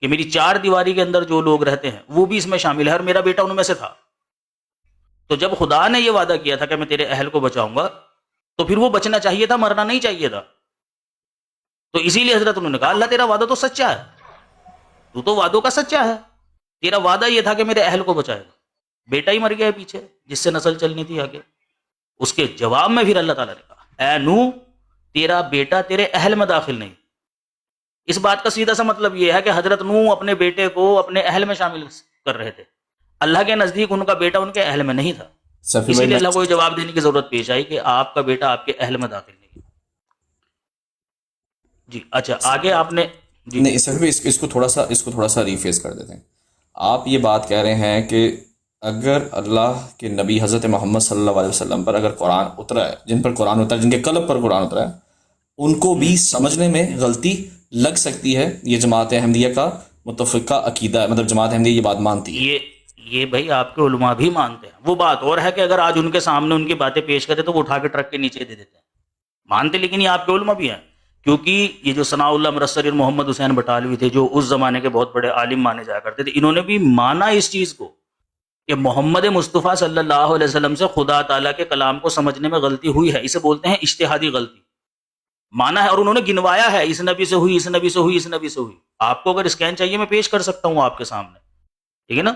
کہ میری چار دیواری کے اندر جو لوگ رہتے ہیں وہ بھی اس میں شامل ہے اور میرا بیٹا ان میں سے تھا. تو جب خدا نے یہ وعدہ کیا تھا کہ میں تیرے اہل کو بچاؤں گا تو پھر وہ بچنا چاہیے تھا, مرنا نہیں چاہیے تھا. تو اسی لیے حضرت انہوں نے کہا اللہ تیرا وعدہ تو سچا ہے, تو وعدوں کا سچا ہے, تیرا وعدہ یہ تھا کہ میرے اہل کو بچائے گا, بیٹا ہی مر گیا ہے پیچھے جس سے نسل چلنی تھی آگے. اس کے جواب میں پھر اللہ تعالیٰ نے کہا اے نوح تیرا بیٹا تیرے اہل میں داخل نہیں. اس بات کا سیدھا سا مطلب یہ ہے کہ حضرت نوح اپنے بیٹے کو اپنے اہل میں شامل کر رہے تھے, اللہ کے نزدیک ان کا بیٹا ان کے اہل میں نہیں تھا. صفی اسی بھائی لیے اللہ کو یہ جواب دینے کی ضرورت پیش آئی کہ آپ کا بیٹا آپ کے اہل میں داخل نہیں ہے. جی اچھا آگے آپ نے جی نہیں صفی بھائی اس کو تھوڑا سا ریفیز کر دیتے ہیں. آپ یہ بات کہہ رہے ہیں کہ اگر اللہ کے نبی حضرت محمد صلی اللہ علیہ وسلم پر اگر قرآن اترا ہے, جن پر قرآن اترا ہے, جن کے قلب پر قرآن اترا ہے, ان کو بھی سمجھنے میں غلطی لگ سکتی ہے. یہ جماعت احمدیہ کا متفقہ عقیدہ ہے, مطلب جماعت احمدیہ یہ بات مانتی ہے. یہ بھائی آپ کے علماء بھی مانتے ہیں. وہ بات اور ہے کہ اگر آج ان کے سامنے ان کی باتیں پیش کرتے تو وہ اٹھا کے ٹرک کے نیچے دے دیتے ہیں, مانتے, لیکن یہ آپ کے علماء بھی ہیں. کیونکہ یہ جو ثناء اللہ مرسر محمد حسین بٹالوی تھے جو اس زمانے کے بہت بڑے عالم مانے جایا کرتے تھے, انہوں نے بھی مانا اس چیز کو کہ محمد مصطفیٰ صلی اللہ علیہ وسلم سے خدا تعالیٰ کے کلام کو سمجھنے میں غلطی ہوئی ہے. اسے بولتے ہیں اجتہادی غلطی, مانا ہے, اور انہوں نے گنوایا ہے اس نبی سے ہوئی, اس نبی سے ہوئی, اس نبی سے ہوئی. آپ کو اگر اسکین چاہیے میں پیش کر سکتا ہوں آپ کے سامنے, ٹھیک ہے نا,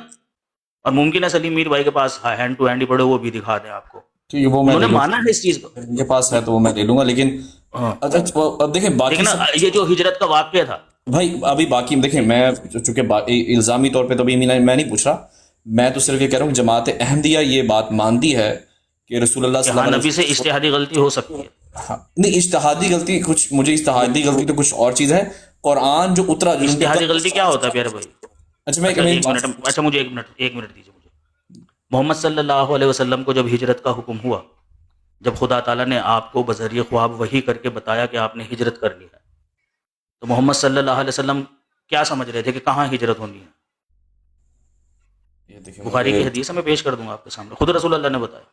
اور ممکن ہے سلیم میر بھائی کے پاس ہینڈ ٹو ہینڈ ہی پڑے وہ بھی دکھا دیں آپ کو. ٹھیک ہے, وہ میں انہوں نے لے لوں, مانا ہے اس چیز کو, ان کے پاس ہے تو وہ میں لے لوں گا. لیکن اچھا اب دیکھیں باقی لیکن یہ جو ہجرت کا واقعہ تھا بھائی ابھی باقی دیکھیں, میں چونکہ الزامی طور پہ تو ابھی میں نہیں پوچھ رہا, میں تو صرف یہ کہہ رہا ہوں جماعت احمدیہ یہ بات مانتی ہے کہ رسول اللہ صلی اللہ علیہ نبی سے اجتہادی غلطی ہو سکتی ہے. نہیں اجتہادی غلطی کچھ, مجھے اجتہادی غلطی تو کچھ اور چیز ہے. قرآن جو اترا جو اجتہادی غلطی کیا ہوتا ہے پیارے بھائی؟ اچھا میں اچھا مجھے ایک منٹ دیجیے مجھے. محمد صلی اللہ علیہ وسلم کو جب ہجرت کا حکم ہوا, جب خدا تعالیٰ نے آپ کو بذریعہ خواب وحی کر کے بتایا کہ آپ نے ہجرت کر لی ہے, تو محمد صلی اللہ علیہ وسلم کیا سمجھ رہے تھے کہ کہاں ہجرت ہونی ہے؟ بخاری کی حدیث میں پیش کر دوں گا آپ کے سامنے, خود رسول اللہ نے بتایا.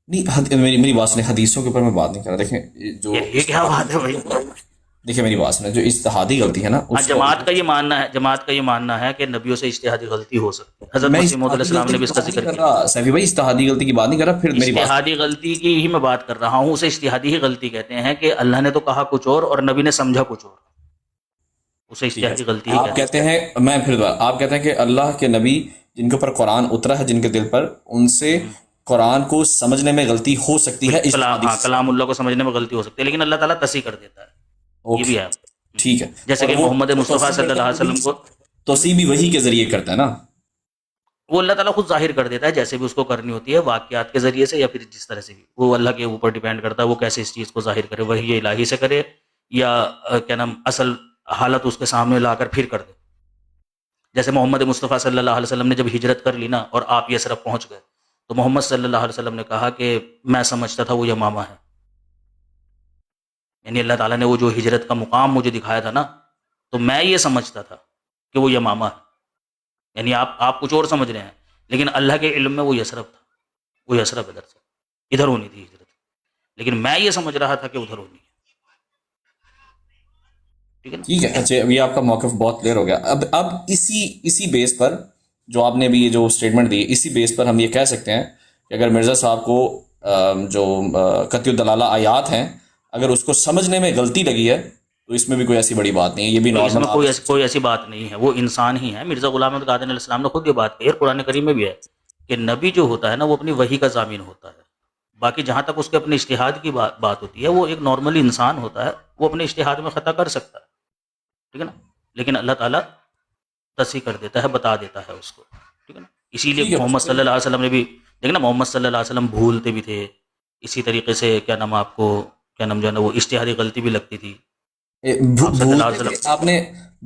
نہیں میری بات سنیں, حدیثوں کے اوپر میں بات نہیں کر رہا. دیکھیں جو یہ کیا بات ہے بھائی؟ دیکھیں میری بات سنیں, جو اجتہادی غلطی ہے نا جماعت کا یہ ماننا ہے کہ نبیوں سے اجتہادی غلطی ہو سکتی ہے. حضرت مسیح موعود علیہ السلام نے بھی اس کا ذکر کیا. سیفی بھائی اجتہادی غلطی کی بات نہیں کر رہا, پھر میری بات اجتہادی غلطی کی ہی میں بات کر رہا ہوں, اسے اجتہادی ہی غلطی کہتے ہیں کہ اللہ نے تو کہا کچھ اور نبی نے سمجھا کچھ اور, اسے اجتہادی غلطی ہی آپ کہتے ہیں. میں پھر آپ کہتے ہیں کہ اللہ کے نبی جن کے اوپر قرآن اترا ہے, جن کے دل پر, ان سے قرآن کو سمجھنے میں غلطی ہو سکتی ہے. کلام اللہ کو سمجھنے میں غلطی ہو سکتی ہے, لیکن اللہ تعالیٰ تصحیح کر دیتا ہے. یہ بھی ہے, ٹھیک ہے, جیسے کہ محمد مصطفیٰ صلی اللہ علیہ وسلم کو توصیح بھی وحی کے ذریعے کرتا ہے نا, وہ اللہ تعالیٰ خود ظاہر کر دیتا ہے جیسے بھی اس کو کرنی ہوتی ہے, واقعات کے ذریعے سے یا پھر جس طرح سے بھی, وہ اللہ کے اوپر ڈیپینڈ کرتا ہے وہ کیسے اس چیز کو ظاہر کرے, وحی الہی سے کرے یا کیا نام اصل حالت اس کے سامنے لا کر پھر کر دے. جیسے محمد مصطفیٰ صلی اللہ علیہ وسلم نے جب ہجرت کر لی نا اور آپ یثرب پہنچ گئے, تو محمد صلی اللہ علیہ وسلم نے کہا کہ میں سمجھتا تھا وہ یمامہ ہے. یعنی اللہ تعالیٰ نے وہ جو ہجرت کا مقام مجھے دکھایا تھا نا, تو میں یہ سمجھتا تھا کہ وہ یمامہ ہے. یعنی آپ کچھ اور سمجھ رہے ہیں, لیکن اللہ کے علم میں وہ یثرب تھا, وہ یثرب ادھر سے ادھر ہونی تھی ہجرت, لیکن میں یہ سمجھ رہا تھا کہ ادھر ہونی ہے. ٹھیک ہے. اچھا ابھی آپ کا موقف بہت کلیئر ہو گیا. اب اسی بیس پر جو آپ نے ابھی یہ جو اسٹیٹمنٹ دی, اسی بیس پر ہم یہ کہہ سکتے ہیں کہ اگر مرزا صاحب کو جو قطعی الدلالہ آیات ہیں اگر اس کو سمجھنے میں غلطی لگی ہے تو اس میں بھی کوئی ایسی بڑی بات نہیں ہے, یہ بھی نارمل, کوئی ایسی بات نہیں ہے, وہ انسان ہی ہے. مرزا غلام احمد قادری علیہ السلام نے خود یہ بات کہی ہے, قرآن کریم میں بھی ہے کہ نبی جو ہوتا ہے نا وہ اپنی وحی کا ضامن ہوتا ہے. باقی جہاں تک اس کے اپنے اجتہاد کی بات ہوتی ہے, وہ ایک نارملی انسان ہوتا ہے, وہ اپنے اجتہاد میں خطا کر سکتا ہے, ٹھیک ہے نا, لیکن اللہ تعالیٰ تصحیح کر دیتا ہے, بتا دیتا ہے اس کو, ٹھیک ہے نا. اسی لیے محمد صلی اللہ علیہ وسلم نے بھی دیکھنا, محمد صلی اللہ علیہ وسلم بھولتے بھی تھے, اسی طریقے سے کیا نام آپ کو کیا نام جو ہے نا وہ اجتہادی غلطی بھی لگتی تھی. آپ نے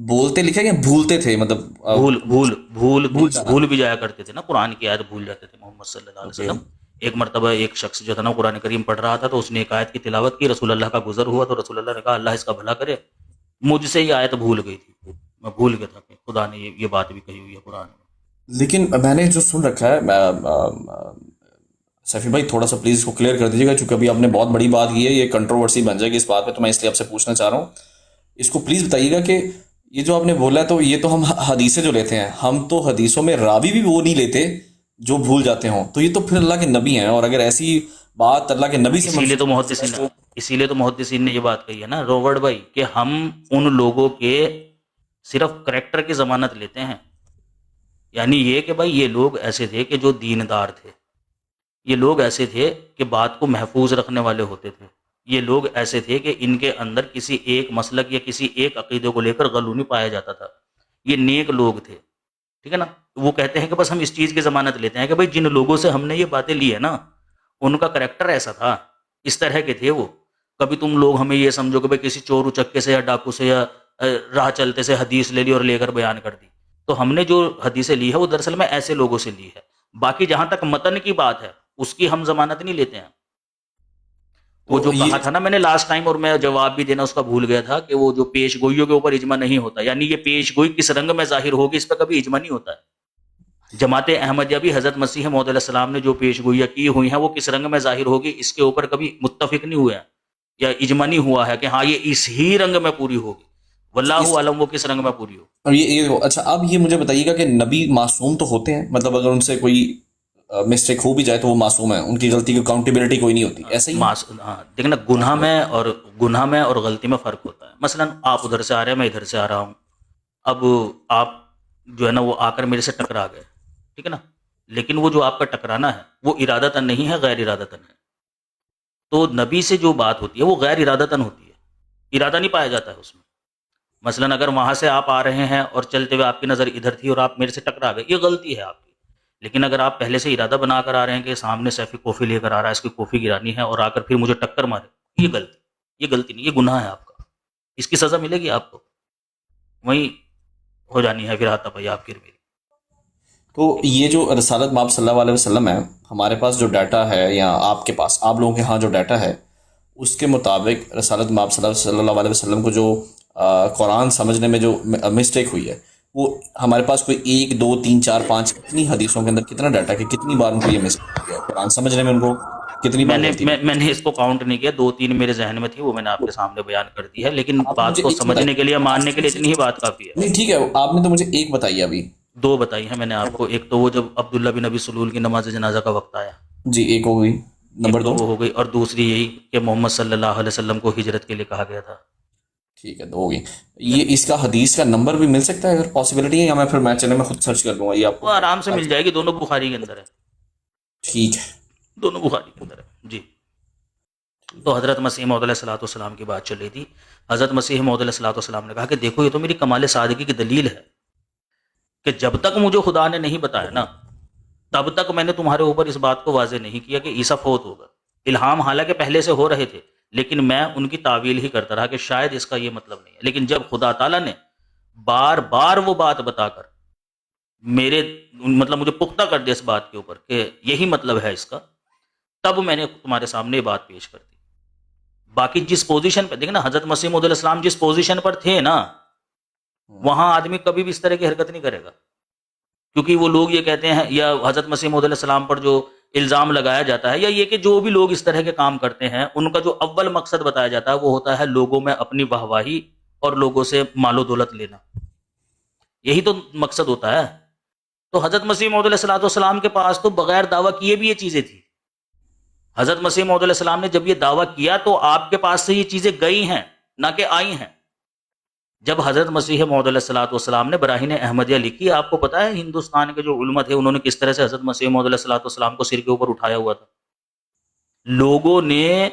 بولتے لکھا یا بھولتے تھے, مطلب بھول بھی جایا کرتے تھے نا, قرآن کی آیت بھول جاتے تھے محمد صلی اللہ علیہ وسلم. ایک مرتبہ ایک شخص جو تھا نا قرآن کریم پڑھ رہا تھا, تو اس نے ایک آیت کی تلاوت کی, رسول اللہ کا گزر ہوا, تو رسول اللہ نے کہا اللہ اس کا بھلا کرے, مجھ سے یہ آیت بھول گئی تھی, میں بھول گیا تھا کہ خدا نے یہ بات بھی کہی ہوئی ہے قرآن میں. لیکن میں نے جو سن رکھا ہے, سیفی بھائی تھوڑا سا پلیز اس کو کلیئر کر دیجیے گا, چونکہ ابھی آپ نے بہت بڑی بات کی ہے, یہ کنٹروورسی بن جائے گی اس بات پہ, تو میں اس لیے آپ سے پوچھنا چاہ رہا ہوں, اس کو پلیز بتائیے گا کہ یہ جو آپ نے بولا ہے تو یہ تو ہم حدیثیں جو لیتے ہیں، ہم تو حدیثوں میں راوی بھی وہ نہیں لیتے جو بھول جاتے ہوں، تو یہ تو پھر اللہ کے نبی ہیں، اور اگر ایسی بات اللہ کے نبی سے اسی لیے تو محدثین منسوخ اسی لیے تو محدثین نے یہ بات کہی ہے نا روبرٹ بھائی، کہ ہم ان لوگوں کے صرف کریکٹر کی ضمانت لیتے ہیں، یعنی یہ کہ بھائی یہ لوگ ایسے تھے کہ جو دیندار تھے، یہ لوگ ایسے تھے کہ بات کو محفوظ رکھنے والے ہوتے تھے، یہ لوگ ایسے تھے کہ ان کے اندر کسی ایک مسلک یا کسی ایک عقیدے کو لے کر غلو نہیں پایا جاتا تھا، یہ نیک لوگ تھے، ٹھیک ہے نا. وہ کہتے ہیں کہ بس ہم اس چیز کی ضمانت لیتے ہیں کہ بھائی جن لوگوں سے ہم نے یہ باتیں لی ہے نا، ان کا کریکٹر ایسا تھا، اس طرح کے تھے وہ. کبھی تم لوگ ہمیں یہ سمجھو کہ بھائی کسی چور اچکے سے یا ڈاکو سے یا راہ چلتے سے حدیث لے لی اور لے کر بیان کر دی، تو ہم نے جو حدیثیں لی ہے وہ دراصل میں ایسے لوگوں سے لی ہے. باقی جہاں تک متن کی بات ہے اس کی ہم ضمانت نہیں لیتے ہیں. وہ تو جو یہ کہا تھا نا میں نے لاسٹ ٹائم، اور میں جواب بھی دینا اس کا بھول گیا تھا، کہ وہ جو پیش گوئیوں کے اوپر اجماع نہیں ہوتا، یعنی یہ پیش گوئی کس رنگ میں ظاہر ہوگی اس پہ کبھی اجماع نہیں ہوتا ہے. جماعت احمدیہ بھی حضرت مسیح موعود علیہ السلام نے جو پیش گوئیاں کی ہوئی ہیں وہ کس رنگ میں ظاہر ہوگی اس کے اوپر کبھی متفق نہیں ہوئے ہیں، یا اجماع نہیں ہوا ہے کہ ہاں یہ اس ہی رنگ میں پوری ہوگی. واللہ اس عالم وہ کس رنگ میں پوری ہو. اور یہ اچھا، اب یہ مجھے بتائیے گا کہ نبی معصوم تو ہوتے ہیں، مطلب اگر ان سے کوئی مسٹیک ہو بھی جائے تو وہ معصوم ہیں، ان کی غلطی کی اکاؤنٹیبلٹی کوئی نہیں ہوتی، ایسا ہی ہے؟ ہاں دیکھنا، گناہ میں اور غلطی میں فرق ہوتا ہے. مثلا آپ ادھر سے آ رہے ہیں، میں ادھر سے آ رہا ہوں، اب آپ جو ہے نا وہ آ کر میرے سے ٹکرا گئے، ٹھیک ہے نا، لیکن وہ جو آپ کا ٹکرانا ہے وہ ارادتاً نہیں ہے، غیر ارادتاً ہے. تو نبی سے جو بات ہوتی ہے وہ غیر ارادتاً ہوتی ہے، ارادہ نہیں پایا جاتا ہے اس میں. مثلا اگر وہاں سے آپ آ رہے ہیں اور چلتے ہوئے آپ کی نظر ادھر تھی اور آپ میرے سے ٹکرا گئے، یہ غلطی ہے آپ کی. لیکن اگر آپ پہلے سے ارادہ بنا کر آ رہے ہیں کہ سامنے سیفی کافی لے کر آ رہا ہے، اس کی کافی گرانی ہے، اور آ کر پھر مجھے ٹکر مارے، یہ غلطی نہیں، یہ گناہ ہے آپ کا، اس کی سزا ملے گی آپ کو، وہیں ہو جانی ہے پھر ہاتھ پائی آپ کی اور میری. تو یہ جو رسالت مآب صلی اللہ علیہ وسلم ہے، ہمارے پاس جو ڈیٹا ہے یا آپ کے پاس، آپ لوگوں کے ہاں جو ڈیٹا ہے، اس کے مطابق رسالت مآب صلی اللہ علیہ وسلم کو جو قرآن سمجھنے میں جو مسٹیک ہوئی ہے، وہ ہمارے پاس کوئی 1 2 3 4 5 کتنی حدیثوں کے اندر کتنا ڈیٹا ہے کہ کتنی بار ان کو یہ مسٹیک ہوئی ہے، قرآن سمجھنے میں ان کو کتنی میں بار نے غلطی میں, ہوئی میں نے اس کو کاؤنٹ نہیں کیا، 2 3 میرے ذہن میں تھی، وہ میں نے آپ کے سامنے بیان کر دی ہے، لیکن ہے؟ آپ نے بات مجھے کو ایک سمجھنے کے لیے، ماننے کے لیے بتائی، اتنی ہی بات کافی ہے. نہیں ٹھیک ہے، آپ نے تو مجھے ایک بتائی ابھی. 2 بتائی ہیں میں نے آپ کو. ایک تو وہ جب عبداللہ بن ابی سلول کی نماز جنازہ کا وقت آیا، جی ایک ہو گئی، ایک نمبر تو 2. وہ ہو گئی، اور دوسری یہی کہ محمد صلی اللہ علیہ وسلم کو ہجرت کے لیے کہا گیا تھا. ٹھیک ہے، 2 ہو گئی. ٹھیک ہے نا، یہ اس کا حدیث کا نمبر بھی مل سکتا ہے اگر پاسبلٹی ہے، یا میں پھر میں چلے میں خود سرچ کر لوں گا یہ آپ وہ کو؟ آرام سے مل جائے گی، دونوں بخاری کے اندر ہے، ٹھیک ہے. دونوں بخاری کے اندر ہے جی. تو حضرت مسیح موعود علیہ الصلوۃ والسلام کی بات چل رہی تھی. حضرت مسیح موعود علیہ الصلوۃ والسلام نے کہا کہ دیکھو یہ تو میری کمال سادگی کی دلیل ہے کہ جب تک مجھے خدا نے نہیں بتایا نا، تب تک میں نے تمہارے اوپر اس بات کو واضح نہیں کیا کہ عیسیٰ فوت ہوگا. الہام حالانکہ پہلے سے ہو رہے تھے، لیکن میں ان کی تعویل ہی کرتا رہا کہ شاید اس کا یہ مطلب نہیں ہے. لیکن جب خدا تعالیٰ نے بار بار وہ بات بتا کر میرے مطلب مجھے پختہ کر دیا اس بات کے اوپر کہ یہی مطلب ہے اس کا، تب میں نے تمہارے سامنے یہ بات پیش کر دی. باقی جس پوزیشن پہ دیکھیں نا، حضرت مسیح موعود علیہ السلام جس پوزیشن پر تھے نا، وہاں آدمی کبھی بھی اس طرح کی حرکت نہیں کرے گا. کیونکہ وہ لوگ یہ کہتے ہیں، یا حضرت مسیح موعود علیہ السلام پر جو الزام لگایا جاتا ہے، یا یہ کہ جو بھی لوگ اس طرح کے کام کرتے ہیں ان کا جو اول مقصد بتایا جاتا ہے وہ ہوتا ہے لوگوں میں اپنی واہواہی اور لوگوں سے مال و دولت لینا، یہی تو مقصد ہوتا ہے. تو حضرت مسیح موعود علیہ السلام کے پاس تو بغیر دعویٰ کیے بھی یہ چیزیں تھیں. حضرت مسیح موعود علیہ السلام نے جب یہ دعویٰ کیا تو آپ کے پاس سے یہ چیزیں گئی ہیں، نہ کہ آئی ہیں. جب حضرت مسیح موعود علیہ السلام نے براہین احمدیہ لکھی، آپ کو پتا ہے ہندوستان کے جو علماء تھے انہوں نے کس طرح سے حضرت مسیح موعود علیہ السلام کو سر کے اوپر اٹھایا ہوا تھا. لوگوں نے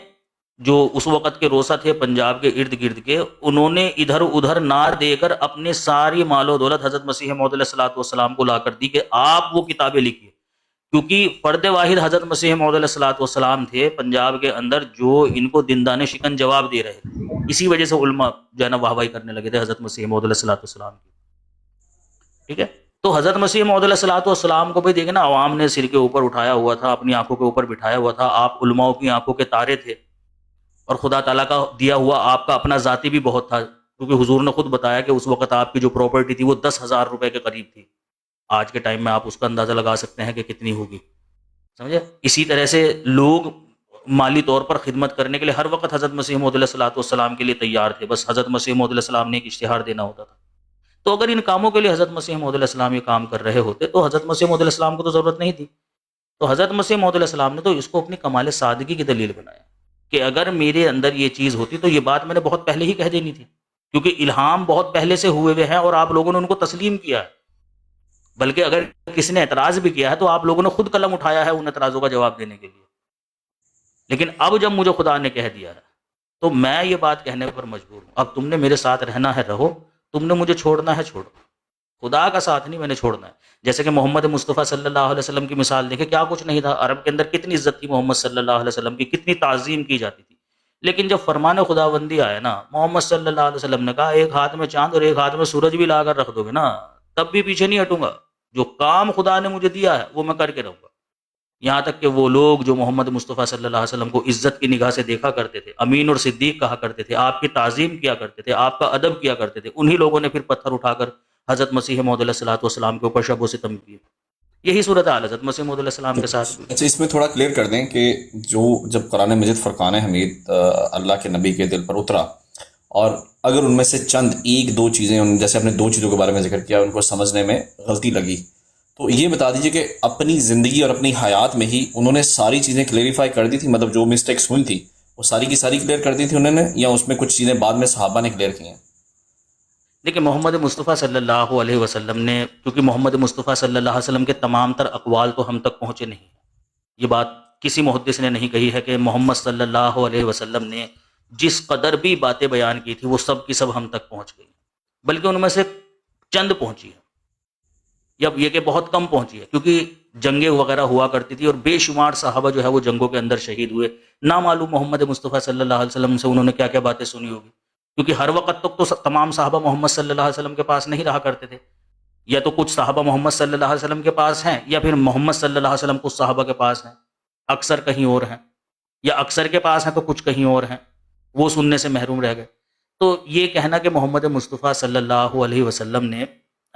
جو اس وقت کے روسا تھے پنجاب کے ارد گرد کے، انہوں نے ادھر ادھر نہ دے کر اپنے ساری مال و دولت حضرت مسیح موعود علیہ السلام کو لا کر دی کہ آپ وہ کتابیں لکھیے. کیونکہ فرد واحد حضرت مسیح موعود علیہ السلام تھے پنجاب کے اندر جو ان کو دندان شکن جواب دے رہے تھے. اسی وجہ سے علماء جو ہے نا واہ واہی کرنے لگے تھے حضرت مسیح موعود علیہ السلام کی. ٹھیک ہے، تو حضرت مسیح موعود علیہ السلام کو بھی دیکھیں نا، عوام نے سر کے اوپر اٹھایا ہوا تھا، اپنی آنکھوں کے اوپر بٹھایا ہوا تھا. آپ علماؤں کی آنکھوں کے تارے تھے، اور خدا تعالیٰ کا دیا ہوا آپ کا اپنا ذاتی بھی بہت تھا. کیونکہ حضور نے خود بتایا کہ اس وقت آپ کی جو پراپرٹی تھی وہ 10,000 روپے کے قریب تھی. آج کے ٹائم میں آپ اس کا اندازہ لگا سکتے ہیں کہ کتنی ہوگی، سمجھے. اسی طرح سے لوگ مالی طور پر خدمت کرنے کے لیے ہر وقت حضرت مسیح موعود علیہ السلام کے لیے تیار تھے. بس حضرت مسیح موعود علیہ السلام نے ایک اشتہار دینا ہوتا تھا تو اگر ان کاموں کے لیے حضرت مسیح موعود علیہ السلام یہ کام کر رہے ہوتے تو حضرت مسیح موعود علیہ السلام کو تو ضرورت نہیں تھی. تو حضرت مسیح موعود علیہ السلام نے تو اس کو اپنی کمال سادگی کی دلیل بنایا کہ اگر میرے اندر یہ چیز ہوتی تو یہ بات میں نے بہت پہلے ہی کہہ دینی تھی، کیونکہ الہام بہت پہلے سے ہوئے ہوئے ہیں اور آپ لوگوں نے ان کو تسلیم کیا ہے. بلکہ اگر کسی نے اعتراض بھی کیا ہے تو آپ لوگوں نے خود قلم اٹھایا ہے ان اعتراضوں کا جواب دینے کے لیے. لیکن اب جب مجھے خدا نے کہہ دیا ہے تو میں یہ بات کہنے پر مجبور ہوں. اب تم نے میرے ساتھ رہنا ہے رہو، تم نے مجھے چھوڑنا ہے چھوڑو. خدا کا ساتھ نہیں میں نے چھوڑنا ہے. جیسے کہ محمد مصطفیٰ صلی اللہ علیہ وسلم کی مثال دیکھیں، کیا کچھ نہیں تھا. عرب کے اندر کتنی عزت تھی محمد صلی اللہ علیہ وسلم کی، کتنی تعظیم کی جاتی تھی. لیکن جب فرمان خداوندی آیا نا، محمد صلی اللہ علیہ وسلم نے کہا ایک ہاتھ میں چاند اور ایک ہاتھ میں سورج بھی لا کر رکھ دو گے نا، تب بھی پیچھے نہیں ہٹوں گا. جو کام خدا نے مجھے دیا ہے وہ میں کر کے رہوں گا. یہاں تک کہ وہ لوگ جو محمد مصطفیٰ صلی اللہ علیہ وسلم کو عزت کی نگاہ سے دیکھا کرتے تھے، امین اور صدیق کہا کرتے تھے، آپ کی تعظیم کیا کرتے تھے، آپ کا ادب کیا کرتے تھے، انہی لوگوں نے پھر پتھر اٹھا کر حضرت مسیح موعود علیہ الصلوۃ والسلام کے اوپر شب و ستم کیے. یہی صورت حال حضرت مسیح موعود علیہ السلام کے ساتھ بھی. اچھا، اس میں تھوڑا کلیئر کر دیں کہ جب قرآن مجید فرقان حمید اللہ کے نبی کے دل پر اترا، اور اگر ان میں سے چند ایک دو چیزیں، جیسے آپ نے دو چیزوں کے بارے میں ذکر کیا، ان کو سمجھنے میں غلطی لگی، تو یہ بتا دیجئے کہ اپنی زندگی اور اپنی حیات میں ہی انہوں نے ساری چیزیں کلیریفائی کر دی تھی، مطلب جو مسٹیکس ہوئی تھی وہ ساری کی ساری کلیئر کر دی تھی انہوں نے، یا اس میں کچھ چیزیں بعد میں صحابہ نے کلیئر کی ہیں؟ دیکھیں، محمد مصطفیٰ صلی اللہ علیہ وسلم نے، کیونکہ محمد مصطفیٰ صلی اللہ علیہ وسلم کے تمام تر اقوال تو ہم تک پہنچے نہیں ہیں. یہ بات کسی محدث نے نہیں کہی ہے کہ محمد صلی اللہ علیہ وسلم نے جس قدر بھی باتیں بیان کی تھی وہ سب کی سب ہم تک پہنچ گئی، بلکہ ان میں سے چند پہنچی ہے، یا یہ کہ بہت کم پہنچی ہے، کیونکہ جنگیں وغیرہ ہوا کرتی تھی اور بے شمار صحابہ جو ہے وہ جنگوں کے اندر شہید ہوئے. نامعلوم محمد مصطفیٰ صلی اللہ علیہ وسلم سے انہوں نے کیا کیا باتیں سنی ہوگی، کیونکہ ہر وقت تک تو تمام صحابہ محمد صلی اللہ علیہ وسلم کے پاس نہیں رہا کرتے تھے. یا تو کچھ صحابہ محمد صلی اللہ علیہ وسلم کے پاس ہیں، یا پھر محمد صلی اللہ علیہ وسلم کچھ صحابہ کے پاس ہیں، اکثر کہیں اور ہیں، یا اکثر کے پاس ہیں تو کچھ کہیں اور ہیں، وہ سننے سے محروم رہ گئے. تو یہ کہنا کہ محمد مصطفیٰ صلی اللہ علیہ وسلم نے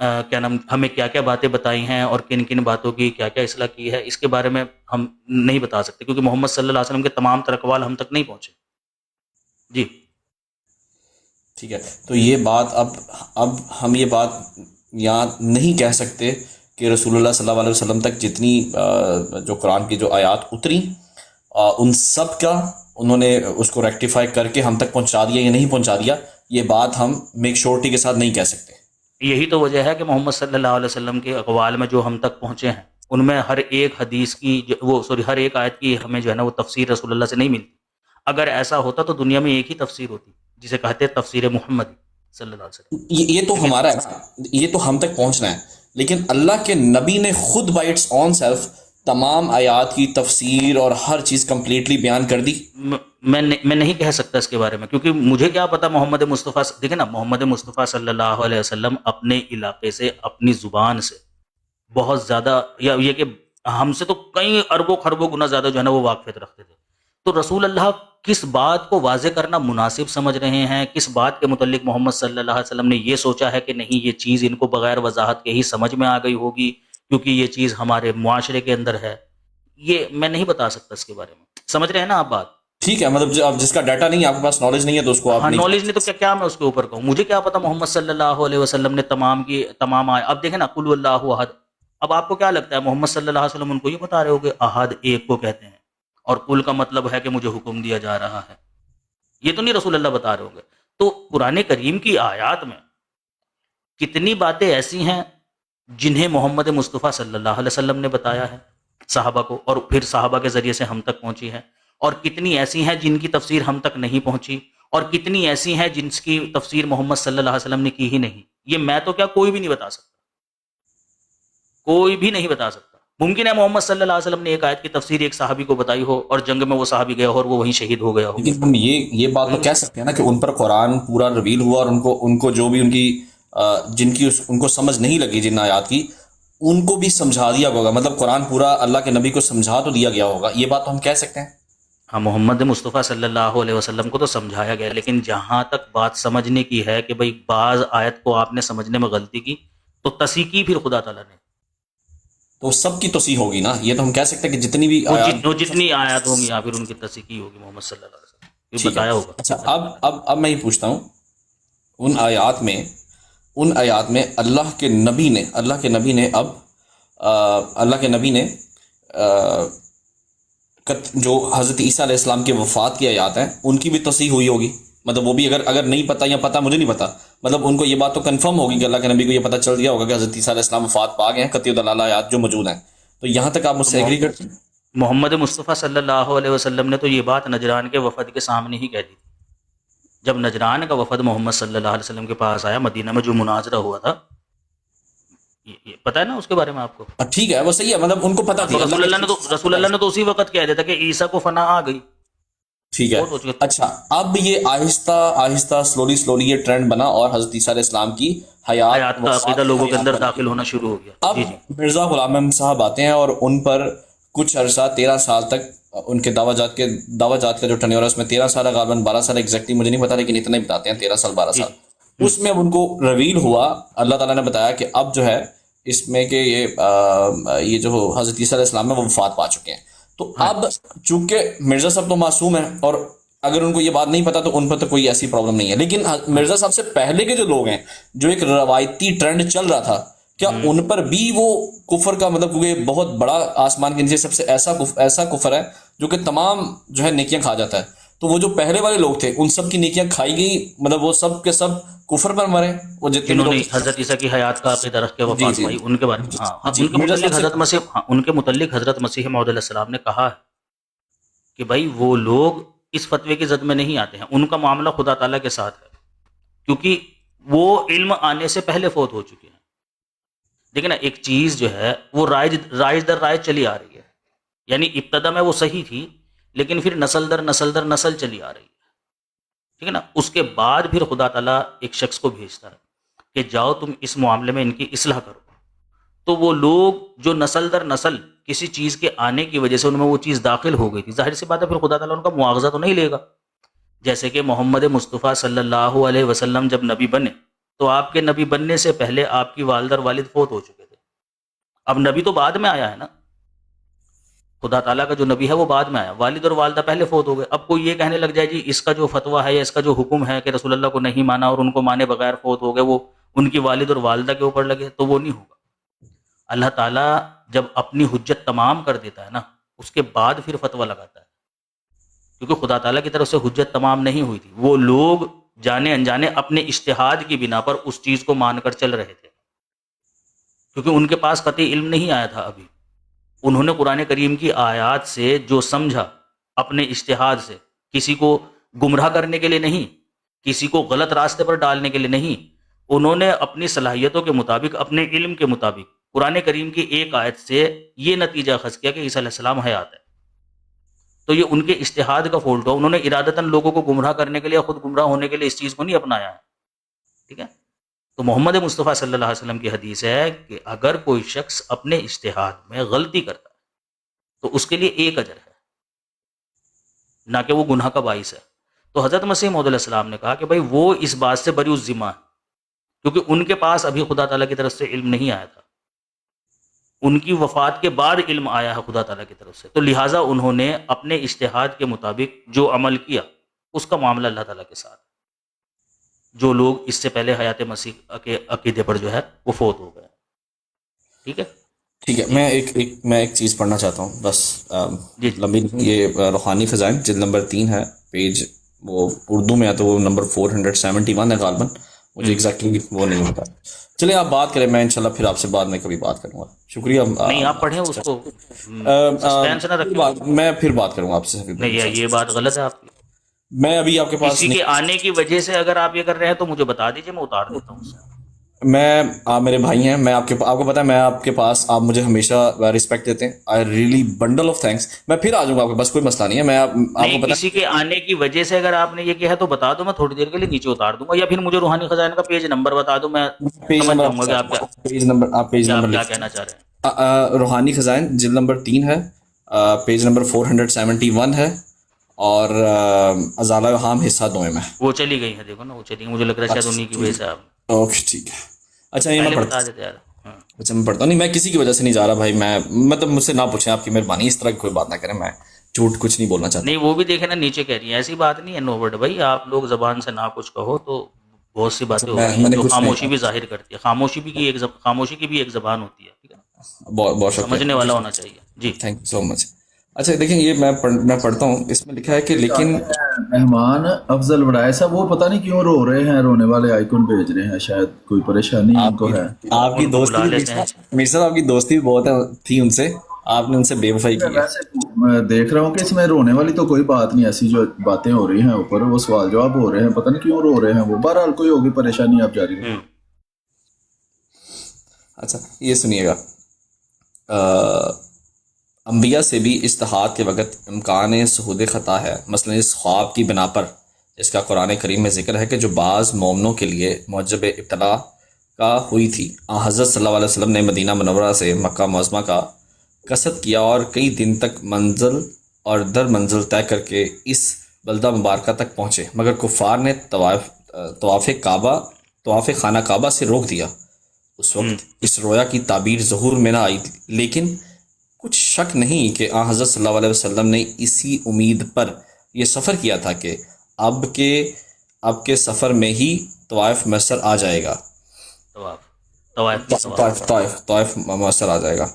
کیا نام ہمیں کیا کیا باتیں بتائی ہیں اور کن کن باتوں کی کیا کیا اصلاح کی ہے، اس کے بارے میں ہم نہیں بتا سکتے، کیونکہ محمد صلی اللہ علیہ وسلم کے تمام تر اقوال ہم تک نہیں پہنچے. جی ٹھیک ہے، تو یہ بات اب ہم یہ بات یہاں نہیں کہہ سکتے کہ رسول اللہ صلی اللہ علیہ وسلم تک جتنی جو قرآن کی جو آیات اتری ان سب کا انہوں نے اس کو ریکٹیفائی کر کے ہم تک پہنچا دیا یا نہیں پہنچا دیا، یہ بات ہم میک شورٹی کے ساتھ نہیں کہہ سکتے. یہی تو وجہ ہے کہ محمد صلی اللہ علیہ وسلم کے اقوال میں جو ہم تک پہنچے ہیں ان میں ہر ایک حدیث کی ہر ایک آیت کی ہمیں جو ہے نا وہ تفسیر رسول اللہ سے نہیں ملتی. اگر ایسا ہوتا تو دنیا میں ایک ہی تفسیر ہوتی جسے کہتے ہیں تفسیر محمد صلی اللہ علیہ وسلم. یہ تو ہمارا ہے، یہ تو ہم تک پہنچنا ہے، لیکن اللہ کے نبی نے خود بائی اٹس آن سیلف تمام آیات کی تفسیر اور ہر چیز کمپلیٹلی بیان کر دی. میں نہیں کہہ سکتا اس کے بارے میں، کیونکہ مجھے کیا پتا. محمد مصطفیٰ دیکھیں نا، محمد مصطفیٰ صلی اللہ علیہ وسلم اپنے علاقے سے، اپنی زبان سے بہت زیادہ، یا یہ کہ ہم سے تو کئی اربوں خربوں گنا زیادہ جو ہے نا وہ واقفیت رکھتے تھے. تو رسول اللہ کس بات کو واضح کرنا مناسب سمجھ رہے ہیں، کس بات کے متعلق محمد صلی اللہ علیہ وسلم نے یہ سوچا ہے کہ نہیں یہ چیز ان کو بغیر وضاحت کے ہی سمجھ میں آ گئی ہوگی کیونکہ یہ چیز ہمارے معاشرے کے اندر ہے، یہ میں نہیں بتا سکتا اس کے بارے میں. سمجھ رہے ہیں نا آپ بات؟ ٹھیک ہے، مطلب اب جس کا ڈیٹا نہیں ہے، آپ کے پاس نالج نہیں ہے، تو اس کو آپ نالج نہیں تو کیا میں اس کے اوپر کہوں. مجھے کیا پتا محمد صلی اللہ علیہ وسلم نے تمام اب دیکھیں نا، قل اللہ احد. اب آپ کو کیا لگتا ہے محمد صلی اللہ علیہ وسلم ان کو یہ بتا رہے ہوگے احد ایک کو کہتے ہیں، اور قل کا مطلب ہے کہ مجھے حکم دیا جا رہا ہے، یہ تو نہیں رسول اللہ بتا رہے ہوگے. تو قرآن کریم کی آیات میں کتنی باتیں ایسی ہیں جنہیں محمد مصطفیٰ صلی اللہ علیہ وسلم نے بتایا ہے صحابہ کو، اور پھر صحابہ کے ذریعے سے ہم تک پہنچی ہے، اور کتنی ایسی ہیں جن کی تفسیر ہم تک نہیں پہنچی، اور کتنی ایسی ہیں جن کی تفسیر محمد صلی اللہ علیہ وسلم نے کی ہی نہیں. یہ میں تو کیا کوئی بھی نہیں بتا سکتا، کوئی بھی نہیں بتا سکتا. ممکن ہے محمد صلی اللہ علیہ وسلم نے ایک آیت کی تفسیر ایک صحابی کو بتائی ہو اور جنگ میں وہ صحابی گیا ہو اور وہ وہیں شہید ہو گیا ہو. لیکن ہم یہ بات تو کہہ سکتے ہیں نا کہ ان پر قرآن پورا ریویل ہوا، اور ان کو جو بھی ان کو سمجھ نہیں لگی جن آیات کی، ان کو بھی سمجھا دیا ہوگا. مطلب قرآن پورا اللہ کے نبی کو سمجھا تو دیا گیا ہوگا، یہ بات تو ہم کہہ سکتے ہیں. ہاں، محمد مصطفیٰ صلی اللہ علیہ وسلم کو تو سمجھایا گیا، لیکن جہاں تک بات سمجھنے کی ہے کہ بھئی بعض آیت کو آپ نے سمجھنے میں غلطی کی تو تصحیح کی پھر خدا تعالیٰ نے، تو سب کی توصیح ہوگی نا. یہ تو ہم کہہ سکتے ہیں کہ جتنی بھی جتنی آیات ہوں گی یا پھر ان کی تصحیح کی ہوگی محمد صلی اللہ علیہ وسلم، یہ بتایا ہوگا. اچھا، اب میں یہ پوچھتا ہوں، ان آیات میں ان آیات میں اللہ کے نبی نے جو حضرت عیسیٰ علیہ السلام کے وفات کی آیات ہیں ان کی بھی تصحیح ہوئی ہوگی. مطلب وہ بھی اگر نہیں پتہ یا پتہ مجھے نہیں پتا، مطلب ان کو یہ بات تو کنفرم ہوگی کہ اللہ کے نبی کو یہ پتہ چل گیا ہوگا کہ حضرت عیسیٰ علیہ السلام وفات پا گئے ہیں، قطعی دلالہ آیات جو موجود ہیں. تو یہاں تک آپ مجھ سے ایگری کرتے ہیں؟ محمد مصطفیٰ صلی اللہ علیہ وسلم نے تو یہ بات نجران کے وفد کے سامنے ہی کہہ دی تھی. جب نجران کا وفد محمد صلی اللہ علیہ وسلم کے پاس آیا، مدینہ میں جو مناظرہ ہوا تھا، یہ پتہ ہے نا اس کے بارے میں آپ کو؟ ٹھیک ہے، وہ صحیح ہے، مطلب ان کو پتہ تھی. تو رسول اللہ نے تو اسی وقت کہہ دیتا کہ عیسیٰ کو فنا آ گئی. ٹھیک ہے. اچھا، اب یہ آہستہ آہستہ سلولی یہ ٹرینڈ بنا اور حضرت عیسیٰ علیہ السلام کی حیات کا عقیدہ لوگوں کے اندر داخل ہونا شروع ہو گیا. اب مرزا غلام احمد صاحب آتے ہیں اور ان پر کچھ عرصہ 13 سال تک ان کے دعویٰ جات کا جو ٹنیور ہے اس میں 13 سال غالباً 12 سال ایگزیکٹلی مجھے نہیں پتا، لیکن اتنا ہی بتاتے ہیں 13 سال 12 سال. اس میں اب ان کو ریویل ہوا، اللہ تعالیٰ نے بتایا کہ اب جو ہے اس میں کہ یہ جو حضرت عیسیٰ علیہ السلام ہے وہ وفات پا چکے ہیں. تو اب چونکہ مرزا صاحب تو معصوم ہیں اور اگر ان کو یہ بات نہیں پتا تو ان پر تو کوئی ایسی پرابلم نہیں ہے، لیکن مرزا صاحب سے پہلے کے جو لوگ ہیں جو ایک روایتی ٹرینڈ چل رہا تھا، کیا ان پر بھی وہ کفر کا مطلب، کیونکہ بہت بڑا آسمان کے نیچے سب سے ایسا کفر ہے جو کہ تمام جو ہے نیکیاں کھا جاتا ہے، تو وہ جو پہلے والے لوگ تھے ان سب کی نیکیاں کھائی گئی، مطلب وہ سب کے سب کفر پر مرے، وہ جتنے انہوں نے حضرت عیسیٰ کی حیات کا عقیدہ رکھ کے وفات پائی. ان کے بارے میں ان کے متعلق حضرت مسیح موعود علیہ السلام نے کہا ہے کہ بھائی وہ لوگ اس فتوے کی زد میں نہیں آتے ہیں، ان کا معاملہ خدا تعالیٰ کے ساتھ ہے، کیونکہ وہ علم آنے سے پہلے فوت ہو چکے ہیں. دیکھیں نا، ایک چیز جو ہے وہ رائج در رائج چلی آ رہی ہے، یعنی ابتدا میں وہ صحیح تھی لیکن پھر نسل در نسل چلی آ رہی ہے. ٹھیک ہے نا. اس کے بعد پھر خدا تعالیٰ ایک شخص کو بھیجتا ہے کہ جاؤ تم اس معاملے میں ان کی اصلاح کرو. تو وہ لوگ جو نسل در نسل کسی چیز کے آنے کی وجہ سے ان میں وہ چیز داخل ہو گئی تھی، ظاہر سی بات ہے پھر خدا تعالیٰ ان کا مواخذہ تو نہیں لے گا. جیسے کہ محمد مصطفیٰ صلی اللہ علیہ وسلم جب نبی بنے تو آپ کے نبی بننے سے پہلے آپ کی والدہ اور والد فوت ہو چکے تھے. اب نبی تو بعد میں آیا ہے نا، خدا تعالیٰ کا جو نبی ہے وہ بعد میں آیا، والد اور والدہ پہلے فوت ہو گئے. اب کوئی یہ کہنے لگ جائے جی اس کا جو فتویٰ ہے یا اس کا جو حکم ہے کہ رسول اللہ کو نہیں مانا اور ان کو مانے بغیر فوت ہو گئے، وہ ان کی والد اور والدہ کے اوپر لگے، تو وہ نہیں ہوگا. اللہ تعالیٰ جب اپنی حجت تمام کر دیتا ہے نا، اس کے بعد پھر فتویٰ لگاتا ہے، کیونکہ خدا تعالیٰ کی طرف سے حجت تمام نہیں ہوئی تھی. وہ لوگ جانے انجانے اپنے اجتہاد کی بنا پر اس چیز کو مان کر چل رہے تھے، کیونکہ ان کے پاس قطعی علم نہیں آیا تھا ابھی. انہوں نے قرآن کریم کی آیات سے جو سمجھا اپنے اجتہاد سے، کسی کو گمراہ کرنے کے لیے نہیں، کسی کو غلط راستے پر ڈالنے کے لیے نہیں، انہوں نے اپنی صلاحیتوں کے مطابق، اپنے علم کے مطابق قرآن کریم کی ایک آیت سے یہ نتیجہ اخذ کیا کہ عیسیٰ علیہ السلام حیات ہے. تو یہ ان کے اجتہاد کا فالٹ ہو، انہوں نے ارادتاً لوگوں کو گمراہ کرنے کے لیے، خود گمراہ ہونے کے لیے اس چیز کو نہیں اپنایا ہے. ٹھیک ہے. تو محمد مصطفیٰ صلی اللہ علیہ وسلم کی حدیث ہے کہ اگر کوئی شخص اپنے اجتہاد میں غلطی کرتا ہے تو اس کے لیے ایک اجر ہے، نہ کہ وہ گناہ کا باعث ہے. تو حضرت مسیح موعود علیہ السلام نے کہا کہ بھائی وہ اس بات سے بری الذمہ ہے، کیونکہ ان کے پاس ابھی خدا تعالیٰ کی طرف سے علم نہیں آیا تھا، ان کی وفات کے بعد علم آیا ہے خدا تعالیٰ کی طرف سے. تو لہٰذا انہوں نے اپنے اجتہاد کے مطابق جو عمل کیا اس کا معاملہ اللہ تعالیٰ کے ساتھ. جو لوگ اس سے پہلے حیات مسیح کے عقیدے پر جو ہے وہ فوت ہو گئے. ٹھیک ہے. ٹھیک ہے. میں ایک چیز پڑھنا چاہتا ہوں بس، لمبی نہیں. یہ روحانی خزائن جلد نمبر 3 ہے، پیج وہ اردو میں ہے تو وہ نمبر 471 ہے غالباً، مجھے ایگزیکٹلی وہ نہیں ہوتا. چلیں آپ بات کریں، میں انشاءاللہ پھر آپ سے بعد میں کبھی بات کروں گا. شکریہ. نہیں آپ پڑھیں اس کو، سسپینس نہ رکھیں. میں پھر بات کروں گا آپ سے. نہیں یہ بات غلط ہے آپ کی. میں ابھی آپ کے پاس کسی کے آنے کی وجہ سے اگر آپ یہ کر رہے ہیں تو مجھے بتا دیجیے، میں اتار دیتا ہوں. آپ میرے بھائی ہیں، میں آپ کو پتا ہے میں آپ کے پاس، آپ مجھے ہمیشہ رسپیکٹ دیتے ہیں. I really bundle of thanks. میں پھر آ جاؤں گا آپ کے پاس، کوئی مسئلہ نہیں ہے. میں آپ کو پتا کسی کے آنے کی وجہ سے اگر آپ نے یہ کیا ہے تو بتا دو، میں تھوڑی دیر کے لیے نیچے اتار دوں گا، یا پھر مجھے روحانی خزائن کا پیج نمبر بتا دو، میں سمجھ جاؤں گا کہ آپ پیج نمبر کیا کہنا چاہ رہے ہیں. روحانی خزائن جلد نمبر 3 ہے، پیج نمبر 471 ہے، اور ازالہ حام حصہ 2 میں. وہ چلی گئی ہے، دیکھو نا وہ چلی گئی، مجھے لگ رہا ہے شاید انہی کی وجہ سے آپ. اوکے ٹھیک ہے. اچھا یہ میں پڑھتا میں پڑھتا ہوں. نہیں میں کسی کی وجہ سے نہیں جا رہا بھائی، میں مطلب مجھ سے نہ پوچھیں، آپ کی مہربانی، اس طرح کی کوئی بات نہ کریں، میں جھوٹ کچھ نہیں بولنا چاہتا. نہیں وہ بھی دیکھیں نا نیچے کہہ رہی ہیں، ایسی بات نہیں ہے نو ورڈ بھائی، آپ لوگ زبان سے نہ کچھ کہو تو بہت سی باتیں ہو میں رہی ہیں میں نے جو کچھ نہیں خاموشی کہا. بھی ظاہر کرتی ہے. خاموشی بھی کی ایک خاموشی کی بھی ایک زبان ہوتی ہے. ٹھیک ہے نا، بہت بہت شکریہ. سمجھنے والا ہونا چاہیے. جی تھینک یو سو مچ. اچھا دیکھیں یہ میں پڑھتا ہوں، اس میں لکھا ہے کہ ایک لیکن آتے ہیں مہمان افضل وڑائے صاحب، وہ پتہ نہیں کیوں رو رہے ہیں، رونے والے آئیکن بھیج رہے ہیں، شاید کوئی پریشانی ان آپ کو کی ہے. آپ کی ان کو دوستی بلا بھی لیتے ہیں. میر صاحب آپ کی دوستی بھی بہت تھی ان سے، آپ نے ان سے بے وفائی میں کی ہے. ویسے میں دیکھ رہا ہوں کہ اس میں رونے والی تو کوئی بات نہیں، ایسی جو باتیں ہو رہی ہیں اوپر وہ سوال جواب ہو رہے ہیں، پتہ نہیں کیوں رو رہے ہیں وہ. بہرحال کوئی ہوگی پریشانی، آپ جاری رکھیں. اچھا یہ سنیے گا. انبیاء سے بھی اجتہاد کے وقت امکان صحود خطا ہے. مثلا اس خواب کی بنا پر اس کا قرآن کریم میں ذکر ہے کہ جو بعض مومنوں کے لیے موجب ابتلا کا ہوئی تھی. حضرت صلی اللہ علیہ وسلم نے مدینہ منورہ سے مکہ معظمہ کا قصد کیا اور کئی دن تک منزل اور در منزل طے کر کے اس بلدہ مبارکہ تک پہنچے، مگر کفار نے طواف خانہ کعبہ سے روک دیا. اس وقت اس رویا کی تعبیر ظہور میں نہ آئی تھی، لیکن کچھ شک نہیں کہ حضرت صلی اللہ علیہ وسلم نے اسی امید پر یہ سفر کیا تھا کہ اب کے سفر میں ہی طوائف میسر آ جائے گا. طوائف میسر آ جائے گا،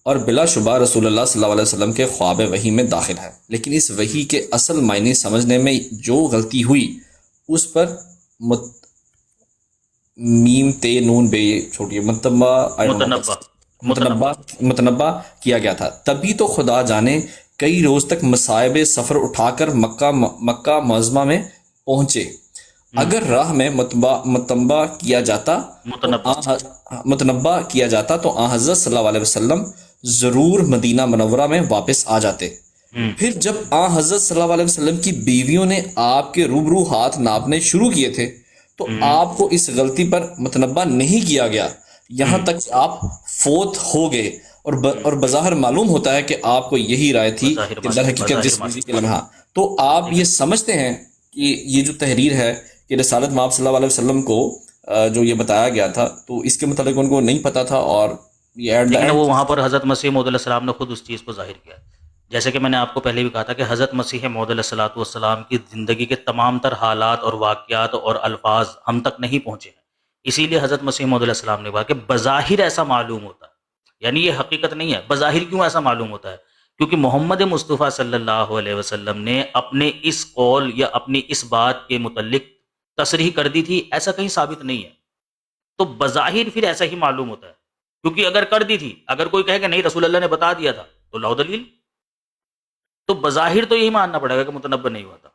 اور بلا شبہ رسول اللہ صلی اللہ علیہ وسلم کے خواب وحی میں داخل ہے. لیکن اس وحی کے اصل معنی سمجھنے میں جو غلطی ہوئی اس پر میم تے نون بے چھوٹی متنبع کیا گیا تھا. تبھی تو خدا جانے کئی روز تک مصائب سفر اٹھا کر مکہ معظمہ میں پہنچے. اگر راہ میں متنبع کیا جاتا تو حضرت صلی اللہ علیہ وسلم ضرور مدینہ منورہ میں واپس آ جاتے. پھر جب حضرت صلی اللہ علیہ وسلم کی بیویوں نے آپ کے روبرو ہاتھ ناپنے شروع کیے تھے تو آپ کو اس غلطی پر متنبع نہیں کیا گیا یہاں تک کہ آپ فوت ہو گئے. اور بظاہر معلوم ہوتا ہے کہ آپ کو یہی رائے تھی کہ در حقیقت جس بیوی کے لمحہ تو آپ یہ سمجھتے ہیں کہ یہ جو تحریر ہے کہ رسالت مآب صلی اللہ علیہ وسلم کو جو یہ بتایا گیا تھا تو اس کے متعلق ان کو نہیں پتا تھا، اور یہ لیکن وہ وہاں پر حضرت مسیح موعود علیہ السلام نے خود اس چیز کو ظاہر کیا. جیسے کہ میں نے آپ کو پہلے بھی کہا تھا کہ حضرت مسیح موعود علیہ الصلوۃ والسلام کی زندگی کے تمام تر حالات اور واقعات اور الفاظ ہم تک نہیں پہنچے ہیں. اسی لیے حضرت مسیح موعود علیہ السلام نے کہا کہ بظاہر ایسا معلوم ہوتا ہے، یعنی یہ حقیقت نہیں ہے. بظاہر کیوں ایسا معلوم ہوتا ہے؟ کیونکہ محمد مصطفیٰ صلی اللہ علیہ وسلم نے اپنے اس قول یا اپنی اس بات کے متعلق تصریح کر دی تھی، ایسا کہیں ثابت نہیں ہے. تو بظاہر پھر ایسا ہی معلوم ہوتا ہے، کیونکہ اگر کر دی تھی، اگر کوئی کہے کہ نہیں رسول اللہ نے بتا دیا تھا تو لاؤ دلیل. تو بظاہر تو یہی ماننا پڑے گا کہ متنبع نہیں ہوا تھا.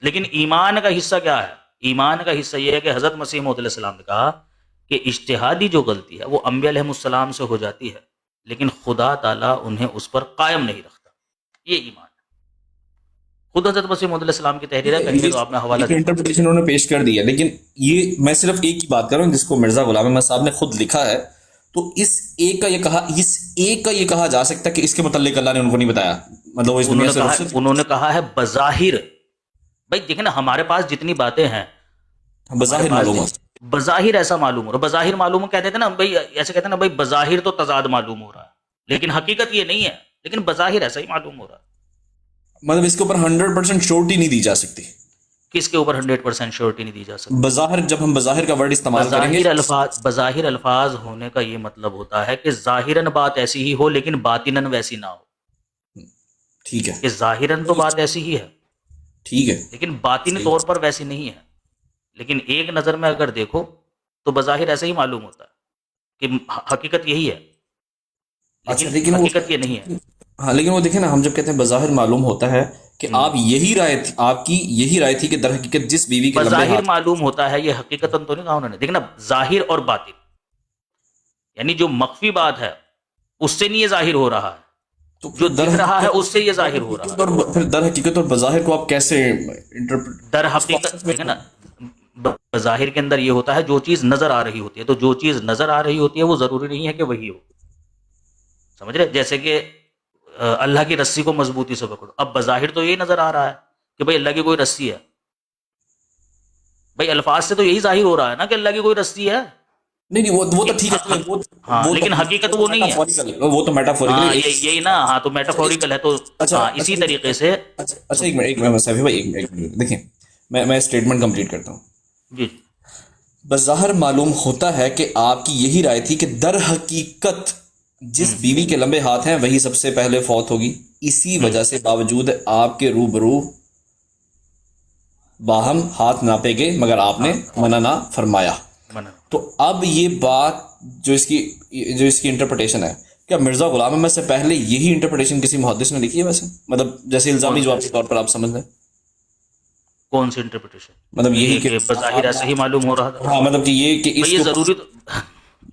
لیکن ایمان کا حصہ کیا ہے؟ ایمان کا حصہ یہ ہے کہ حضرت مسیح موعود علیہ السلام نے کہا کہ اجتہادی جو غلطی ہے وہ انبیاء علیہ السلام سے ہو جاتی ہے، لیکن خدا تعالیٰ انہیں اس پر قائم نہیں رکھتا. یہ ایمان ہے. خود حضرت مسیح موعود علیہ السلام کی تحریر ہے، کہیں گے تو آپ نے حوالہ دیا. انٹرپریٹیشن انہوں نے پیش کر دیا، لیکن یہ میں صرف ایک کی بات کر رہا ہوں جس کو مرزا غلام احمد صاحب نے خود لکھا ہے. تو اس ایک کا یہ کہا جا سکتا ہے کہ اس کے متعلق اللہ نے ان کو نہیں بتایا، مطلب اس دنیا سے انہوں نے کہا ہے بظاہر. بھائی دیکھیں نا، ہمارے پاس جتنی باتیں ہیں بظاہر معلوم ہے. بظاہر ایسا معلوم ہو رہا، بظاہر معلوم کہتے تھے نا بھائی، ایسے کہتے ہیں نا بھائی بظاہر تو تضاد معلوم ہو رہا ہے، لیکن حقیقت یہ نہیں ہے، لیکن بظاہر ایسا ہی معلوم ہو رہا ہے. مطلب اس کے اوپر 100% شورٹی نہیں دی جا سکتی. کس کے اوپر 100% شورٹی نہیں دی جا سکتی؟ بظاہر جب ہم بظاہر کا ورڈ استعمال کریں گے، بظاہر الفاظ ہونے کا یہ مطلب ہوتا ہے کہ ظاہراً بات ایسی ہی ہو لیکن باطناً ویسی نہ ہو. ٹھیک ہے، کہ ظاہراً تو بات ایسی ہی ہے ٹھیک ہے، لیکن باطنی طور پر ویسی نہیں ہے. لیکن ایک نظر میں اگر دیکھو تو بظاہر ایسا ہی معلوم ہوتا ہے کہ حقیقت یہی ہے، لیکن حقیقت یہ نہیں ہے. ہاں لیکن وہ دیکھیں نا، ہم جب کہتے ہیں بظاہر معلوم ہوتا ہے کہ آپ کی یہی رائے تھی کہ در حقیقت جس بیوی کے بظاہر معلوم ہوتا ہے، یہ حقیقتاً تو نہیں کہا انہوں نے. دیکھنا ظاہر اور باطن، یعنی جو مخفی بات ہے اس سے نہیں یہ ظاہر ہو رہا ہے، جو دکھ رہا ہے اس سے یہ ظاہر ہو رہا ہے. پھر در حقیقت اور بظاہر کو آپ کیسے در حقیقت دیکھیں نا، بظاہر کے اندر یہ ہوتا ہے جو چیز نظر آ رہی ہوتی ہے، تو جو چیز نظر آ رہی ہوتی ہے وہ ضروری نہیں ہے کہ وہی ہو. سمجھ رہے؟ جیسے کہ اللہ کی رسی کو مضبوطی سے پکڑو، اب بظاہر تو یہی نظر آ رہا ہے کہ بھائی اللہ کی کوئی رسی ہے. بھائی الفاظ سے تو یہی ظاہر ہو رہا ہے نا کہ اللہ کی کوئی رسی ہے. نہیں وہ تو ٹھیک ہے، ہاں لیکن حقیقت وہ نہیں ہے، وہ تو میٹافوریکل ہے. یہی نا، ہاں تو میٹافوریکل ہے. تو اسی طریقے سے اچھا ایک منٹ سیفی بھائی، ایک منٹ دیکھیں، میں اسٹیٹمنٹ کمپلیٹ کرتا ہوں. جی بظاہر معلوم ہوتا ہے کہ آپ کی یہی رائے تھی کہ در حقیقت جس بیوی کے لمبے ہاتھ ہیں وہی سب سے پہلے فوت ہوگی، اسی وجہ سے باوجود آپ کے روبرو باہم ہاتھ ناپے گئے مگر آپ نے منع نہ فرمایا. منع. تو اب یہ بات جو اس کی انٹرپریٹیشن ہے، کیا مرزا غلام احمد سے پہلے یہی انٹرپریٹیشن کسی محدث نے لکھی ہے؟ ویسے مطلب جیسے الزامی جواب کے طور پر آپ سمجھ لیں. کون سی انٹرپریٹیشن؟ مطلب یہی کہ بظاہر ایسے ہی معلوم ہو رہا تھا. ہاں مطلب کہ یہ کہ اس یہ کو ضروری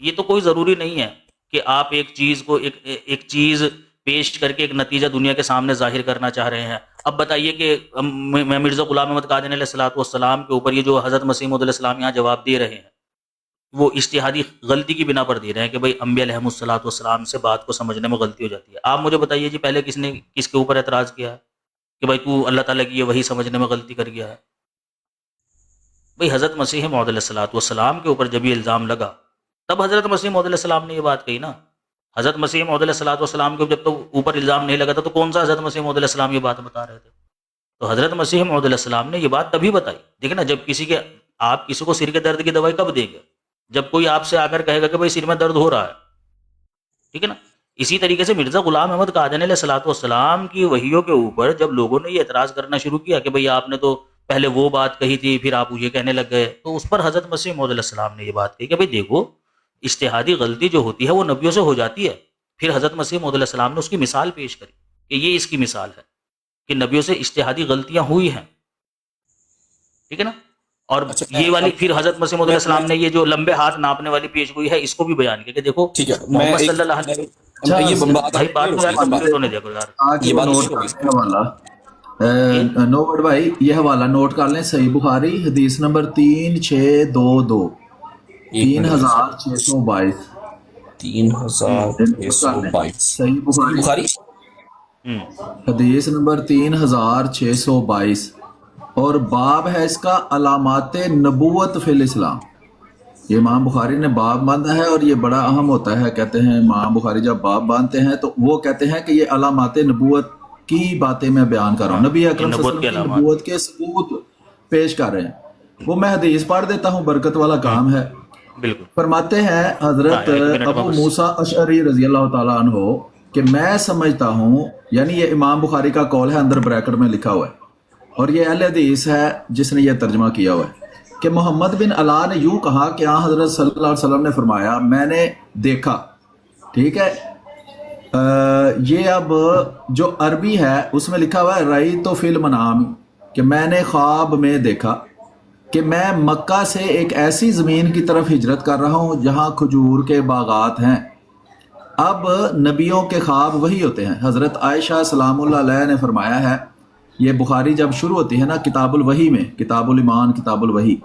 یہ تو کوئی ضروری نہیں ہے کہ آپ ایک چیز کو ایک چیز پیش کر کے ایک نتیجہ دنیا کے سامنے ظاہر کرنا چاہ رہے ہیں. اب بتائیے کہ میں مرزا غلام احمد قادیانی علیہ الصلوۃ والسلام کے اوپر یہ جو حضرت مسیح موعود علیہ السلام یہاں جواب دے رہے ہیں وہ اجتہادی غلطی کی بنا پر دے رہے ہیں کہ بھائی انبیاء علیہم الصلوۃ والسلام سے بات کو سمجھنے میں غلطی ہو جاتی ہے. آپ مجھے بتائیے جی پہلے کس کے اوپر اعتراض کیا ہے کہ بھائی تو اللہ تعالیٰ کی یہ وہی سمجھنے میں غلطی کر گیا ہے؟ بھئی حضرت مسیح موعود علیہ الصلوۃ والسلام کے اوپر جب یہ الزام لگا تب حضرت مسیح موعود علیہ السلام نے یہ بات کہی نا. حضرت مسیح موعود علیہ الصلوۃ والسلام کے جب تو اوپر الزام نہیں لگا تھا تو کون سا حضرت مسیح موعود علیہ السلام یہ بات بتا رہے تھے؟ تو حضرت مسیح موعود علیہ السلام نے یہ بات تبھی بتائی. دیکھیں نا، جب آپ کسی کو سر کے درد کی دوائی کب دیں گے؟ جب کوئی آپ سے آ کر کہے گا کہ بھائی سر میں درد ہو رہا ہے. ٹھیک ہے نا. اسی طریقے سے مرزا غلام احمد قادیانی علیہ الصلوۃ والسلام کی وحیوں کے اوپر جب لوگوں نے یہ اعتراض کرنا شروع کیا کہ بھئی آپ نے تو پہلے وہ بات کہی تھی پھر آپ یہ کہنے لگ گئے، تو اس پر حضرت مسیح موعود علیہ السلام نے یہ بات کہی کہ بھئی دیکھو اجتہادی غلطی جو ہوتی ہے وہ نبیوں سے ہو جاتی ہے. پھر حضرت مسیح موعود علیہ السلام نے اس کی مثال پیش کری کہ یہ اس کی مثال ہے کہ نبیوں سے اجتہادی غلطیاں ہوئی ہیں. ٹھیک ہے نا. اور یہ والی پھر حضرت مسیح موعود علیہ السلام نے یہ جو لمبے ہاتھ ناپنے والی پیش گوئی ہے اس کو بھی بیان کیا کہ دیکھو ٹھیک ہے. محمد صلی اللہ علیہ وسلم نوٹ بھائی یہ حوالہ نوٹ کر لیں. صحیح بخاری حدیث نمبر 3622 3622 صحیح بخاری حدیث نمبر 3622 اور باب ہے اس کا علامات نبوت فی الاسلام. یہ امام بخاری نے باب باندھا ہے اور یہ بڑا اہم ہوتا ہے. کہتے ہیں امام بخاری جب باب باندھتے ہیں تو وہ کہتے ہیں کہ یہ علامات نبوت کی باتیں میں بیان کر رہا ہوں. نبی اکرم صلی اللہ علیہ وسلم کی نبوت کے ثبوت پیش کر رہے ہیں. وہ میں حدیث پڑھ دیتا ہوں، برکت والا کام ہے. بالکل. فرماتے ہیں حضرت ابو موسیٰ اشعری رضی اللہ تعالیٰ عنہ کہ میں سمجھتا ہوں، یعنی یہ امام بخاری کا قول ہے، اندر بریکٹ میں لکھا ہوا ہے اور یہ اہل حدیث ہے جس نے یہ ترجمہ کیا ہوا ہے کہ محمد بن علا نے یوں کہا کہ حضرت صلی اللہ علیہ وسلم نے فرمایا میں نے دیکھا. ٹھیک ہے. یہ اب جو عربی ہے اس میں لکھا ہوا ہے رأیت فی المنام کہ میں نے خواب میں دیکھا کہ میں مکہ سے ایک ایسی زمین کی طرف ہجرت کر رہا ہوں جہاں کھجور کے باغات ہیں. اب نبیوں کے خواب وہی ہوتے ہیں. حضرت عائشہ سلام اللہ علیہ نے فرمایا ہے، یہ بخاری جب شروع ہوتی ہے نا کتاب الوحی میں، کتاب الایمان کتاب الوحی،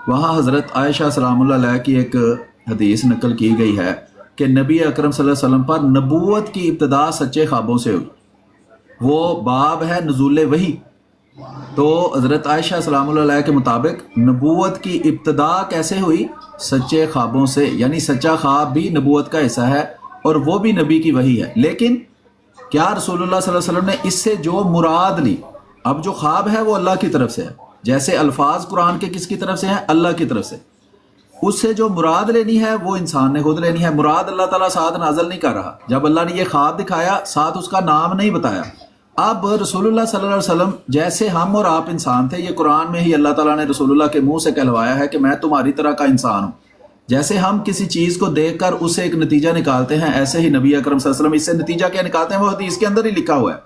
وہاں حضرت عائشہ سلام اللہ علیہ کی ایک حدیث نقل کی گئی ہے کہ نبی اکرم صلی اللہ علیہ وسلم پر نبوت کی ابتدا سچے خوابوں سے ہوئی. وہ باب ہے نزول وحی. تو حضرت عائشہ سلام اللہ علیہ کے مطابق نبوت کی ابتدا کیسے ہوئی؟ سچے خوابوں سے. یعنی سچا خواب بھی نبوت کا حصہ ہے اور وہ بھی نبی کی وحی ہے. لیکن کیا رسول اللہ صلی اللہ علیہ وسلم نے اس سے جو مراد لی، اب جو خواب ہے وہ اللہ کی طرف سے ہے، جیسے الفاظ قرآن کے کس کی طرف سے ہیں؟ اللہ کی طرف سے. اس سے جو مراد لینی ہے وہ انسان نے خود لینی ہے. مراد اللہ تعالیٰ ساتھ نازل نہیں کر رہا. جب اللہ نے یہ خواب دکھایا ساتھ اس کا نام نہیں بتایا. اب رسول اللہ صلی اللہ علیہ وسلم جیسے ہم اور آپ انسان تھے، یہ قرآن میں ہی اللہ تعالیٰ نے رسول اللہ کے منہ سے کہلوایا ہے کہ میں تمہاری طرح کا انسان ہوں. جیسے ہم کسی چیز کو دیکھ کر اسے ایک نتیجہ نکالتے ہیں، ایسے ہی نبی اکرم صلی اللہ علیہ وسلم اس سے نتیجہ کیا نکالتے ہیں؟ وہ حدیث کے اندر ہی لکھا ہوا ہے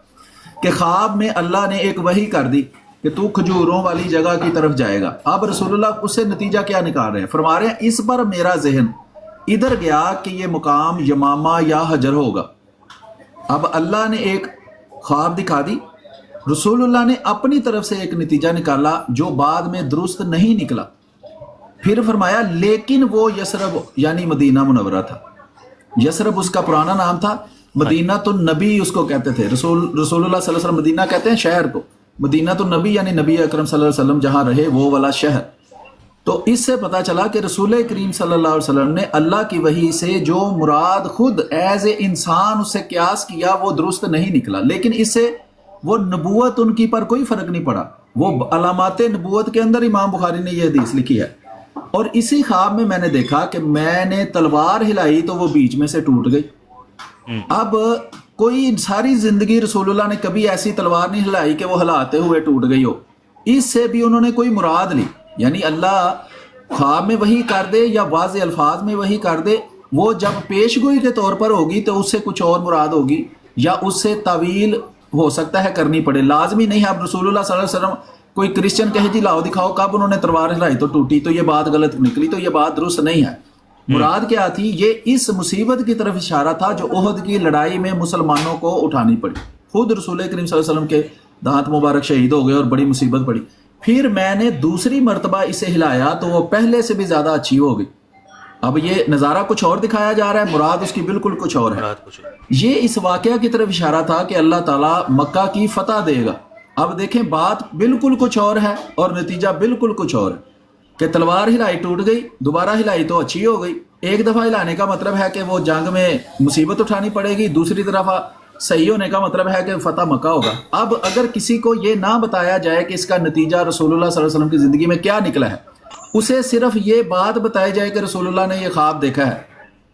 کہ خواب میں اللہ نے ایک وحی کر دی کہ تو کھجوروں والی جگہ کی طرف جائے گا. اب رسول اللہ اس سے نتیجہ کیا نکال رہے ہیں؟ فرما رہے ہیں اس پر میرا ذہن ادھر گیا کہ یہ مقام یمامہ یا حجر ہوگا. اب اللہ نے ایک خواب دکھا دی، رسول اللہ نے اپنی طرف سے ایک نتیجہ نکالا جو بعد میں درست نہیں نکلا. پھر فرمایا لیکن وہ یثرب یعنی مدینہ منورہ تھا. یثرب اس کا پرانا نام تھا، مدینہ تو نبی اس کو کہتے تھے. رسول اللہ صلی اللہ علیہ وسلم مدینہ کہتے ہیں شہر کو، مدینہ تو نبی یعنی نبی اکرم صلی اللہ علیہ وسلم جہاں رہے وہ والا شہر. تو اس سے پتہ چلا کہ رسول کریم صلی اللہ علیہ وسلم نے اللہ کی وحی سے جو مراد خود ایز اے انسان اس سے قیاس کیا وہ درست نہیں نکلا. لیکن اس سے وہ نبوت ان کی پر کوئی فرق نہیں پڑا. وہ علامات نبوت کے اندر امام بخاری نے یہ حدیث لکھی ہے اور اسی خواب میں نے دیکھا کہ میں نے تلوار ہلائی تو وہ بیچ میں سے ٹوٹ گئی۔ اب کوئی ساری زندگی رسول اللہ نے کبھی ایسی تلوار نہیں ہلائی کہ وہ ہلاتے ہوئے ٹوٹ گئی ہو، اس سے بھی انہوں نے کوئی مراد لی۔ یعنی اللہ خواب میں وحی کر دے یا واضح الفاظ میں وحی کر دے، وہ جب پیش گوئی کے طور پر ہوگی تو اس سے کچھ اور مراد ہوگی، یا اس سے تعویل ہو سکتا ہے کرنی پڑے، لازمی نہیں ہے۔ اب رسول اللہ صلی اللہ علیہ وسلم کوئی کرسچن کہے جی لاؤ دکھاؤ کب انہوں نے تلوار ہلائی تو ٹوٹی، تو یہ بات غلط نکلی، تو یہ بات درست نہیں ہے۔ مراد کیا تھی؟ یہ اس مصیبت کی طرف اشارہ تھا جو احد کی لڑائی میں مسلمانوں کو اٹھانی پڑی۔ خود رسول کریم صلی اللہ علیہ وسلم کے دانت مبارک شہید ہو گئے اور بڑی مصیبت پڑی۔ پھر میں نے دوسری مرتبہ اسے ہلایا تو وہ پہلے سے بھی زیادہ اچھی ہو گئی۔ اب یہ نظارہ کچھ اور دکھایا جا رہا ہے، مراد اس کی بالکل کچھ اور ہے۔ یہ اس واقعہ کی طرف اشارہ تھا کہ اللہ تعالیٰ مکہ کی فتح دے گا۔ اب دیکھیں بات بالکل کچھ اور ہے اور نتیجہ بالکل کچھ اور ہے کہ تلوار ہلائی ٹوٹ گئی، دوبارہ ہلائی تو اچھی ہو گئی۔ ایک دفعہ ہلانے کا مطلب ہے کہ وہ جنگ میں مصیبت اٹھانی پڑے گی، دوسری دفعہ صحیح ہونے کا مطلب ہے کہ فتح مکہ ہوگا۔ اب اگر کسی کو یہ نہ بتایا جائے کہ اس کا نتیجہ رسول اللہ صلی اللہ علیہ وسلم کی زندگی میں کیا نکلا ہے، اسے صرف یہ بات بتائی جائے کہ رسول اللہ نے یہ خواب دیکھا ہے،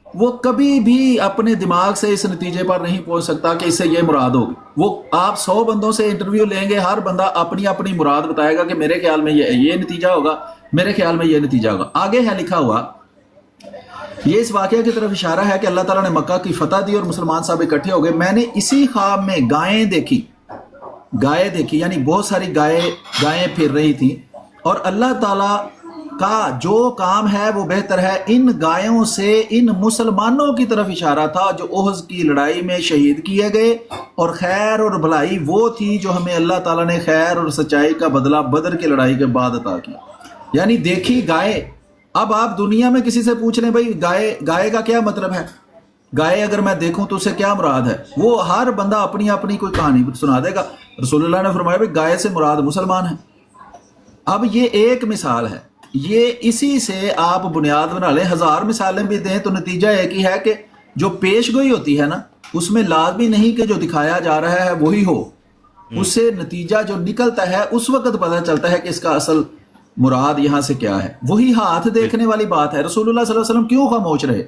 وہ کبھی بھی اپنے دماغ سے اس نتیجے پر نہیں پہنچ سکتا کہ اس سے یہ مراد ہوگی۔ وہ آپ 100 بندوں سے انٹرویو لیں گے، ہر بندہ اپنی اپنی مراد بتائے گا کہ میرے خیال میں یہ نتیجہ ہوگا، میرے خیال میں یہ نتیجہ ہوگا۔ آگے ہے لکھا ہوا، یہ اس واقعہ کی طرف اشارہ ہے کہ اللہ تعالیٰ نے مکہ کی فتح دی اور مسلمان صاحب اکٹھے ہو گئے۔ میں نے اسی خواب میں گائیں دیکھی، یعنی بہت ساری گائیں پھر رہی تھیں، اور اللہ تعالیٰ کا جو کام ہے وہ بہتر ہے۔ ان گایوں سے ان مسلمانوں کی طرف اشارہ تھا جو احد کی لڑائی میں شہید کیے گئے، اور خیر اور بھلائی وہ تھی جو ہمیں اللہ تعالیٰ نے خیر اور سچائی کا بدلہ بدر کی لڑائی کے بعد عطا کیا۔ یعنی دیکھی گائے۔ اب آپ دنیا میں کسی سے پوچھ لیں بھائی گائے کا کیا مطلب ہے، گائے اگر میں دیکھوں تو اسے کیا مراد ہے، وہ ہر بندہ اپنی اپنی کوئی کہانی سنا دے گا۔ رسول اللہ نے فرمایا بھائی گائے سے مراد مسلمان ہیں۔ اب یہ ایک مثال ہے، یہ اسی سے آپ بنیاد بنا لیں، 1000 مثالیں بھی دیں تو نتیجہ ایک ہی ہے کہ جو پیش گوئی ہوتی ہے نا، اس میں لازمی نہیں کہ جو دکھایا جا رہا ہے وہی ہو، اس سے نتیجہ جو نکلتا ہے اس وقت پتہ چلتا ہے کہ اس کا اصل مراد یہاں سے کیا ہے۔ وہی ہاتھ دیکھنے والی بات ہے۔ رسول اللہ صلی اللہ علیہ وسلم کیوں خاموش رہے؟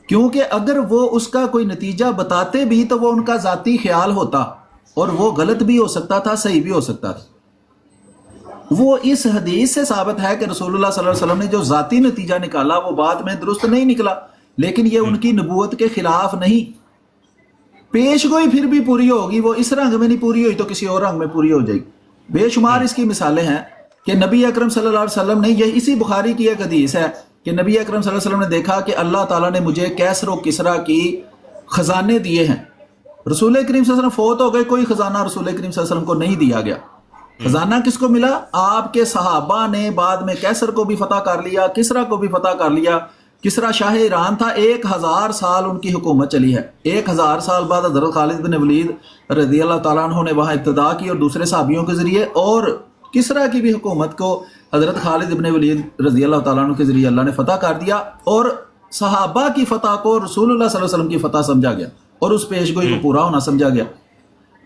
کیونکہ اگر وہ اس کا کوئی نتیجہ بتاتے بھی تو وہ ان کا ذاتی خیال ہوتا، اور وہ غلط بھی ہو سکتا تھا، صحیح بھی ہو سکتا تھا۔ وہ اس حدیث سے ثابت ہے کہ رسول اللہ صلی اللہ علیہ وسلم نے جو ذاتی نتیجہ نکالا وہ بعد میں درست نہیں نکلا، لیکن یہ ان کی نبوت کے خلاف نہیں۔ پیش گوئی پھر بھی پوری ہوگی، وہ اس رنگ میں نہیں پوری ہوئی تو کسی اور رنگ میں پوری ہو جائے گی۔ بے شمار اس کی مثالیں ہیں کہ نبی اکرم صلی اللہ علیہ وسلم نے، یہ اسی بخاری کی ایک حدیث ہے کہ نبی اکرم صلی اللہ علیہ وسلم نے دیکھا کہ اللہ تعالیٰ نے مجھے کیسر و کسرا کی خزانے دیے ہیں۔ رسول کریم صلی اللہ علیہ وسلم فوت ہو گئے، کوئی خزانہ رسول کریم صلی اللہ علیہ وسلم کو نہیں دیا گیا۔ خزانہ کس کو ملا؟ آپ کے صحابہ نے بعد میں کیسر کو بھی فتح کر لیا، کسرا کو بھی فتح کر لیا۔ کسرا شاہ ایران تھا، 1000 سال ان کی حکومت چلی ہے۔ 1000 سال بعد حضرت خالد بن ولید رضی اللہ تعالیٰ عنہ نے وہاں ابتدا کی، اور دوسرے صحابیوں کے ذریعے، اور کسرا کی بھی حکومت کو حضرت خالد بن ولید رضی اللہ تعالیٰ عنہ کے ذریعے اللہ نے فتح کر دیا، اور صحابہ کی فتح کو رسول اللہ صلی اللہ علیہ وسلم کی فتح سمجھا گیا، اور اس پیش گوئی کو پورا ہونا سمجھا گیا۔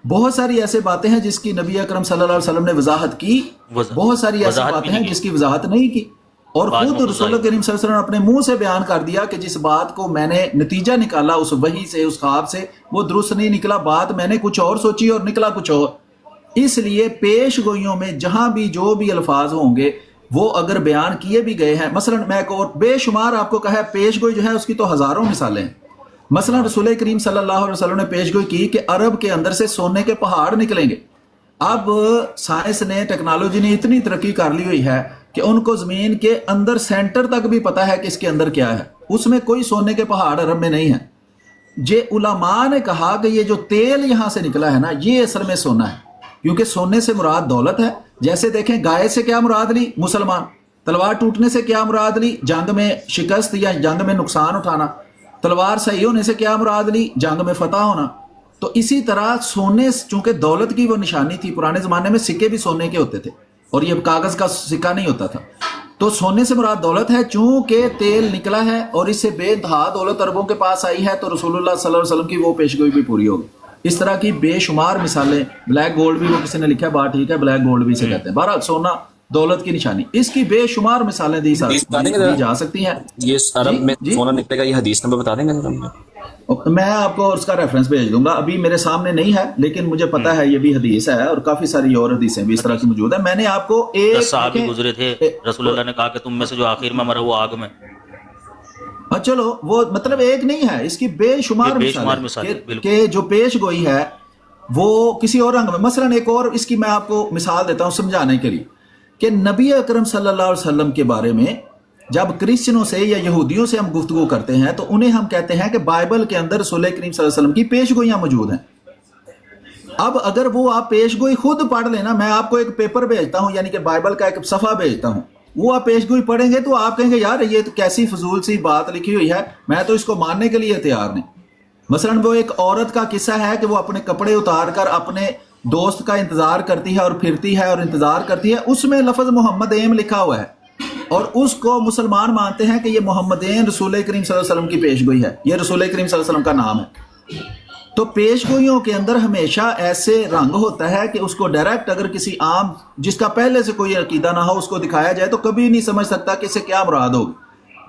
بہت ساری ایسے باتیں ہیں جس کی نبی اکرم صلی اللہ علیہ وسلم نے وضاحت کی، بہت ساری ایسی باتیں ہیں جس کی وضاحت نہیں کی، اور خود رسول کریم صلی اللہ علیہ وسلم نے اپنے منہ سے بیان کر دیا کہ جس بات کو میں نے نتیجہ نکالا اس وحی سے، اس خواب سے، وہ درست نہیں نکلا، بات میں نے کچھ اور سوچی اور نکلا کچھ اور۔ اس لیے پیش گوئیوں میں جہاں بھی جو بھی الفاظ ہوں گے وہ اگر بیان کیے بھی گئے ہیں، مثلا میں ایک اور بے شمار آپ کو کہا ہے، پیش گوئی جو ہے اس کی تو ہزاروں مثالیں ہیں۔ مثلا رسول کریم صلی اللہ علیہ وسلم نے پیش گوئی کی کہ عرب کے اندر سے سونے کے پہاڑ نکلیں گے۔ اب سائنس نے، ٹیکنالوجی نے اتنی ترقی کر لی ہوئی ہے کہ ان کو زمین کے اندر سینٹر تک بھی پتا ہے کہ اس کے اندر کیا ہے، اس میں کوئی سونے کے پہاڑ عرب میں نہیں ہے۔ یہ علماء نے کہا کہ یہ جو تیل یہاں سے نکلا ہے نا، یہ اصل میں سونا ہے، کیونکہ سونے سے مراد دولت ہے۔ جیسے دیکھیں گائے سے کیا مراد لی؟ مسلمان۔ تلوار ٹوٹنے سے کیا مراد لی؟ جنگ میں شکست یا جنگ میں نقصان اٹھانا۔ تلوار صحیح ہونے سے کیا مراد لی؟ جنگ میں فتح ہونا۔ تو اسی طرح سونے، چونکہ دولت کی وہ نشانی تھی، پرانے زمانے میں سکے بھی سونے کے ہوتے تھے اور یہ کاغذ کا سکہ نہیں ہوتا تھا، تو سونے سے مراد دولت ہے۔ چونکہ تیل نکلا ہے اور اس سے بے انتہا دولت عربوں کے پاس آئی ہے، تو رسول اللہ صلی اللہ علیہ وسلم کی وہ پیشگوئی بھی پوری ہوگی۔ اس طرح کی بے شمار مثالیں۔ بلیک گولڈ بھی وہ کسی نے لکھا ہے، بات ٹھیک ہے، بلیک گولڈ بھی اسے کہتے ہیں۔ بہرحال سونا دولت کی نشانی. اس کی بے شمار مثالیں دی جا سکتی ہیں. یہ عرب میں سونا نکلے گا، یہ حدیث نمبر بتا دیں گے ذرا مجھے؟ میں آپ کو اس کا ریفرنس بھیج دوں گا، ابھی میرے سامنے نہیں ہے لیکن مجھے پتا ہے یہ بھی حدیث ہے، اور کافی ساری اور حدیثیں بھی اس طرح کی موجود ہیں. میں نے آپ کو ایک صحابی گزرے تھے، رسول اللہ نے کہا کہ تم میں سے جو آخر میں مرا وہ آگ میں. چلو وہ مطلب ایک نہیں ہے، اس کی بے شمار مثالیں کہ جو پیش گوئی ہے وہ کسی اور رنگ میں. مثلا ایک اور اس کی میں آپ کو مثال دیتا ہوں سمجھانے کے لیے کہ نبی اکرم صلی اللہ علیہ وسلم کے بارے میں جب کرسچنوں سے یا یہودیوں سے ہم گفتگو کرتے ہیں تو انہیں ہم کہتے ہیں کہ بائبل کے اندر رسول کریم صلی اللہ علیہ وسلم کی پیش گوئیاں موجود ہیں. اب اگر وہ آپ پیش گوئی خود پڑھ لینا، میں آپ کو ایک پیپر بھیجتا ہوں، یعنی کہ بائبل کا ایک صفحہ بھیجتا ہوں، وہ آپ پیش گوئی پڑھیں گے تو آپ کہیں گے یار یہ تو کیسی فضول سی بات لکھی ہوئی ہے، میں تو اس کو ماننے کے لیے تیار نہیں. مثلا وہ ایک عورت کا قصہ ہے کہ وہ اپنے کپڑے اتار کر اپنے دوست کا انتظار کرتی ہے اور پھرتی ہے اور انتظار کرتی ہے، اس میں لفظ محمد ایم لکھا ہوا ہے اور اس کو مسلمان مانتے ہیں کہ یہ محمد ایم رسول کریم صلی اللہ علیہ وسلم کی پیش گوئی ہے، یہ رسول کریم صلی اللہ علیہ وسلم کا نام ہے. تو پیش گوئیوں کے اندر ہمیشہ ایسے رنگ ہوتا ہے کہ اس کو ڈائریکٹ اگر کسی عام جس کا پہلے سے کوئی عقیدہ نہ ہو اس کو دکھایا جائے تو کبھی نہیں سمجھ سکتا کہ اسے کیا مراد ہوگی.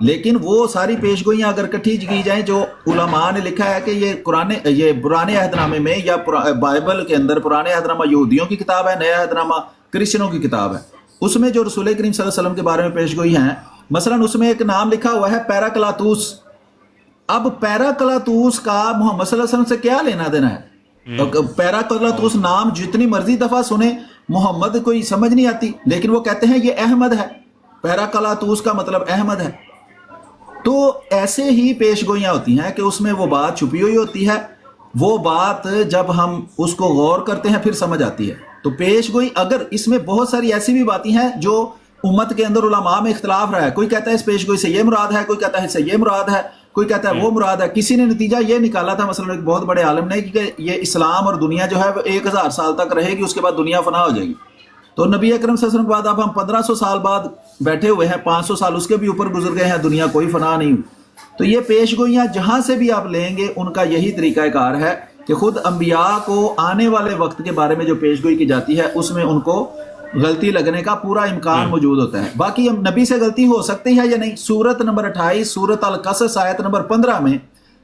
لیکن وہ ساری پیش گوئیاں اگر اکٹھی کی جائیں جو علماء نے لکھا ہے کہ یہ پرانے عہد نامے میں یا بائبل کے اندر پرانے عہد نامہ یہودیوں کی کتاب ہے، نیا عہد نامہ کرسچنوں کی کتاب ہے، اس میں جو رسول کریم صلی اللہ علیہ وسلم کے بارے میں پیش گوئی ہیں، مثلا اس میں ایک نام لکھا ہوا ہے پیراکلاتوس. اب پیراکلاتوس کا محمد صلی اللہ علیہ وسلم سے کیا لینا دینا ہے؟ پیراکلاتوس نام جتنی مرضی دفعہ سنیں محمد کوئی سمجھ نہیں آتی، لیکن وہ کہتے ہیں یہ احمد ہے، پیراکلاتوس کا مطلب احمد ہے. تو ایسے ہی پیش گوئیاں ہوتی ہیں کہ اس میں وہ بات چھپی ہوئی ہوتی ہے، وہ بات جب ہم اس کو غور کرتے ہیں پھر سمجھ آتی ہے. تو پیش گوئی اگر اس میں بہت ساری ایسی بھی باتیں ہیں جو امت کے اندر علماء میں اختلاف رہا ہے، کوئی کہتا ہے اس پیش گوئی سے یہ مراد ہے، کوئی کہتا ہے اس سے یہ مراد ہے، کوئی کہتا ہے وہ مراد ہے. کسی نے نتیجہ یہ نکالا تھا مثلا ایک بہت بڑے عالم نے کہ یہ اسلام اور دنیا جو ہے وہ 1000 سال تک رہے گی، اس کے بعد دنیا فنا ہو جائے گی. تو نبی اکرم صلی اللہ علیہ وسلم کے بعد اب ہم 1500 سال بعد بیٹھے ہوئے ہیں، 500 سال اس کے بھی اوپر گزر گئے ہیں، دنیا کوئی فنا نہیں ہوئی. تو یہ پیش گوئیاں جہاں سے بھی آپ لیں گے ان کا یہی طریقہ کار ہے کہ خود انبیاء کو آنے والے وقت کے بارے میں جو پیش گوئی کی جاتی ہے اس میں ان کو غلطی لگنے کا پورا امکان موجود ہوتا ہے. باقی نبی سے غلطی ہو سکتی ہے یا نہیں، سورت نمبر 28 سورت القصص آیت نمبر 15 میں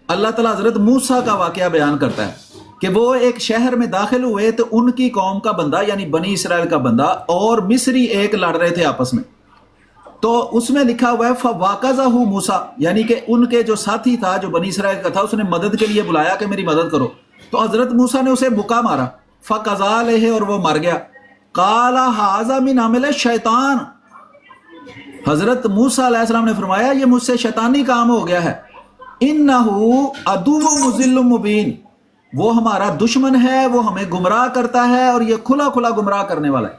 اللہ تعالیٰ حضرت موسیٰ کا واقعہ بیان کرتا ہے کہ وہ ایک شہر میں داخل ہوئے تو ان کی قوم کا بندہ یعنی بنی اسرائیل کا بندہ اور مصری ایک لڑ رہے تھے آپس میں. تو اس میں لکھا ہوا ہے فواقظہ موسیٰ، یعنی کہ ان کے جو ساتھی تھا جو بنی اسرائیل کا تھا اس نے مدد کے لیے بلایا کہ میری مدد کرو. تو حضرت موسیٰ نے اسے مکہ مارا، فقضا علیہ، اور وہ مر گیا. قال ھذا من عمل الشیطان، حضرت موسیٰ علیہ السلام نے فرمایا یہ مجھ سے شیطانی کام ہو گیا ہے. انہ عدو مضل مبین، وہ ہمارا دشمن ہے، وہ ہمیں گمراہ کرتا ہے اور یہ کھلا کھلا گمراہ کرنے والا ہے.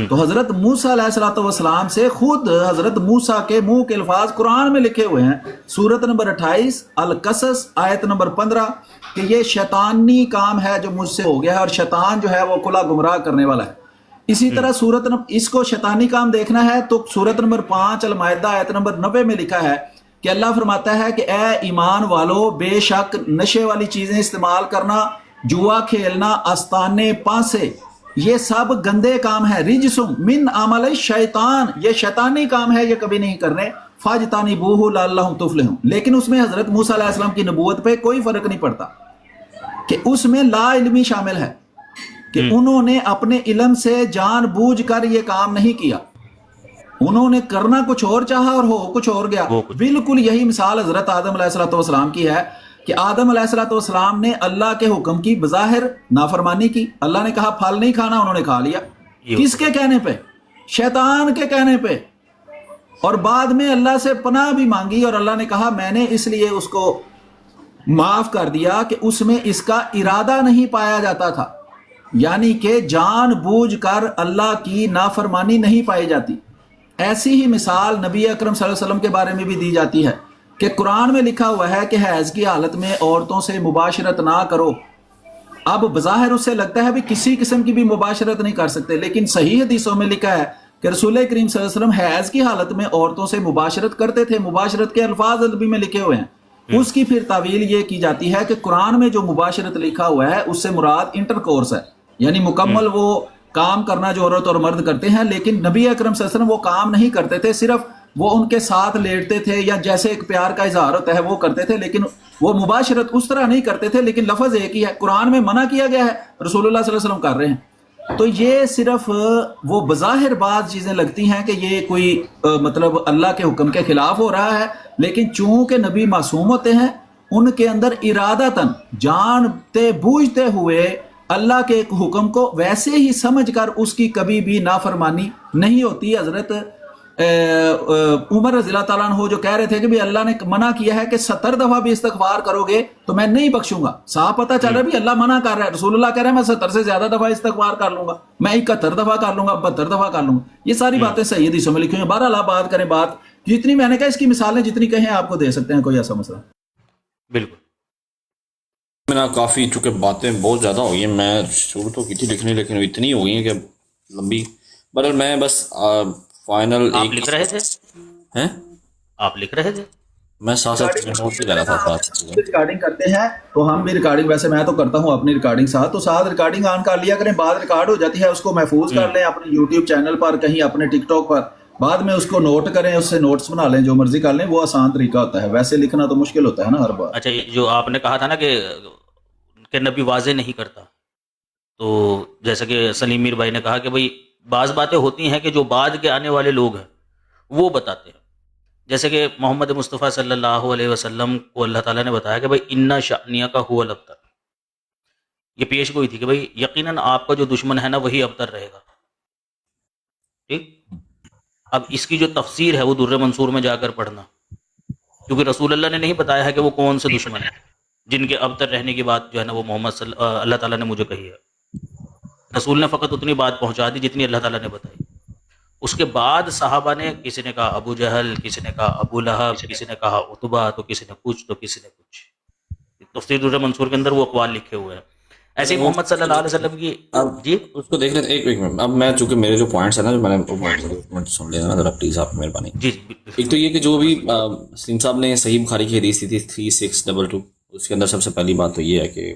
تو حضرت موسیٰ علیہ السلام سے خود حضرت موسیٰ کے منہ کے الفاظ قرآن میں لکھے ہوئے ہیں، سورت نمبر 28 القصص آیت نمبر 15 کہ یہ شیطانی کام ہے جو مجھ سے ہو گیا ہے، اور شیطان جو ہے وہ کھلا گمراہ کرنے والا ہے. اسی طرح اس کو شیطانی کام دیکھنا ہے تو سورت نمبر 5 المائدہ آیت نمبر 90 میں لکھا ہے کہ اللہ فرماتا ہے کہ اے ایمان والو، بے شک نشے والی چیزیں استعمال کرنا، جوا کھیلنا، آستانے پانسے، یہ سب گندے کام ہے. رجسم من عمل الشیطان، یہ شیطانی کام ہے، یہ کبھی نہیں کرنے. فاجتنبوہ لعلہم تفلحون. لیکن اس میں حضرت موسیٰ علیہ السلام کی نبوت پہ کوئی فرق نہیں پڑتا کہ اس میں لا علمی شامل ہے کہ انہوں نے اپنے علم سے جان بوجھ کر یہ کام نہیں کیا، انہوں نے کرنا کچھ اور چاہا اور ہو کچھ اور گیا. بالکل یہی مثال حضرت آدم علیہ السلام کی ہے کہ آدم علیہ السلام نے اللہ کے حکم کی بظاہر نافرمانی کی. اللہ نے کہا پھل نہیں کھانا، انہوں نے کھا لیا. کس کے کہنے پہ؟ شیطان کے کہنے پہ. اور بعد میں اللہ سے پناہ بھی مانگی اور اللہ نے کہا میں نے اس لیے اس کو معاف کر دیا کہ اس میں اس کا ارادہ نہیں پایا جاتا تھا، یعنی کہ جان بوجھ کر اللہ کی نافرمانی نہیں پائی جاتی. ایسی ہی مثال نبی اکرم صلی اللہ علیہ وسلم کے بارے میں بھی دی جاتی ہے کہ قرآن میں لکھا ہوا ہے کہ حیض کی حالت میں عورتوں سے مباشرت نہ کرو. اب بظاہر اس سے لگتا ہے بھی کسی قسم کی بھی مباشرت نہیں کر سکتے، لیکن صحیح حدیثوں میں لکھا ہے کہ رسول کریم صلی اللہ علیہ وسلم حیض کی حالت میں عورتوں سے مباشرت کرتے تھے. مباشرت کے الفاظ عربی میں لکھے ہوئے ہیں. اس کی پھر تعویل یہ کی جاتی ہے کہ قرآن میں جو مباشرت لکھا ہوا ہے اس سے مراد انٹر کورس ہے، یعنی مکمل وہ کام کرنا جو عورت اور مرد کرتے ہیں، لیکن نبی اکرم صلی اللہ علیہ وسلم وہ کام نہیں کرتے تھے، صرف وہ ان کے ساتھ لیٹتے تھے یا جیسے ایک پیار کا اظہار ہوتا ہے وہ کرتے تھے، لیکن وہ مباشرت اس طرح نہیں کرتے تھے، لیکن لفظ ایک ہی ہے، قرآن میں منع کیا گیا ہے، رسول اللہ صلی اللہ علیہ وسلم کر رہے ہیں۔ تو یہ صرف وہ بظاہر بعض چیزیں لگتی ہیں کہ یہ کوئی مطلب اللہ کے حکم کے خلاف ہو رہا ہے، لیکن چونکہ نبی معصوم ہوتے ہیں، ان کے اندر ارادتاً جانتے بوجھتے ہوئے اللہ کے ایک حکم کو ویسے ہی سمجھ کر اس کی کبھی بھی نافرمانی نہیں ہوتی۔ حضرت عمر رضی اللہ تعالیٰ عنہ جو کہہ رہے تھے کہ بھی اللہ نے منع کیا ہے کہ 70 دفعہ بھی استغفار کرو گے تو میں نہیں بخشوں گا، صاحب پتہ چل رہا ہے بھی اللہ منع کر رہا ہے، رسول اللہ کہہ رہے ہیں میں 70 سے زیادہ دفعہ استغفار کر لوں گا، میں 71 دفعہ کر لوں گا، 72 دفعہ کر لوں گا۔ یہ ساری باتیں صحیح حدیثوں میں لکھی ہوئی ہیں۔ بہرحال آپ بات کریں، بات جتنی میں نے کہا اس کی مثالیں جتنی کہیں آپ کو دے سکتے ہیں، کوئی ایسا مسئلہ بالکل میں نے کافی، چونکہ باتیں بہت زیادہ ہو گئی ہیں، میں شروع تو کی تھی لکھنے، لیکن اتنی ہو گئی ہیں کہ لمبی، بہرحال میں بس فائنل آپ لکھ رہے تھے، ہیں، آپ لکھ رہے تھے، میں ساتھ ساتھ نوٹ بھی کر رہا تھا ساتھ۔ ریکارڈنگ کرتے ہیں تو ہم بھی ریکارڈنگ، ویسے میں تو کرتا ہوں اپنی ریکارڈنگ ساتھ، تو ساتھ ریکارڈنگ آن کر لیا کریں، بعد ریکارڈ ہو جاتی ہے اس کو محفوظ کر لیں اپنے یوٹیوب چینل پر، کہیں اپنے ٹک ٹاک پر، بعد میں اس کو نوٹ کریں، اس سے نوٹس بنا لیں، جو مرضی کر لیں، وہ آسان طریقہ ہوتا ہے، ویسے لکھنا تو مشکل ہوتا ہے نا ہر بار۔ اچھا جو آپ نے کہا تھا نا کہ نبی واضح نہیں کرتا، تو جیسا کہ سلیم میر بھائی نے کہا کہ بھئی بعض باتیں ہوتی ہیں کہ جو بعد کے آنے والے لوگ ہیں وہ بتاتے ہیں، جیسے کہ محمد مصطفیٰ صلی اللہ علیہ وسلم کو اللہ تعالیٰ نے بتایا کہ بھئی انا شأنیہ کا هو الابتر، یہ پیش گوئی تھی کہ بھئی یقیناً آپ کا جو دشمن ہے نا وہی ابتر رہے گا، ٹھیک۔ اب اس کی جو تفسیر ہے وہ در منصور میں جا کر پڑھنا، کیونکہ رسول اللہ نے نہیں بتایا ہے کہ وہ کون سے دشمن ہیں جن کے ابتر رہنے کی بات جو ہے نا وہ اللہ تعالیٰ نے مجھے کہی ہے، رسول نے فقط اتنی بات پہنچا دی جتنی اللہ تعالیٰ نے بتائی۔ اس کے بعد صحابہ نے، کسی نے کہا ابو جہل، کسی نے کہا ابو لہب، کسی نے کہا عتبہ، تو کسی نے کچھ، تو کسی نے کچھ، تفسیر در منصور کے اندر وہ اقوال لکھے ہوئے ہیں۔ ایسے ہی محمد صلی اللہ علیہ وسلم کی، جی اس کو دیکھ لیتے ایک منٹ، اب میں چونکہ میرے جو پوائنٹس ہیں نا، جو میں نے سن لینا ذرا پلیز، آپ مہربانی۔ جی ایک تو یہ کہ جو بھی سلیم صاحب نے صحیح بخاری کی حدیث دی تھی 3622، اس کے اندر سب سے پہلی بات تو یہ ہے کہ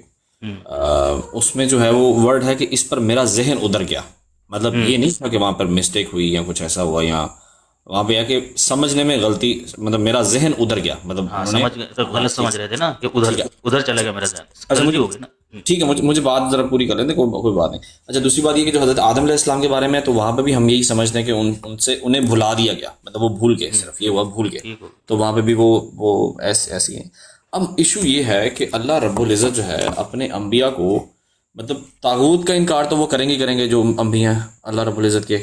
اس میں جو ہے وہ ورڈ ہے کہ اس پر میرا ذہن ادھر گیا، مطلب یہ نہیں تھا کہ وہاں پر مسٹیک ہوئی یا کچھ ایسا ہوا، یا وہاں پہ ہے کہ سمجھنے میں غلطی، مطلب میرا ذہن ادھر گیا، مطلب غلط سمجھ رہے تھے نا کہ ادھر چلا گیا میرا ذہن، غلطی ہو گئی نا۔ ٹھیک ہے، مجھے بات ذرا پوری کر لیتے، کوئی بات نہیں۔ اچھا دوسری بات یہ کہ جو حضرت آدم علیہ السلام کے بارے میں ہے، تو وہاں پہ بھی ہم یہی سمجھتے ہیں کہ ان سے انہیں بھلا دیا گیا، مطلب وہ بھول گئے، صرف یہ ہوا بھول گئے، تو وہاں پہ بھی وہ ایسی ہیں۔ اب ایشو یہ ہے کہ اللہ رب العزت جو ہے اپنے انبیاء کو، مطلب طاغوت کا انکار تو وہ کریں گے جو انبیاء ہیں اللہ رب العزت کے،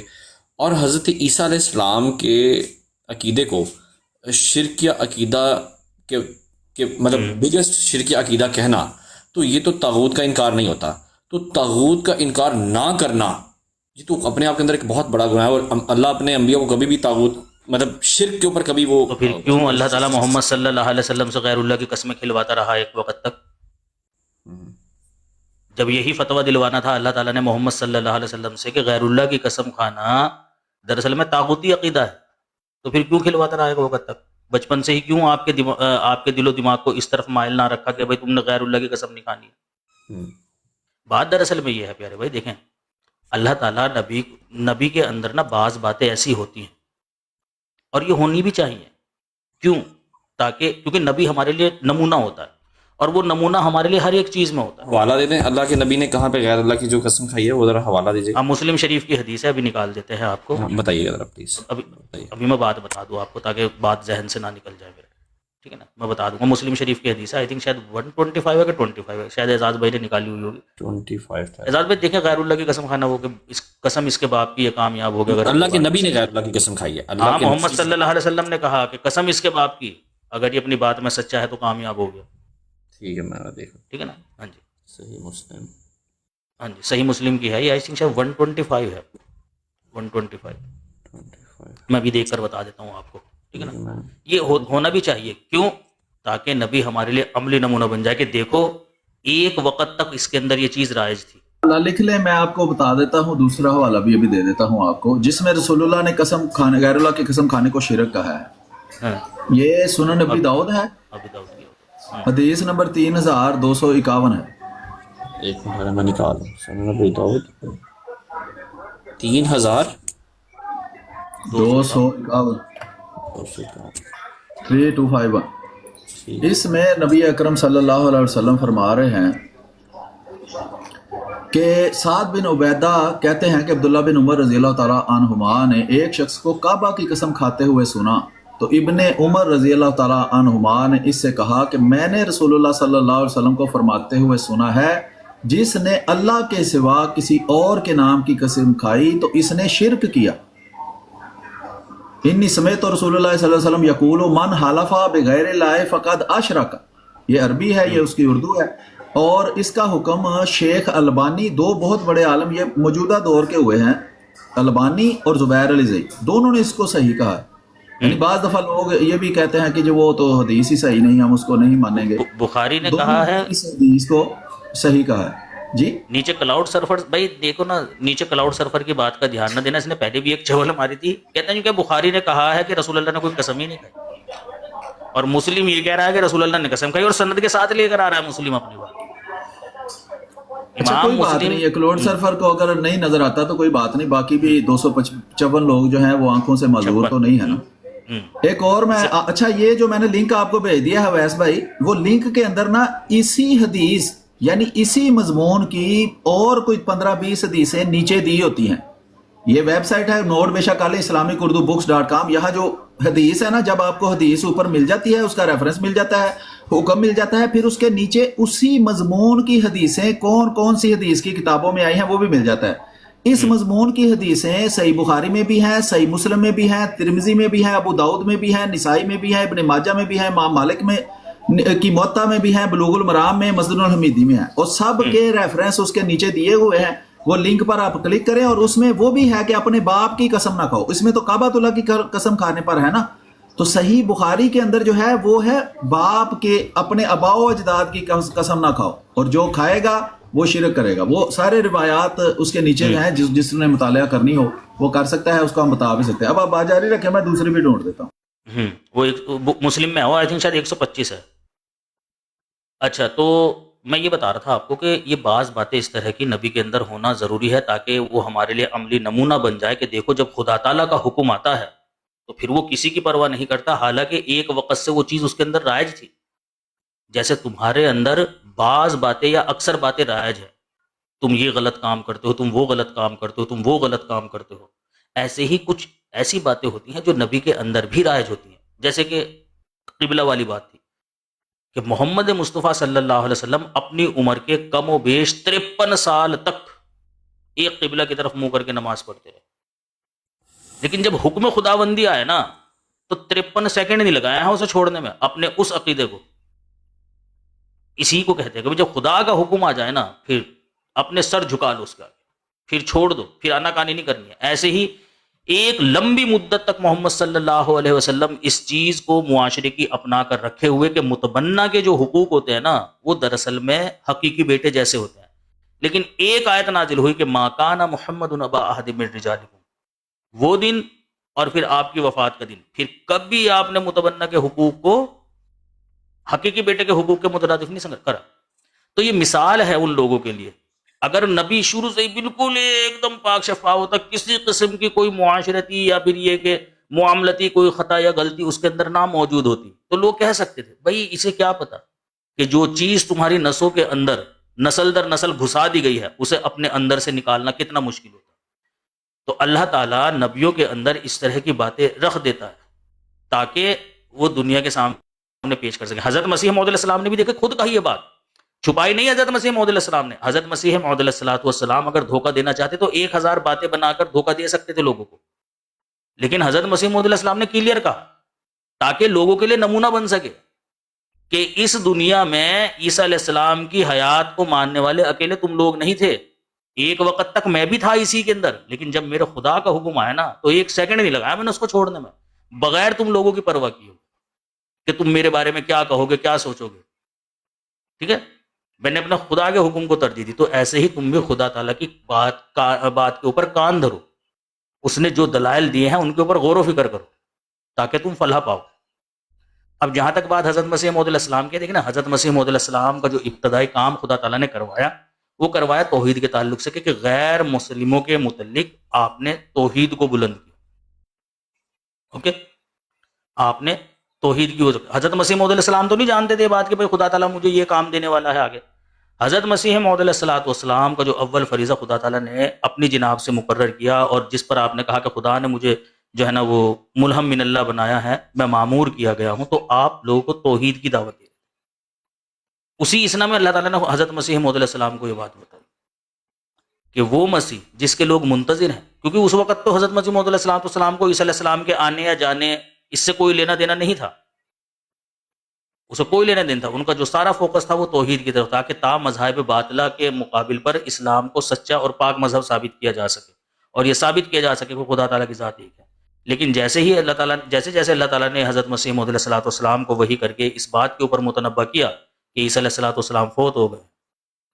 اور حضرت عیسیٰ علیہ السلام کے عقیدے کو شرکیہ عقیدہ کے مطلب بگیسٹ شرکیہ عقیدہ کہنا، تو یہ تو طاغوت کا انکار نہیں ہوتا، تو طاغوت کا انکار نہ کرنا یہ تو اپنے آپ کے اندر ایک بہت بڑا گناہ ہے، اور اللہ اپنے انبیاء کو کبھی بھی طاغوت، مطلب شرک کے اوپر کبھی وہ، تو پھر کیوں اللہ تعالیٰ محمد صلی اللہ علیہ وسلم سے غیر اللہ کی قسمیں کھلواتا رہا ایک وقت تک؟ جب یہی فتویٰ دلوانا تھا اللہ تعالیٰ نے محمد صلی اللہ علیہ وسلم سے کہ غیر اللہ کی قسم کھانا دراصل میں طاغوتی عقیدہ ہے، تو پھر کیوں کھلواتا رہا ایک وقت تک؟ بچپن سے ہی کیوں آپ کے دل و دماغ کو اس طرف مائل نہ رکھا کہ بھائی تم نے غیر اللہ کی قسم نہیں کھانی ہے؟ بات دراصل میں یہ ہے پیارے بھائی، دیکھیں اللہ تعالیٰ نبی کے اندر نا بعض باتیں ایسی ہوتی ہیں، اور یہ ہونی بھی چاہیے، کیوں؟ کیونکہ نبی ہمارے لیے نمونہ ہوتا ہے، اور وہ نمونہ ہمارے لیے ہر ایک چیز میں ہوتا ہے۔ حوالہ دے دیں اللہ کے نبی نے کہاں پہ غیر اللہ کی جو قسم کھائی ہے، وہ ذرا حوالہ دیجیے۔ آپ مسلم شریف کی حدیث ہے، ابھی نکال دیتے ہیں آپ کو، بتائیے گا ذرا پلیز۔ ابھی میں بات بتا دوں آپ کو تاکہ بات ذہن سے نہ نکل جائے میرے، ٹھیک ہے نا؟ میں بتا دوں گا، مسلم شریف کی حدیث ہے، آئی تھنک شاید 125 ہے کہ 25 ہے، شاید اعزاز بھائی نے نکالی ہوئی ہوگی۔ 25 تھا اعزاز بھائی دیکھیں، غیر اللہ کی قسم کھانا وہ کہ قسم اس کے باپ کی، یہ کامیاب ہو گیا اگر اللہ کے نبی نے غیر اللہ کی قسم کھائی ہے، اللہ کے محمد صلی اللہ علیہ وسلم نے کہا کہ قسم اس کے باپ کی، اگر یہ اپنی بات میں سچا ہے تو کامیاب ہو گیا، ٹھیک ہے، میں دیکھوں، ٹھیک ہے نا؟ ہاں جی صحیح مسلم، ہاں جی صحیح مسلم کی ہے یہ، آئی تھنک شاید 125 ہے، 125 میں بھی دیکھ کر بتا دیتا ہوں آپ کو، ٹھیک ہے نا؟ یہ ہونا بھی چاہیے، کیوں؟ تاکہ نبی ہمارے لیے عملی نمونہ بن جائے کہ دیکھو ایک وقت تک اس کے اندر یہ چیز رائج تھی۔ لکھ لیں، میں آپ کو بتا دیتا ہوں، دوسرا حوالہ بھی ابھی دے دیتا ہوں آپ کو، جس میں رسول اللہ نے قسم کھانے، غیر اللہ کی قسم کھانے کو شرک کہا ہے۔ یہ سنن ابی داؤد ہے، حدیث نمبر 3251 ہے۔ ایک منٹ میں نکال سنن ابی داؤد 251 3251 اس میں نبی اکرم صلی اللہ علیہ وسلم فرما رہے ہیں کہ سعد بن عبیدہ کہتے ہیں کہ عبداللہ بن عمر رضی اللہ تعالیٰ عنہما نے ایک شخص کو کعبہ کی قسم کھاتے ہوئے سنا، تو ابن عمر رضی اللہ تعالیٰ عنہما نے اس سے کہا کہ میں نے رسول اللہ صلی اللہ علیہ وسلم کو فرماتے ہوئے سنا ہے، جس نے اللہ کے سوا کسی اور کے نام کی قسم کھائی تو اس نے شرک کیا۔ انی سمیت رسول اللہ صلی اللہ علیہ وسلم یقول من حلف بغیر اللہ فقد اشرک، یہ عربی ہے، یہ اس کی اردو ہے، اور اس کا حکم شیخ البانی، دو بہت بڑے عالم یہ موجودہ دور کے ہوئے ہیں، البانی اور زبیر علی زئی، دونوں نے اس کو صحیح کہا ہے۔ یعنی بعض دفعہ لوگ یہ بھی کہتے ہیں کہ جو وہ تو حدیث ہی صحیح نہیں، ہم اس کو نہیں مانیں گے، بخاری نے دونوں کہا ہے، اس حدیث کو صحیح کہا ہے۔ جی نیچے کلاؤڈ سرفر، بھائی دیکھو نا، نیچے کلاؤڈ سرفر کی بات کا دھیان نہ دینا، اس نے پہلے بھی ایک چول ماری تھی، کہتے ہیں کہ بخاری نے کہا ہے کہ رسول اللہ نے کوئی قسم ہی نہیں کھائی، اور مسلم یہ کہہ رہا ہے کہ رسول اللہ نے قسم کھائی، اور سند کے ساتھ لے کر آ رہا ہے مسلم اپنی بات۔ اچھا امام کوئی بات مسلم نہیں ہے، کلوڈ سرفر کو اگر نہیں نظر آتا تو کوئی بات نہیں، باقی بھی 255 لوگ جو ہیں وہ آنکھوں سے معذور تو نہیں ہے نا۔ ایک اور میں اچھا یہ جو میں نے لنک آپ کو بھیج دیا ہے ویس بھائی، وہ لنک کے اندر نا اسی حدیث یعنی اسی مضمون کی اور کوئی 15-20 حدیثیں نیچے دی ہوتی ہیں۔ یہ ویب سائٹ ہے نوٹ بے شک islamic-urdu-books.com، یہاں جو حدیث ہے نا، جب آپ کو حدیث اوپر مل جاتی ہے، اس کا ریفرنس مل جاتا ہے، حکم مل جاتا ہے، پھر اس کے نیچے اسی مضمون کی حدیثیں کون کون سی حدیث کی کتابوں میں آئی ہیں وہ بھی مل جاتا ہے۔ اس مضمون کی حدیثیں صحیح بخاری میں بھی ہیں، صحیح مسلم میں بھی ہیں، ترمذی میں بھی ہیں، ابو داؤد میں بھی ہیں، نسائی میں بھی ہیں، ابن ماجہ میں بھی ہیں، امام مالک میں کی موطا میں بھی ہیں، بلوغ المرام میں، مسند الحمیدی میں ہیں، اور سب کے ریفرنس اس کے نیچے دیے ہوئے ہیں۔ وہ لنک پر آپ کلک کریں، اور اس میں وہ بھی ہے کہ اپنے باپ کی قسم نہ کھاؤ، اس میں تو کعبۃ اللہ کی قسم کھانے پر ہے نا، تو صحیح بخاری کے اندر جو ہے وہ ہے باپ کے اپنے آباء و اجداد کی قسم نہ کھاؤ، اور جو کھائے گا وہ شرک کرے گا۔ وہ سارے روایات اس کے نیچے ہیں، جس نے مطالعہ کرنی ہو وہ کر سکتا ہے، اس کو ہم بتا بھی سکتے ہیں۔ اب آپ بات جاری رکھیں، میں دوسری بھی ڈھونڈ دیتا ہوں۔ وہ مسلم میں ہو، آئی تھنک شاید 125 ہے۔ اچھا، تو میں یہ بتا رہا تھا آپ کو کہ یہ بعض باتیں اس طرح کی نبی کے اندر ہونا ضروری ہے تاکہ وہ ہمارے لیے عملی نمونہ بن جائے کہ دیکھو جب خدا تعالیٰ کا حکم آتا ہے تو پھر وہ کسی کی پرواہ نہیں کرتا، حالانکہ ایک وقت سے وہ چیز اس کے اندر رائج تھی۔ جیسے تمہارے اندر بعض باتیں یا اکثر باتیں رائج ہیں، تم یہ غلط کام کرتے ہو، تم وہ غلط کام کرتے ہو، تم وہ غلط کام کرتے ہو، ایسے ہی کچھ ایسی باتیں ہوتی ہیں جو نبی کے اندر بھی رائج ہوتی ہیں۔ جیسے کہ قبلہ والی بات تھی کہ محمد مصطفیٰ صلی اللہ علیہ وسلم اپنی عمر کے کم و بیش 53 سال تک ایک قبلہ کی طرف منہ کر کے نماز پڑھتے رہے، لیکن جب حکم خداوندی آئے نا تو 53 سیکنڈ نہیں لگایا ہے اسے چھوڑنے میں، اپنے اس عقیدے کو۔ اسی کو کہتے ہیں کہ جب خدا کا حکم آ جائے نا پھر اپنے سر جھکا لو اس کے آگے، پھر چھوڑ دو، پھر آناکانی نہیں کرنی ہے۔ ایسے ہی ایک لمبی مدت تک محمد صلی اللہ علیہ وسلم اس چیز کو معاشرے کی اپنا کر رکھے ہوئے کہ متبنہ کے جو حقوق ہوتے ہیں نا وہ دراصل میں حقیقی بیٹے جیسے ہوتے ہیں، لیکن ایک آیت نازل ہوئی کہ ما کان محمد ابا احد من رجالکم، وہ دن اور پھر آپ کی وفات کا دن، پھر کبھی آپ نے متبنہ کے حقوق کو حقیقی بیٹے کے حقوق کے مترادف نہیں کرا۔ تو یہ مثال ہے ان لوگوں کے لیے، اگر نبی شروع سے بالکل ایک دم پاک شفا ہوتا، کسی قسم کی کوئی معاشرتی یا پھر یہ کہ معاملتی کوئی خطا یا غلطی اس کے اندر نہ موجود ہوتی تو لوگ کہہ سکتے تھے بھائی اسے کیا پتا کہ جو چیز تمہاری نسوں کے اندر نسل در نسل گھسا دی گئی ہے اسے اپنے اندر سے نکالنا کتنا مشکل ہوتا ہے۔ تو اللہ تعالیٰ نبیوں کے اندر اس طرح کی باتیں رکھ دیتا ہے تاکہ وہ دنیا کے سامنے پیش کر سکیں۔ حضرت مسیح موعود علیہ السلام نے بھی دیکھے خود کہی یہ بات، چھپائی نہیں حضرت مسیح موعود علیہ السلام نے۔ حضرت مسیح موعود علیہ السلام اگر دھوکہ دینا چاہتے تو 1000 باتیں بنا کر دھوکہ دے سکتے تھے لوگوں کو، لیکن حضرت مسیح موعود علیہ السلام نے کلیئر کہا تاکہ لوگوں کے لیے نمونہ بن سکے کہ اس دنیا میں عیسیٰ علیہ السلام کی حیات کو ماننے والے اکیلے تم لوگ نہیں تھے، ایک وقت تک میں بھی تھا اسی کے اندر، لیکن جب میرے خدا کا حکم آیا نا تو 1 سیکنڈ نہیں لگایا میں نے اس کو چھوڑنے میں، بغیر تم لوگوں کی پرواہ کیے کہ تم میرے بارے میں کیا کہو گے، کیا سوچو گے، ٹھیک ہے، میں نے اپنے خدا کے حکم کو ترجیح دی۔ تو ایسے ہی تم بھی خدا تعالیٰ کی بات کے اوپر کان دھرو، اس نے جو دلائل دیے ہیں ان کے اوپر غور و فکر کرو تاکہ تم فلاح پاؤ۔ اب جہاں تک بات حضرت مسیح موعود علیہ السلام کی، دیکھیں نا حضرت مسیح موعود علیہ السلام کا جو ابتدائی کام خدا تعالیٰ نے کروایا وہ کروایا توحید کے تعلق سے کہ غیر مسلموں کے متعلق آپ نے توحید کو بلند کیا. اوکے, آپ نے توحید کی وجہ. حضرت مسیح موعود علیہ السلام تو نہیں جانتے تھے یہ بات کہ بھائی خدا تعالیٰ مجھے یہ کام دینے والا ہے آگے. حضرت مسیح موعود علیہ السلام کا جو اول فریضہ خدا تعالیٰ نے اپنی جناب سے مقرر کیا اور جس پر آپ نے کہا کہ خدا نے مجھے جو ہے نا وہ ملہم من اللہ بنایا ہے, میں معمور کیا گیا ہوں, تو آپ لوگوں کو توحید کی دعوت دی. اسی اسنا میں اللہ تعالیٰ نے حضرت مسیح موعود علیہ السلام کو یہ بات بتائی کہ وہ مسیح جس کے لوگ منتظر ہیں, کیونکہ اس وقت تو حضرت مسیح موعود علیہ السلام کو عیسی علیہ السلام کے آنے یا جانے اس سے کوئی لینا دینا نہیں تھا, اسے کوئی لینا دینا تھا. ان کا جو سارا فوکس تھا وہ توحید کی طرف تھا کہ تا مذاہب باطلہ کے مقابل پر اسلام کو سچا اور پاک مذہب ثابت کیا جا سکے, اور یہ ثابت کیا جا سکے کہ خدا تعالیٰ کی ذات ایک ہے. لیکن جیسے اللہ تعالیٰ نے حضرت مسیح موعود علیہ السلام کو وحی کر کے اس بات کے اوپر متنبہ کیا کہ عیسی علیہ السلام فوت ہو گئے,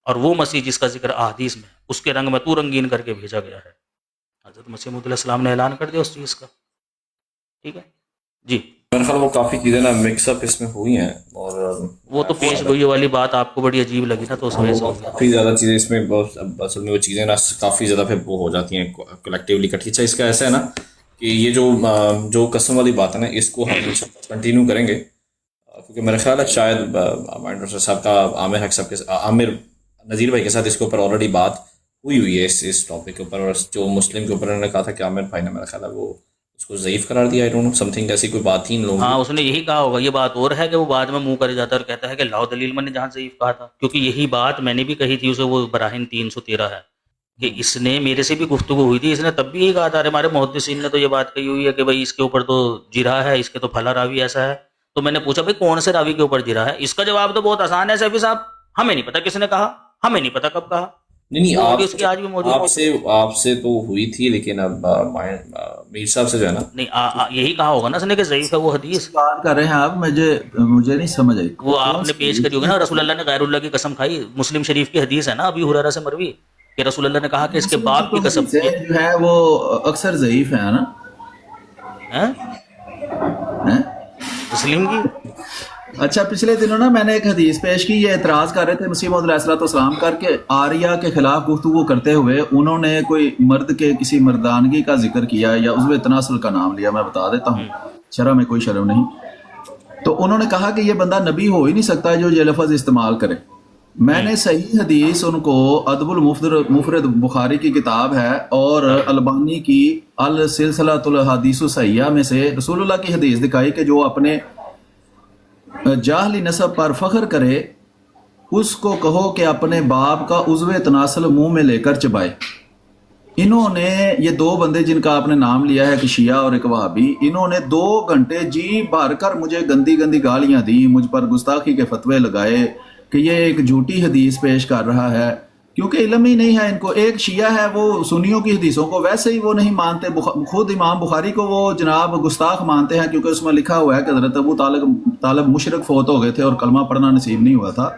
اور وہ مسیح جس کا ذکر احادیث میں اس کے رنگ میں تو رنگین کر کے بھیجا گیا ہے, حضرت مسیح موعود علیہ السلام نے اعلان کر دیا اس چیز کا. ٹھیک ہے جی. میرے خیال وہ کافی چیزیں نا مکس اپ اس میں ہوئی ہیں, اور وہ تو پیش گوئی والی بات آپ کو بڑی عجیب لگی نا, تو اس وجہ سے کافی زیادہ چیزیں اس میں اصل میں وہ چیزیں نا کافی زیادہ پھر وہ ہو جاتی ہیں کلیکٹیولی اکٹھی. اچھا, اس کا ایسا ہے نا کہ یہ جو قسم والی بات ہے نا, اس کو ہم کنٹینیو کریں گے, کیونکہ میرا خیال ہے شاید مائنڈ صاحب کا عامر حق صاحب کے عامر نذیر بھائی کے ساتھ اس کے اوپر آلریڈی بات ہوئی ہے اس ٹاپک کے اوپر, اور جو مسلم کے اوپر انہوں نے کہا تھا کہ عامر بھائی نے میرا خیال ہے وہ اس کو ضعیف قرار دیا. I don't know some thing ایسی کوئی بات ہی ان لوگوں. ہاں, اس نے یہی کہا ہوگا. یہ بات اور ہے کہ وہ بعد میں منہ کرے جاتا ہے اور کہتا ہے کہ لاؤ دلیل میں نے جہاں ضعیف کہا تھا, کیونکہ یہی بات میں نے بھی کہی تھی اسے, وہ براہین 313 ہے کہ اس نے میرے سے بھی گفتگو ہوئی تھی, اس نے تب بھی یہی کہا تھا. ہمارے محدثین نے تو یہ بات کہی ہوئی ہے کہ بھائی اس کے اوپر تو جرح ہے, اس کے تو پھلا راوی ایسا ہے. تو میں نے پوچھا بھائی کون سے راوی کے اوپر جرح ہے؟ اس کا جواب تو بہت آسان ہے سیفی صاحب, ہمیں نہیں پتا کس نے کہا, ہمیں نہیں پتا کب کہا. نہیں, اس کی آج بھی موجود آپ سے تو ہوئی تھی, لیکن اب میر صاحب سے جو ہے نا نہیں یہی کہا ہوگا نا اس نے کہ ضعیف ہے وہ حدیث. بات کر رہے ہیں آپ, مجھے نہیں سمجھ آئی. وہ آپ نے پیش کری ہوگی نا, رسول اللہ نے غیر اللہ کی قسم کھائی. مسلم شریف کی حدیث ہے نا ابی ہریرہ سے مروی کہ رسول اللہ نے کہا کہ اس کے باپ کی قسم جو ہے وہ اکثر ضعیف ہے نا مسلم کی. اچھا, پچھلے دنوں نا میں نے ایک حدیث پیش کی, یہ اعتراض کر رہے تھے مسیح موعود علیہ السلام کر کے آریہ کے خلاف گفتگو کرتے ہوئے انہوں نے کوئی مرد کے کسی مردانگی کا ذکر کیا یا عضو تناسل کا نام لیا. میں بتا دیتا ہوں, شرع میں کوئی شرم نہیں. تو انہوں نے کہا کہ یہ بندہ نبی ہو ہی نہیں سکتا جو یہ لفظ استعمال کرے. میں نے صحیح حدیث ان کو ادب المفرد بخاری کی کتاب ہے اور البانی کی السلسلۃ الحدیث الصحیحہ میں سے رسول اللہ کی حدیث دکھائی کہ جو اپنے جاہلی نسب پر فخر کرے اس کو کہو کہ اپنے باپ کا عضو تناسل منہ میں لے کر چبائے. انہوں نے یہ دو بندے جن کا آپ نے نام لیا ہے کہ شیعہ اور ایک وہابی, انہوں نے 2 گھنٹے جی بھر کر مجھے گندی گندی گالیاں دی, مجھ پر گستاخی کے فتوے لگائے کہ یہ ایک جھوٹی حدیث پیش کر رہا ہے, کیونکہ علم ہی نہیں ہے ان کو. ایک شیعہ ہے وہ سنیوں کی حدیثوں کو ویسے ہی وہ نہیں مانتے, خود امام بخاری کو وہ جناب گستاخ مانتے ہیں کیونکہ اس میں لکھا ہوا ہے کہ حضرت ابو طالب مشرک فوت ہو گئے تھے اور کلمہ پڑھنا نصیب نہیں ہوا تھا.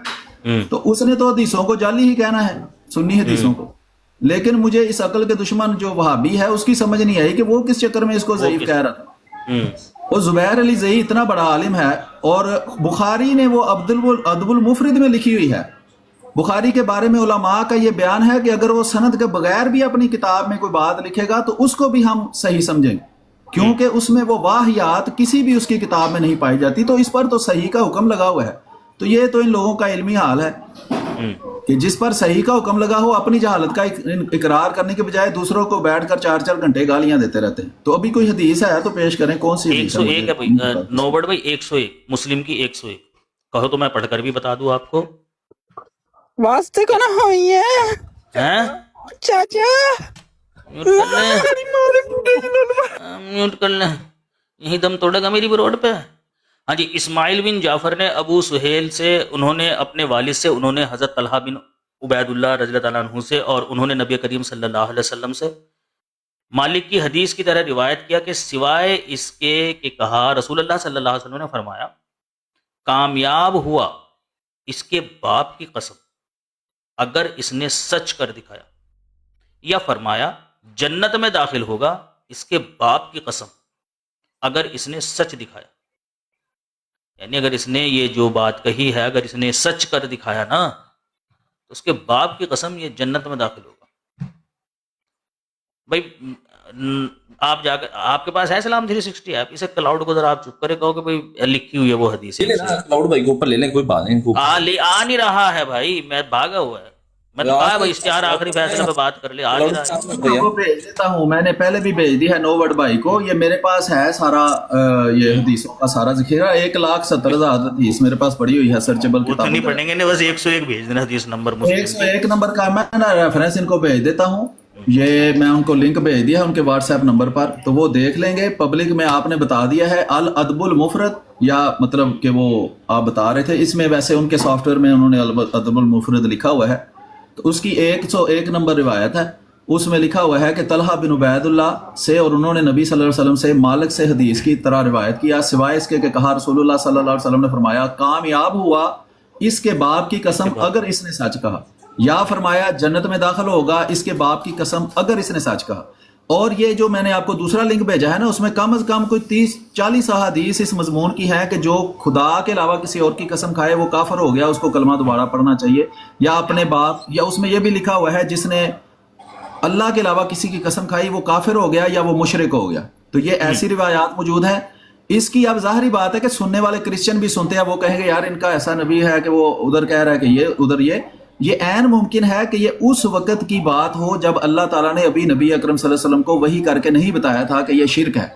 تو اس نے تو حدیثوں کو جعلی ہی کہنا ہے, سنی حدیثوں کو. لیکن مجھے اس عقل کے دشمن جو وہابی ہے اس کی سمجھ نہیں آئی کہ وہ کس چکر میں اس کو ضعیف کہہ رہا تھا. وہ زبیر علی زئی اتنا بڑا عالم ہے, اور بخاری نے وہ ادب المفرد میں لکھی ہوئی ہے. بخاری کے بارے میں علماء کا یہ بیان ہے کہ اگر وہ سند کے بغیر بھی اپنی کتاب میں کوئی بات لکھے گا تو اس کو بھی ہم صحیح سمجھیں گے, کیونکہ اس میں وہ واہیات کسی بھی اس کی کتاب میں نہیں پائی جاتی. تو اس پر تو صحیح کا حکم لگا ہوا ہے. تو یہ تو ان لوگوں کا علمی حال ہے کہ جس پر صحیح کا حکم لگا ہو اپنی جہالت کا اقرار کرنے کے بجائے دوسروں کو بیٹھ کر 4 گھنٹے گالیاں دیتے رہتے ہیں. تو ابھی کوئی حدیث ہے تو پیش کریں, کون سی حدیث ہے؟ 101 ہے نوبڑ بھائی, 101 مسلم کی 101 کہو تو میں پڑھ کر بھی بتا دوں آپ کو. واسطے کو نہ ہوئی ہے چاچا, میوٹ کر لیں, یہی دم توڑے گا میری بروڈ پہ. ہاں جی, اسماعیل بن جعفر نے ابو سہیل سے, انہوں نے اپنے والد سے, انہوں نے حضرت طلحہ بن عبید اللہ رضی اللہ تعالیٰ عنہ سے, اور انہوں نے نبی کریم صلی اللہ علیہ وسلم سے مالک کی حدیث کی طرح روایت کیا کہ سوائے اس کے کہ کہا رسول اللہ صلی اللہ علیہ وسلم نے فرمایا کامیاب ہوا اس کے باپ کی قسم اگر اس نے سچ کر دکھایا, یا فرمایا جنت میں داخل ہوگا اس کے باپ کی قسم اگر اس نے سچ دکھایا. یعنی اگر اس نے یہ جو بات کہی ہے اگر اس نے سچ کر دکھایا نا تو اس کے باپ کی قسم یہ جنت میں داخل ہوگا. بھائی آپ جا کر آپ کے پاس ہے اسلام 360 ایپ, اسے کلاؤڈ کو ذرا آپ چپ کرے کہو کہ بھائی لکھی ہوئی ہے وہ حدیث ہے. کلاؤڈ بھائی کے اوپر لے لیں, کوئی بات نہیں. آ نہیں رہا ہے بھائی, میں بھاگا ہوا ہے. میں نے کہا بھائی اشتہار آخری فیصلے پہ بات کر لے, آ نہیں رہا ہے. کو بھیج دیتا ہوں, میں نے پہلے بھی بھیج دی ہے نو ورڈ بھائی کو. یہ میرے پاس ہے سارا یہ حدیثوں کا سارا ذخیرہ, 1,70,000 حدیث میرے پاس پڑی ہوئی ہے سرچیبل وہ تو کتابوں نہیں میں. پڑھیں گے, بس 101 بھیج دینا حدیث نمبر مسلم 101 نمبر کا میں نا ریفرنس ان کو بھیج دیتا ہوں. یہ میں ان کو لنک بھیج دیا ہے ان کے واٹس ایپ نمبر پر, تو وہ دیکھ لیں گے. پبلک میں آپ نے بتا دیا ہے الادب المفرد, یا مطلب کہ وہ آپ بتا رہے تھے اس میں, ویسے ان کے سافٹ ویئر میں انہوں نے الادب المفرد لکھا ہوا ہے. تو اس کی 101 نمبر روایت ہے, اس میں لکھا ہوا ہے کہ طلحہ بن عبید اللہ سے, اور انہوں نے نبی صلی اللہ علیہ وسلم سے مالک سے حدیث کی طرح روایت کیا, سوائے اس کے کہ کہا رسول اللہ صلی اللہ علیہ وسلم نے فرمایا کامیاب ہوا اس کے باپ کی قسم اگر اس نے سچ کہا, یا فرمایا جنت میں داخل ہوگا اس کے باپ کی قسم اگر اس نے سچ کہا. اور یہ جو میں نے آپ کو دوسرا لنک بھیجا ہے نا, اس میں کم از کم کوئی 30-40 احادیث اس مضمون کی ہے کہ جو خدا کے علاوہ کسی اور کی قسم کھائے وہ کافر ہو گیا, اس کو کلمہ دوبارہ پڑھنا چاہیے, یا اپنے باپ, یا اس میں یہ بھی لکھا ہوا ہے جس نے اللہ کے علاوہ کسی کی قسم کھائی وہ کافر ہو گیا یا وہ مشرک ہو گیا. تو یہ ایسی روایات موجود ہیں. اس کی اب ظاہری بات ہے کہ سننے والے کرسچن بھی سنتے ہیں, وہ کہیں گے یار ان کا ایسا نبی ہے کہ وہ ادھر کہہ رہا ہے کہ یہ ادھر یہ عین ممکن ہے کہ یہ اس وقت کی بات ہو جب اللہ تعالیٰ نے ابھی نبی اکرم صلی اللہ علیہ وسلم کو وحی کر کے نہیں بتایا تھا کہ یہ شرک ہے,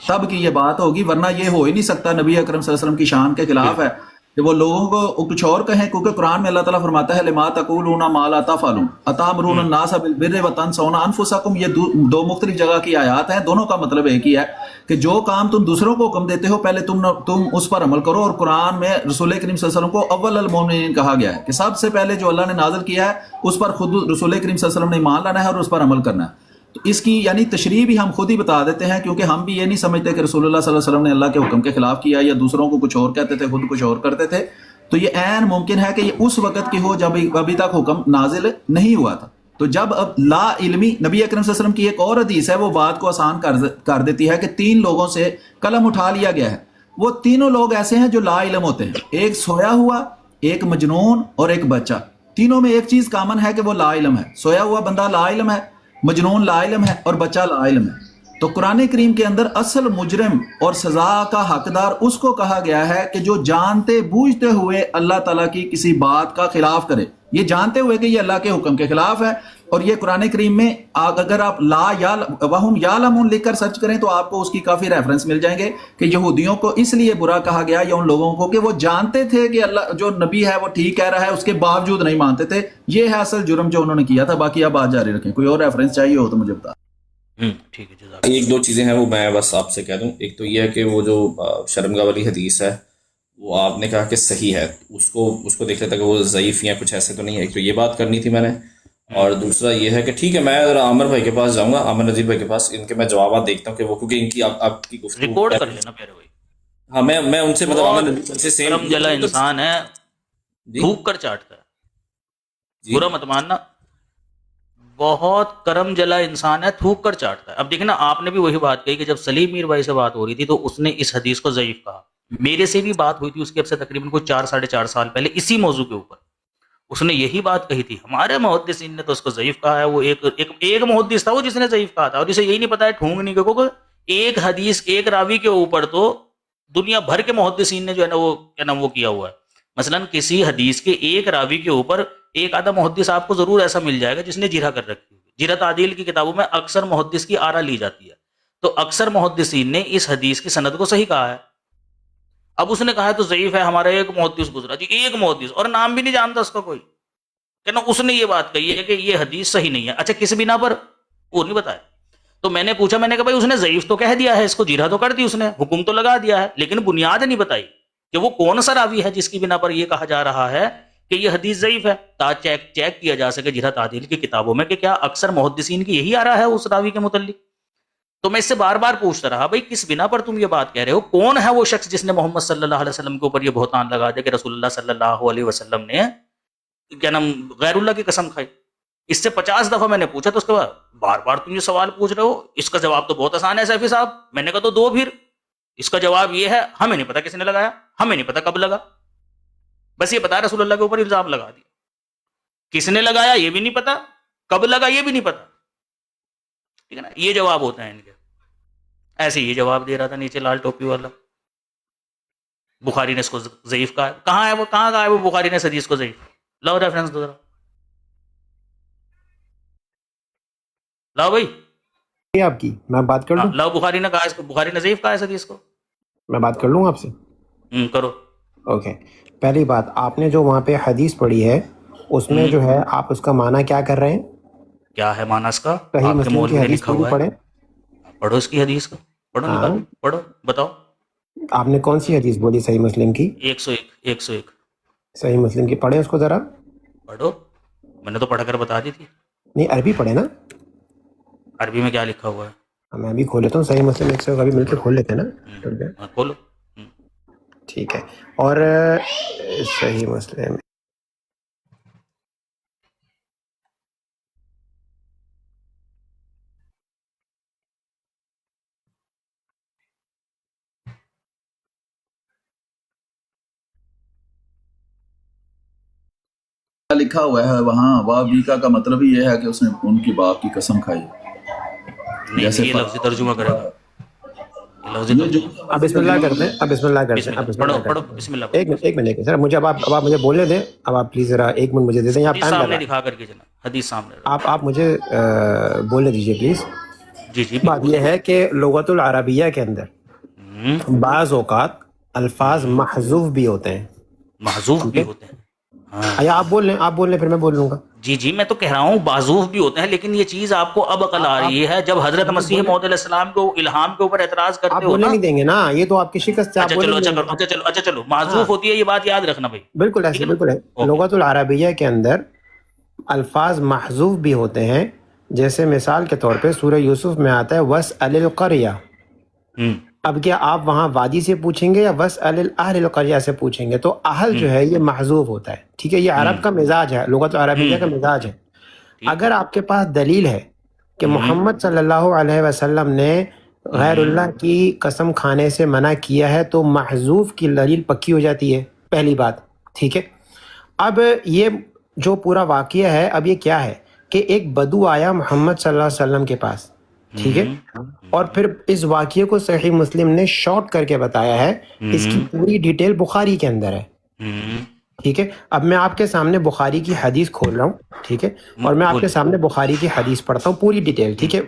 تب کی یہ بات ہوگی, ورنہ یہ ہو ہی نہیں سکتا. نبی اکرم صلی اللہ علیہ وسلم کی شان کے خلاف ہے کہ وہ لوگوں کو کچھ اور کہیں, کیونکہ قرآن میں اللہ تعالیٰ فرماتا ہے لما تقولون ما لا تفعلون اتامرون الناس بالبر وتنسون انفسکم. یہ دو مختلف جگہ کی آیات ہیں, دونوں کا مطلب ایک ہی ہے کہ جو کام تم دوسروں کو حکم دیتے ہو پہلے تم اس پر عمل کرو. اور قرآن میں رسول کریم صلی اللہ علیہ وسلم کو اول المومنین کہا گیا ہے کہ سب سے پہلے جو اللہ نے نازل کیا ہے اس پر خود رسول کریم صلی اللہ علیہ وسلم نے ایمان لانا ہے اور اس پر عمل کرنا ہے. تو اس کی یعنی تشریح بھی ہم خود ہی بتا دیتے ہیں, کیونکہ ہم بھی یہ نہیں سمجھتے کہ رسول اللہ صلی اللہ علیہ وسلم نے اللہ کے حکم کے خلاف کیا یا دوسروں کو کچھ اور کہتے تھے, خود کچھ اور کرتے تھے. تو یہ عین ممکن ہے کہ یہ اس وقت کی ہو جب ابھی تک حکم نازل نہیں ہوا تھا. تو جب اب لا علمی, نبی اکرم صلی اللہ علیہ وسلم کی ایک اور حدیث ہے وہ بات کو آسان کر دیتی ہے کہ 3 لوگوں سے قلم اٹھا لیا گیا ہے. وہ تینوں لوگ ایسے ہیں جو لا علم ہوتے ہیں, ایک سویا ہوا, ایک مجنون اور ایک بچہ. تینوں میں ایک چیز کامن ہے کہ وہ لا علم ہے. سویا ہوا بندہ لا علم ہے, مجنون لا علم ہے, اور بچہ لا علم ہے. تو قرآن کریم کے اندر اصل مجرم اور سزا کا حقدار اس کو کہا گیا ہے کہ جو جانتے بوجھتے ہوئے اللہ تعالیٰ کی کسی بات کا خلاف کرے, یہ جانتے ہوئے کہ یہ اللہ کے حکم کے خلاف ہے. اور یہ قرآن کریم میں اگر آپ لا یا وہم یعلمون لکھ کر سرچ کریں تو آپ کو اس کی کافی ریفرنس مل جائیں گے کہ یہودیوں کو اس لیے برا کہا گیا, یا ان لوگوں کو کہ وہ جانتے تھے کہ اللہ جو نبی ہے وہ ٹھیک کہہ رہا ہے, اس کے باوجود نہیں مانتے تھے. یہ ہے اصل جرم جو انہوں نے کیا تھا. باقی آپ بات جاری رکھیں, کوئی اور ریفرنس چاہیے ہو تو مجھے بتا. ٹھیک ہے, جزاک. 1-2 چیزیں ہیں وہ میں بس آپ سے کہہ دوں. ایک تو یہ ہے کہ وہ جو شرمگاہ والی حدیث ہے وہ آپ نے کہا کہ صحیح ہے, اس کو دیکھ لیتا کہ وہ ضعیف یا کچھ ایسے تو نہیں ہے. ایک تو یہ بات کرنی تھی میں نے, اور دوسرا یہ ہے کہ ٹھیک ہے میں عامر بھائی کے پاس جاؤں گا, عامر نذیر بھائی کے پاس, ان کے میں جوابات دیکھتا ہوں کہ وہ, کیونکہ ان کی آپ کی گفتگو ریکارڈ کر لینا پیارے بھائی. ہاں میں ان سے مطلب عامر نذیر سے سیم کرم جلا انسان ہے, تھوک کر چاٹتا ہے, برا مت ماننا, بہت کرم جلا انسان ہے, تھوک کر چاٹتا ہے. اب دیکھنا آپ نے بھی وہی بات کہی کہ جب سلیم میر بھائی سے بات ہو رہی تھی تو اس نے اس حدیث کو ضعیف کہا. میرے سے بھی بات ہوئی تھی اس کے اب سے تقریباً کوئی 4-4.5 سال پہلے اسی موضوع کے اوپر, اس نے یہی بات کہی تھی. ہمارے محدثین نے تو اس کو ضعیف کہا ہے. وہ ایک محدث تھا وہ جس نے ضعیف کہا تھا, اور اسے یہی نہیں پتا ہے ٹھونگ نہیں, کیونکہ ایک حدیث ایک راوی کے اوپر تو دنیا بھر کے محدثین نے جو ہے نا وہ کیا نام وہ کیا ہوا ہے. مثلا کسی حدیث کے ایک راوی کے اوپر ایک آدھا محدث آپ کو ضرور ایسا مل جائے گا جس نے جرح کر رکھی ہوئی. جرح تعدیل کی کتابوں میں اکثر محدث کی آرا لی جاتی ہے, تو اکثر محدثین نے اس حدیث کی سند کو صحیح کہا ہے. اب اس نے کہا ہے تو ضعیف ہے, ہمارا ایک محدث گزرا جی, ایک محدث, اور نام بھی نہیں جانتا اس کا کوئی, کہ نا اس نے یہ بات کہی ہے کہ یہ حدیث صحیح نہیں ہے. اچھا کس بنا پر وہ نہیں بتایا. تو میں نے پوچھا, میں نے کہا بھائی اس نے ضعیف تو کہہ دیا ہے, اس کو جرح تو کر دی اس نے, حکم تو لگا دیا ہے, لیکن بنیاد نہیں بتائی کہ وہ کون سا راوی ہے جس کی بنا پر یہ کہا جا رہا ہے کہ یہ حدیث ضعیف ہے, تاکہ چیک کیا جا سکے جرح تعدیل کی کتابوں میں کہ کیا اکثر محدثین کی یہی آ رہا ہے اس راوی کے متعلق. تو میں اس سے بار بار پوچھتا رہا, بھائی کس بنا پر تم یہ بات کہہ رہے ہو, کون ہے وہ شخص جس نے محمد صلی اللہ علیہ وسلم کے اوپر یہ بہتان لگا دیا کہ رسول اللہ صلی اللہ علیہ وسلم نے کیا نام غیر اللہ کی قسم کھائی. اس سے 50 دفعہ میں نے پوچھا, تو اس کے بعد بار بار تم یہ سوال پوچھ رہے ہو. اس کا جواب تو بہت آسان ہے سیفی صاحب. میں نے کہا تو دو پھر. اس کا جواب یہ ہے, ہمیں نہیں پتا کس نے لگایا, ہمیں نہیں پتا کب لگا, بس یہ بتا رسول اللہ کے اوپر الزام لگا دیا. کس نے لگایا یہ بھی نہیں پتا, کب لگا یہ بھی نہیں پتا, ٹھیک ہے نا. یہ جواب ہوتا ہے ان کے. ایسے ہی جواب دے رہا تھا نیچے لال ٹوپی والا, بخاری نے اس کو ضعیف کہا. کہاں ہے وہ, کہاں کہا ہے وہ بخاری نے اس حدیث کو ضعیف؟ لاؤ ریفرنس دو ذرا, لاؤ بھائی آپ کی میں بات کر لوں. لاؤ. بخاری نے کہا اس کو, بخاری نے ضعیف کہا اس حدیث کو. میں بات کر لوں آپ سے. کرو. اوکے, پہلی بات, آپ نے جو وہاں پہ حدیث پڑھی ہے اس میں جو ہے آپ اس کا معنی کیا کر رہے ہیں؟ کیا ہے معنی اس کا؟ صحیح آپ کے مسلم مولوی کی نے حدیث لکھا پوری ہوا ہے, پڑھیں. پڑھو اس کی حدیث کو, پڑھو ہاں, نکالو, پڑھو, بتاؤ. آپ نے کون سی حدیث بولی صحیح مسلم کی؟ 101. صحیح مسلم کی پڑھیں اس کو ذرا. پڑھو, میں نے تو پڑھ کر بتا دی تھی. نہیں, عربی پڑھیں نا. عربی میں کیا لکھا ہوا ہے؟ میں ابھی کھول لیتا ہوں صحیح مسلم 100 ابھی مل کے کھول لیتے ہیں نا. کھولو. ٹھیک ہے. اور صحیح مسلم لکھا ہوا ہے وہاں, وابیکا کا مطلب ہی یہ ہے کہ اس نے ان کی باپ کی قسم کھائی. نہیں, یہ لفظی ترجمہ کرے گا, یہ لفظی ترجمہ. اب بسم اللہ کرتے ہیں, اب بسم اللہ کرتے ہیں, اب بسم اللہ پڑھو, کرتے ہیں. بسم اللہ. ایک منٹ سر, مجھے اب آپ مجھے بولنے دیں. اب آپ پلیز ذرا ایک منٹ مجھے دے دیں. آپ حدیث ٹائم سامنے لگا, دکھا کر کے جناب, حدیث سامنے. آپ مجھے بولنے دیجیے پلیز. جی بات یہ ہے کہ لغت العربیہ کے اندر بعض اوقات الفاظ محذوف بھی ہوتے ہیں. محذوف بھی ہوتے ہیں. یا آپ بول لیں پھر میں بول لوں گا. جی میں تو کہہ رہا ہوں معذوف بھی ہوتے ہیں, لیکن یہ چیز آپ کو اب عقل آ رہی ہے جب حضرت مسیح موعود علیہ السلام کو الہام کے اوپر اعتراض آپ کرتے ہو بولنے نا. نہیں دیں گے نا, یہ تو آپ کی شکست ہے. اچھا چلو معذوف ہوتی ہے, یہ بات یاد رکھنا بھائی. بالکل ایسے, بالکل ہے. لغت العربیہ کے اندر الفاظ محذوف بھی ہوتے ہیں. جیسے مثال کے طور پہ سورہ یوسف میں آتا ہے وَاسْأَلِ الْقَرْيَةَ. اب کیا آپ وہاں وادی سے پوچھیں گے یا وَاسْأَلِ الْأَهْلِ الْقَرْيَةَ سے پوچھیں گے؟ تو اہل جو ہے یہ محذوف ہوتا ہے. ٹھیک ہے, یہ عرب کا مزاج ہے, لغت العربیہ کا مزاج ہے. اگر آپ کے پاس دلیل ہے کہ محمد صلی اللہ علیہ وسلم نے غیر اللہ کی قسم کھانے سے منع کیا ہے تو محذوف کی دلیل پکی ہو جاتی ہے, پہلی بات. ٹھیک ہے. اب یہ جو پورا واقعہ ہے, اب یہ کیا ہے کہ ایک بدو آیا محمد صلی اللہ علیہ وسلم کے پاس. ٹھیک ہے, اور پھر اس واقعے کو صحیح مسلم نے شارٹ کر کے بتایا ہے. اس کی پوری ڈیٹیل بخاری کے اندر ہے. ٹھیک ہے, اب میں آپ کے سامنے بخاری کی حدیث کھول رہا ہوں. ٹھیک ہے, اور میں آپ کے سامنے بخاری کی حدیث پڑھتا ہوں پوری ڈیٹیل. ٹھیک ہے.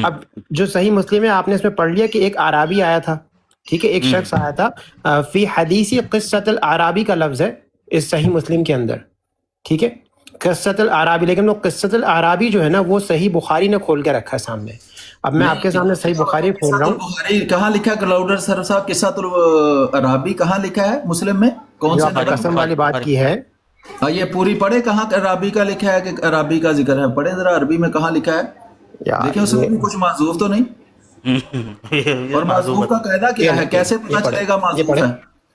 اب جو صحیح مسلم ہے آپ نے اس میں پڑھ لیا کہ ایک اعرابی آیا تھا. ٹھیک ہے, ایک شخص آیا تھا. فی حدیث قصۃ الاعرابی کا لفظ ہے اس صحیح مسلم کے اندر. ٹھیک ہے, قصۃ الاعرابی, لیکن وہ قصۃ الاعرابی جو ہے نا وہ صحیح بخاری نے کھول کے رکھا ہے سامنے. اب میں آپ کے سامنے صحیح بخاری کھول رہا ہوں. بخاری کہاں لکھا ہے کلاؤڈر سر صاحب؟ قصۃ العرابی کہاں لکھا ہے مسلم میں؟ کون جو سے آپ نے قسم والی بات کی ہے, یہ پوری پڑھے کہاں عربی کا لکھا ہے کہ عربی کا ذکر ہے؟ پڑھے ذرا عربی میں کہاں لکھا ہے, دیکھیں اس میں بھی کچھ معذوف تو نہیں. اور معذوف کا قاعدہ کیا ہے, کیسے پتہ چلے گا معذوف ہے؟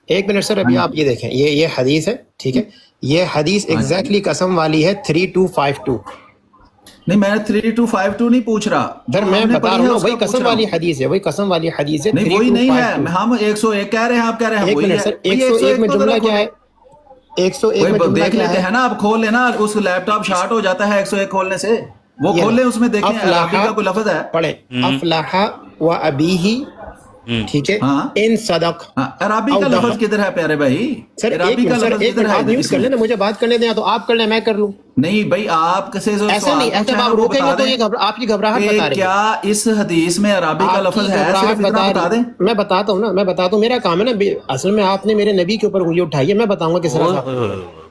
ایک منٹ سر, ابھی آپ یہ دیکھیں, یہ حدیث ہے. ٹھیک ہے, یہ حدیث ایگزیکٹلی قسم والی ہے 3252. نہیں, میں 3252 نہیں پوچھ رہا سر, میں بتا رہا ہوں وہی قسم والی حدیث ہے, وہی قسم والی حدیث ہے. نہیں وہی نہیں ہے, ہم 101 کہہ رہے ہیں, آپ کہہ رہے ہیں ایک منٹ سر, 101 میں جملہ کیا ہے؟ 101 میں جملہ دیکھ کیا لیتے ہے ہیں نا, آپ کھول لینا, اس لیپ ٹاپ شارٹ ہو جاتا ہے 101 کھولنے سے, وہ کھول لیں, اس میں دیکھیں عربی کا کوئی لفظ ہے. پڑھیں افلح و ابیہ. ٹھیک ہے, ان صدق. عربی کا لفظ کدھر ہے پیارے بھائی؟ سر ایک منٹ آپ میوٹ کر لیں, مجھے بات کرنے دیں, تو آپ کر لیں میں کر لوں. نہیں بھائی, آپ کیسے ایسا نہیں, ایسا آپ روکیں گے تو یہ آپ کی گھبراہٹ بتا رہی ہے. کیا اس حدیث میں عربی کا لفظ ہے؟ صرف اتنا بتا دیں. میں بتاتا ہوں نا, میں بتاتا ہوں, میرا کام ہے نا. اصل میں آپ نے میرے نبی کے اوپر انگلی اٹھائی ہے, میں بتاؤں گا کس طرح.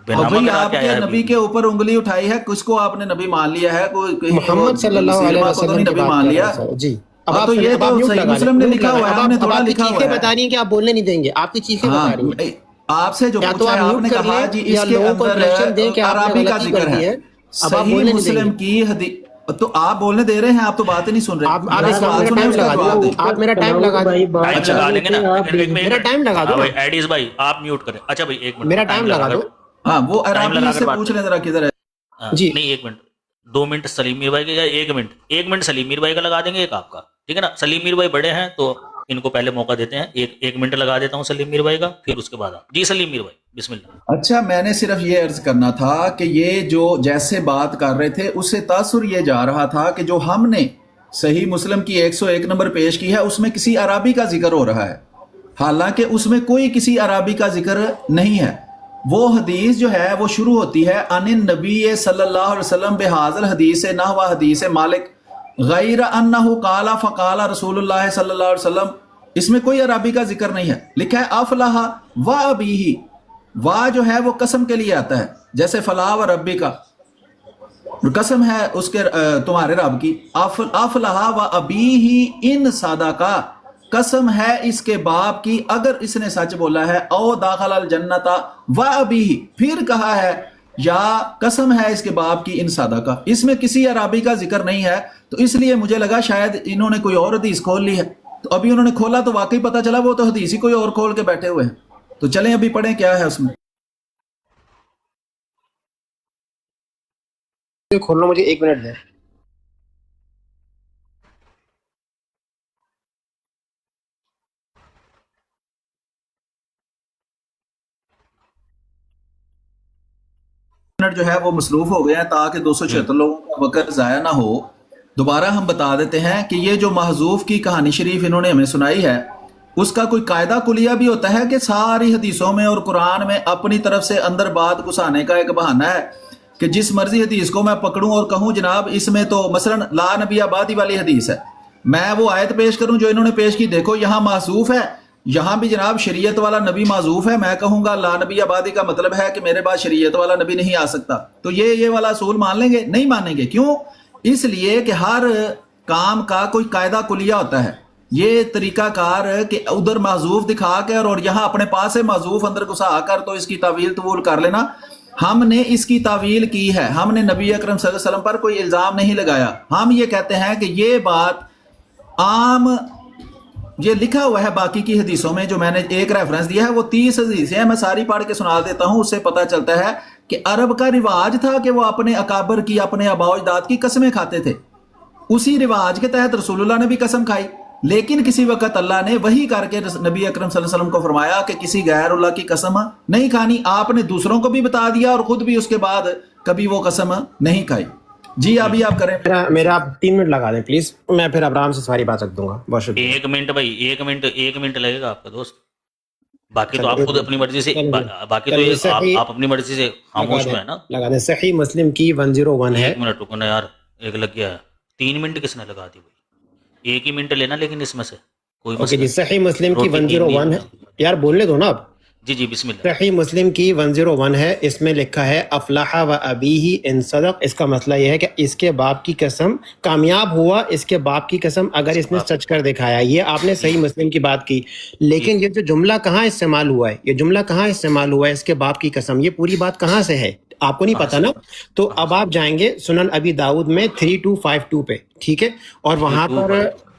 بھائی آپ کے نبی کے اوپر انگلی اٹھائی ہے, کس کو آپ نے نبی مان لیا ہے؟ کوئی محمد صلی اللہ علیہ وسلم نبی مان لیا جی. اب تو یہ تو صحیح مسلم نے لکھا ہوا ہے, ہم نے تھوڑا لکھا ہوا ہے. بتا رہی ہیں کہ آپ بولنے نہیں دیں گے, آپ کی چیخیں بتا رہی ہیں. آپ سے جو پوچھا ہے آپ نے کہا جی اس کے اندر عربی کا ذکر ہے. صحیح مسلم کی حدیث, تو آپ بولنے دے رہے ہیں, آپ تو بات ہی نہیں سن رہے. آپ میرا ٹائم لگا دیں, میرا ٹائم لگا دو. ایڈیز بھائی آپ میوٹ کریں. اچھا بھائی ایک منٹ, میرا ٹائم لگا دو. ہاں, وہ عربی سے پوچھ لیں ذرا کدھر ہے. جی نہیں, 1 منٹ 2 منٹ سلیم میر بھائی کا, 1 منٹ سلیم میر بھائی کا لگا دیں گے, ایک آپ کا. ٹھیک ہے نا, سلیم میر بھائی بڑے ہیں تو ان کو پہلے موقع دیتے ہیں. 1 منٹ لگا دیتا ہوں سلیم میر بھائی کا, پھر اس کے بعد آپ. جی سلیم میر بھائی بسم اللہ. اچھا میں نے صرف یہ عرض کرنا تھا کہ یہ جو جیسے بات کر رہے تھے اس سے تاثر یہ جا رہا تھا کہ جو ہم نے صحیح مسلم کی 101 نمبر پیش کی ہے اس میں کسی عربی کا ذکر ہو رہا ہے، حالانکہ اس میں کوئی کسی عربی کا ذکر نہیں ہے. وہ حدیث جو ہے وہ شروع ہوتی ہے ان النبی صلی اللہ علیہ وسلم بحاظ الحدیث نحو حدیث مالک غیر انہ قال فقال رسول اللہ صلی اللہ علیہ وسلم. اس میں کوئی عربی کا ذکر نہیں ہے، لکھا ہے افلح و ابیہ. وا جو ہے وہ قسم کے لیے آتا ہے، جیسے فلاح و ربی کا قسم ہے اس کے تمہارے رب کی. افلح و ابیہ ان صدقہ، قسم ہے اس کے باپ کی اگر اس نے سچ بولا ہے. او داخل الجنت و ابیہ، پھر کہا ہے یا قسم ہے اس کے باپ کی ان صدقہ. اس میں کسی عربی کا ذکر نہیں ہے، تو اس لیے مجھے لگا شاید انہوں نے کوئی اور حدیث کھول لی ہے. تو ابھی انہوں نے کھولا تو واقعی پتہ چلا وہ تو حدیث ہی کوئی اور کھول کے بیٹھے ہوئے ہیں. تو چلیں ابھی پڑھیں کیا ہے اس میں. کھولنا مجھے 1 منٹ دیں. منٹ جو ہے وہ مصروف ہو گئے ہیں تاکہ 276 لوگوں کا وقت ضائع نہ ہو. دوبارہ ہم بتا دیتے ہیں کہ یہ جو محذوف کی کہانی شریف انہوں نے ہمیں سنائی ہے اس کا کوئی قاعدہ کلیہ بھی ہوتا ہے کہ ساری حدیثوں میں اور قرآن میں اپنی طرف سے اندر بات گھسانے کا ایک بہانہ ہے کہ جس مرضی حدیث کو میں پکڑوں اور کہوں جناب اس میں تو مثلا لا نبی آبادی والی حدیث ہے، میں وہ آیت پیش کروں جو انہوں نے پیش کی، دیکھو یہاں محذوف ہے، یہاں بھی جناب شریعت والا نبی معذوف ہے، میں کہوں گا لا نبی آبادی کا مطلب ہے کہ میرے بعد شریعت والا نبی نہیں آ سکتا. تو یہ والا اصول مان لیں گے؟ نہیں مانیں گے. کیوں؟ اس لیے کہ ہر کام کا کوئی قاعدہ کلیہ ہوتا ہے. یہ طریقہ کار کہ ادھر معذوف دکھا کر اور یہاں اپنے پاس سے معذوف اندر گھسا کر تو اس کی تعویل طوول کر لینا، ہم نے اس کی تعویل کی ہے. ہم نے نبی اکرم صلی اللہ علیہ وسلم پر کوئی الزام نہیں لگایا. ہم یہ کہتے ہیں کہ یہ بات عام، یہ لکھا ہوا ہے باقی کی حدیثوں میں، جو میں نے ایک ریفرنس دیا ہے وہ 30 حدیثیں ہیں، میں ساری پڑھ کے سنا دیتا ہوں. اس سے پتہ چلتا ہے کہ عرب کا رواج تھا کہ وہ اپنے اکابر کی، اپنے آباء و اجداد کی قسمیں کھاتے تھے. اسی رواج کے تحت رسول اللہ نے بھی قسم کھائی، لیکن کسی وقت اللہ نے وحی کر کے نبی اکرم صلی اللہ علیہ وسلم کو فرمایا کہ کسی غیر اللہ کی قسم نہیں کھانی. آپ نے دوسروں کو بھی بتا دیا اور خود بھی اس کے بعد کبھی وہ قسم نہیں کھائی. جی ابھی آپ کریں. میرا آپ 3 منٹ لگا دیں پلیز، میں پھر آرام سے ساری بات رکھ دوں گا. بہت شکریہ. 1 منٹ بھائی، 1 منٹ لگے گا آپ کا دوست. باقی تو آپ خود اپنی مرضی سے، باقی تو آپ اپنی مرضی سے خاموش ہوئے نا. لگا دیں. صحیح مسلم کی 101 ہے. 1 منٹ رکو نا یار، ایک لگ گیا ہے. 3 منٹ کس نے لگا دی بھائی؟ 1 ہی منٹ لینا لیکن اس میں سے کوئی مسئلہ. جی صحیح مسلم کی 101 ہے. یار بولنے دو نا آپ. جی بسم اللہ. صحیح مسلم کی 101 ہے. اس میں لکھا ہے افلاح و ابیہ ان صدق. اس کا مسئلہ یہ ہے کہ اس کے باپ کی قسم، کامیاب ہوا اس کے باپ کی قسم اگر اس نے سچ کر دکھایا. یہ آپ نے صحیح مسلم کی بات کی، لیکن یہ جو جملہ کہاں استعمال ہوا ہے، یہ جملہ کہاں استعمال ہوا ہے اس کے باپ کی قسم، یہ پوری بات کہاں سے ہے آپ کو نہیں پتا نا. تو اب آپ جائیں گے سنن ابی داؤد میں 3252 پہ، ٹھیک ہے، اور وہاں پر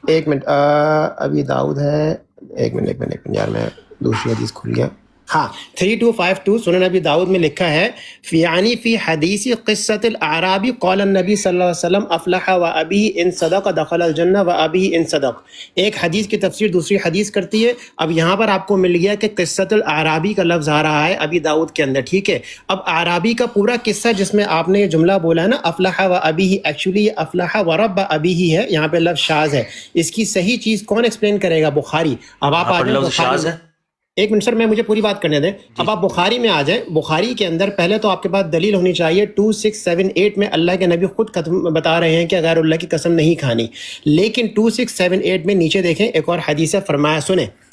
1 منٹ ابی داؤد ہے. 1 منٹ یار میں دوسری حدیث کھل گیا. ہاں 3252 سنن ابی داؤد میں لکھا ہے یعنی فی حدیث قصۃ الاعرابی قال النبی صلی اللہ علیہ وسلم افلح و ابی ان صدق دخل الجنہ و ابی ان صدق. ایک حدیث کی تفسیر دوسری حدیث کرتی ہے. اب یہاں پر آپ کو مل گیا کہ قصۃ الاعرابی کا لفظ آ رہا ہے ابی داؤد کے اندر، ٹھیک ہے. اب اعرابی کا پورا قصہ جس میں آپ نے یہ جملہ بولا ہے نا افلح و ابی، ایکچولی یہ افلح و رب ابی ہی ہے، یہاں پہ لفظ شاذ ہے. اس کی صحیح چیز کون ایکسپلین کرے گا؟ بخاری. اب آپ آ جائیں. 1 منٹ سر، میں مجھے پوری بات کرنے دیں. اب آپ بخاری میں آ جائیں. بخاری کے اندر پہلے تو آپ کے پاس دلیل ہونی چاہیے. 2678 میں اللہ کے نبی خود بتا رہے ہیں کہ غیر اللہ کی قسم نہیں کھانی، لیکن 2678 میں نیچے دیکھیں ایک اور حدیث ہے. فرمایا،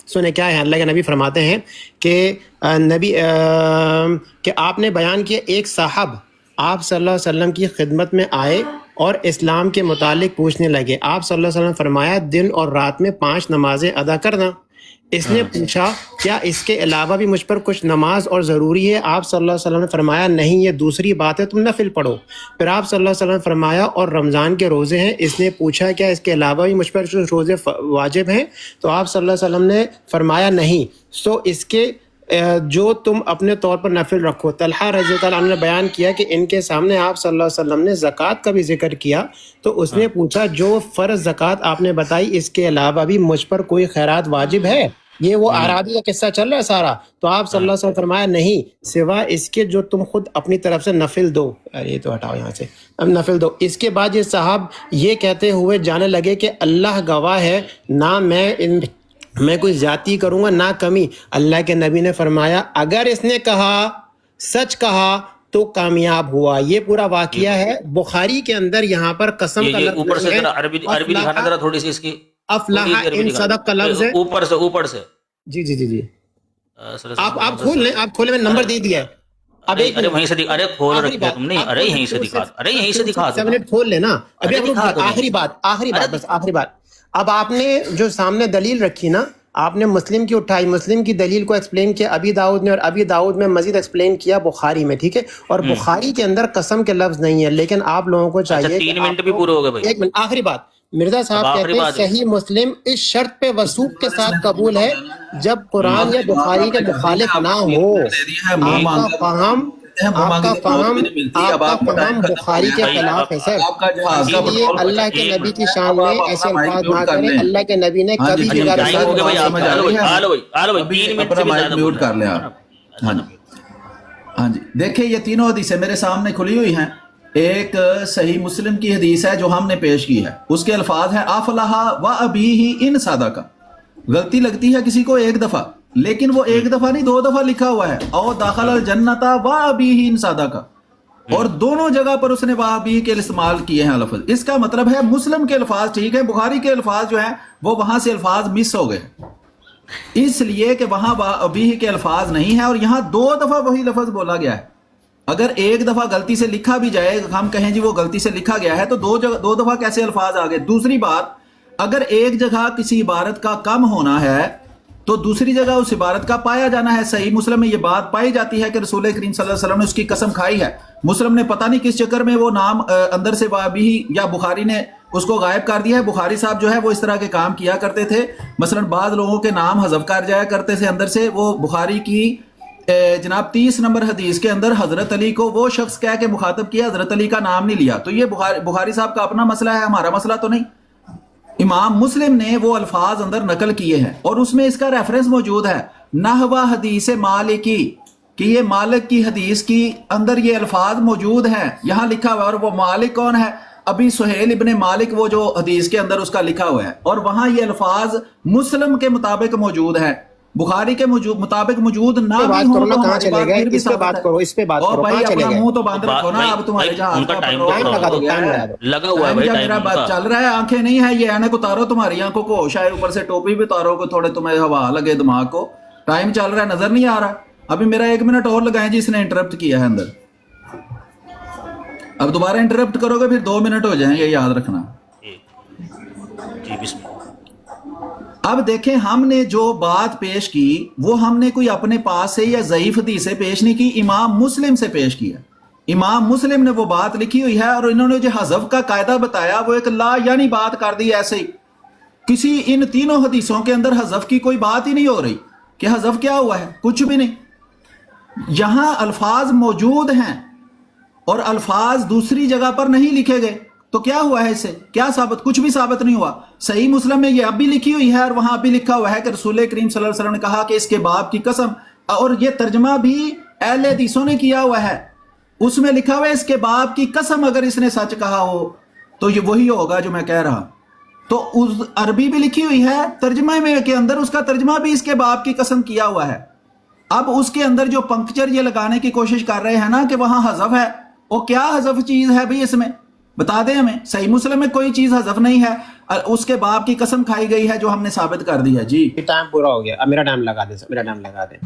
سنیں کیا ہے. اللہ کے نبی فرماتے ہیں کہ کہ آپ نے بیان کیا ایک صاحب آپ صلی اللہ علیہ وسلم کی خدمت میں آئے اور اسلام کے متعلق پوچھنے لگے. آپ صلی اللہ علیہ وسلم فرمایا دن اور رات میں 5 نمازیں ادا کرنا. اس نے پوچھا کیا اس کے علاوہ بھی مجھ پر کچھ نماز اور ضروری ہے؟ آپ صلی اللہ علیہ وسلم نے فرمایا نہیں، یہ دوسری بات ہے، تم نفل پڑھو. پھر آپ صلی اللہ علیہ وسلم نے فرمایا اور رمضان کے روزے ہیں. اس نے پوچھا کیا اس کے علاوہ بھی مجھ پر کچھ روزے واجب ہیں؟ تو آپ صلی اللہ علیہ وسلم نے فرمایا نہیں. سو اس کے جو تم اپنے طور پر نفل رکھو. طلحہ رضی اللہ عنہ نے بیان کیا کہ ان کے سامنے آپ صلی اللہ علیہ وسلم نے زکوٰۃ کا بھی ذکر کیا، تو اس نے پوچھا جو فرض زکوٰۃ آپ نے بتائی اس کے علاوہ بھی مجھ پر کوئی خیرات واجب ہے؟ یہ وہ اعرابی کا قصہ چل رہا ہے سارا. تو آپ صلی اللہ علیہ وسلم فرمایا نہیں سوا اس کے جو تم خود اپنی طرف سے نفل دو. یہ تو ہٹاؤ یہاں سے, اب نفل دو. اس کے بعد یہ صاحب یہ کہتے ہوئے جانے لگے کہ اللہ گواہ ہے نہ میں کوئی زیادتی کروں گا نہ کمی. اللہ کے نبی نے فرمایا اگر اس نے کہا سچ کہا تو کامیاب ہوا. یہ پورا واقعہ ہے بخاری کے اندر. یہاں پر قسم کا لفظ اوپر سے عربی دکھانا ذرا تھوڑی سی اس کی. افلاح ان صدق کا لفظ ہے اوپر سے. جی آپ کھول لیں, آپ کھولیں, میں نمبر دے دیا ہے. اب ارے وہیں سے ارے کھول رکھو تم نہیں, ارے یہیں سے دکھا 7 منٹ کھول لینا. ابھی آخری بات بس آخری بات. اب آپ نے جو سامنے دلیل رکھی نا, آپ نے مسلم کی اٹھائی, مسلم کی دلیل کو ایکسپلین کیا ابی داؤد نے, اور ابی داؤد میں مزید ایکسپلین کیا بخاری میں, ٹھیک ہے. اور بخاری کے اندر قسم کے لفظ نہیں ہے, لیکن آپ لوگوں کو چاہیے 3 منٹ بھی پورے ہو گئے بھائی. 1 منٹ آخری بات. مرزا صاحب کہتے ہیں صحیح مسلم اس شرط پہ وثوق کے ساتھ قبول ہے جب قرآن یا بخاری کے مخالف نہ ہو. آپ کا فہم بخاری کے خلاف ہے سر, اسی لیے اللہ کے نبی کی شان میں ایسے الفاظ نہ کریں. اللہ کے نبی نے کبھی بھی میوٹ کر لیا. ہاں جی دیکھیں یہ تینوں حدیثیں میرے سامنے کھلی ہوئی ہیں. ایک صحیح مسلم کی حدیث ہے جو ہم نے پیش کی ہے, اس کے الفاظ ہیں افلح و ابیہ ان صدقہ. غلطی لگتی ہے کسی کو ایک دفعہ, لیکن وہ ایک دفعہ نہیں 2 دفعہ لکھا ہوا ہے. او داخل الجنت و ابیہ ان صدقہ, اور دونوں جگہ پر اس نے و ابیہ کے استعمال کیے ہیں لفظ. اس کا مطلب ہے مسلم کے الفاظ ٹھیک ہے, بخاری کے الفاظ جو ہیں وہ وہاں سے الفاظ مس ہو گئے, اس لیے کہ وہاں و ابیہ کے الفاظ نہیں ہیں, اور یہاں 2 دفعہ وہی لفظ بولا گیا ہے. اگر ایک دفعہ غلطی سے لکھا بھی جائے, ہم کہیں جی وہ غلطی سے لکھا گیا ہے, تو 2 دفعہ کیسے الفاظ آ گئے. دوسری بات, اگر ایک جگہ کسی عبارت کا کم ہونا ہے تو دوسری جگہ اس عبارت کا پایا جانا ہے. صحیح مسلم میں یہ بات پائی جاتی ہے کہ رسول کریم صلی اللہ علیہ وسلم نے اس کی قسم کھائی ہے. مسلم نے پتہ نہیں کس چکر میں وہ نام اندر سے وابی یا بخاری نے اس کو غائب کر دیا ہے. بخاری صاحب جو ہے وہ اس طرح کے کام کیا کرتے تھے, مثلا بعض لوگوں کے نام حذف کر جایا کرتے تھے اندر سے. وہ بخاری کی جناب 30 نمبر حدیث کے اندر حضرت علی کو وہ شخص کہہ کے مخاطب کیا, حضرت علی کا نام نہیں لیا. تو یہ بخاری صاحب کا اپنا مسئلہ ہے, ہمارا مسئلہ تو نہیں. امام مسلم نے وہ الفاظ اندر نقل کیے ہیں, اور اس میں اس کا ریفرنس موجود ہے نحو حدیث مالکی, کہ یہ مالک کی حدیث کی اندر یہ الفاظ موجود ہیں, یہاں لکھا ہوا ہے. اور وہ مالک کون ہے؟ ابھی سہیل ابن مالک, وہ جو حدیث کے اندر اس کا لکھا ہوا ہے, اور وہاں یہ الفاظ مسلم کے مطابق موجود ہیں, بخاری کے مطابق موجود نہ بھی ہوں تو کہاں چلے گئے. اس پہ بات کرو, اس پہ بات کرو, بھائی اپنا منہ تو باندھ رکھو نا. اب تمہارے جہاز کا لگا ہوا ہے, میرا بات چل رہا ہے, آنکھیں نہیں ہے, یہ اینک اتارو, تمہاری آنکھوں کو شاید اوپر سے ٹوپی بھی اتارو کو تھوڑے تمہیں ہوا لگے دماغ کو. ٹائم چل رہا ہے, نظر نہیں آ رہا. ابھی میرا 1 منٹ اور لگائیں جی, اس نے انٹرپٹ کیا ہے اندر. اب دوبارہ انٹرپٹ کرو گے پھر 2 منٹ ہو جائیں گے, یاد رکھنا. جی بسم اللہ. اب دیکھیں ہم نے جو بات پیش کی وہ ہم نے کوئی اپنے پاس سے یا ضعیف حدیث سے پیش نہیں کی, امام مسلم سے پیش کیا. امام مسلم نے وہ بات لکھی ہوئی ہے, اور انہوں نے جو حذف کا قاعدہ بتایا وہ ایک لا یعنی بات کر دی ایسے ہی. کسی ان تینوں حدیثوں کے اندر حذف کی کوئی بات ہی نہیں ہو رہی کہ حذف کیا ہوا ہے, کچھ بھی نہیں. یہاں الفاظ موجود ہیں اور الفاظ دوسری جگہ پر نہیں لکھے گئے, تو کیا ہوا ہے اس سے, کیا ثابت؟ کچھ بھی ثابت نہیں ہوا. صحیح مسلم میں یہ اب بھی لکھی ہوئی ہے, اور وہاں بھی لکھا ہوا ہے کہ رسول کریم صلی اللہ علیہ وسلم نے کہا کہ اس کے باپ کی قسم, اور یہ ترجمہ بھی اہل حدیثوں نے کیا ہوا ہے. اس میں لکھا ہوا ہے اس کے باپ کی قسم, اگر اس نے سچ کہا ہو تو یہ وہی ہوگا جو میں کہہ رہا. تو اس عربی بھی لکھی ہوئی ہے, ترجمہ میں کے اندر اس کا ترجمہ بھی اس کے باپ کی قسم کیا ہوا ہے. اب اس کے اندر جو پنکچر یہ لگانے کی کوشش کر رہے ہیں نا کہ وہاں حذف ہے, وہ کیا حذف چیز ہے بھئی, اس میں بتا دیں ہمیں. صحیح مسلم میں کوئی چیز حذف نہیں ہے, اس کے باپ کی قسم کھائی گئی ہے جو ہم نے ثابت کر دی ہے. جی ٹائم پورا ہو گیا, اب میرا ٹائم لگا دیں, میرا ٹائم لگا دیں.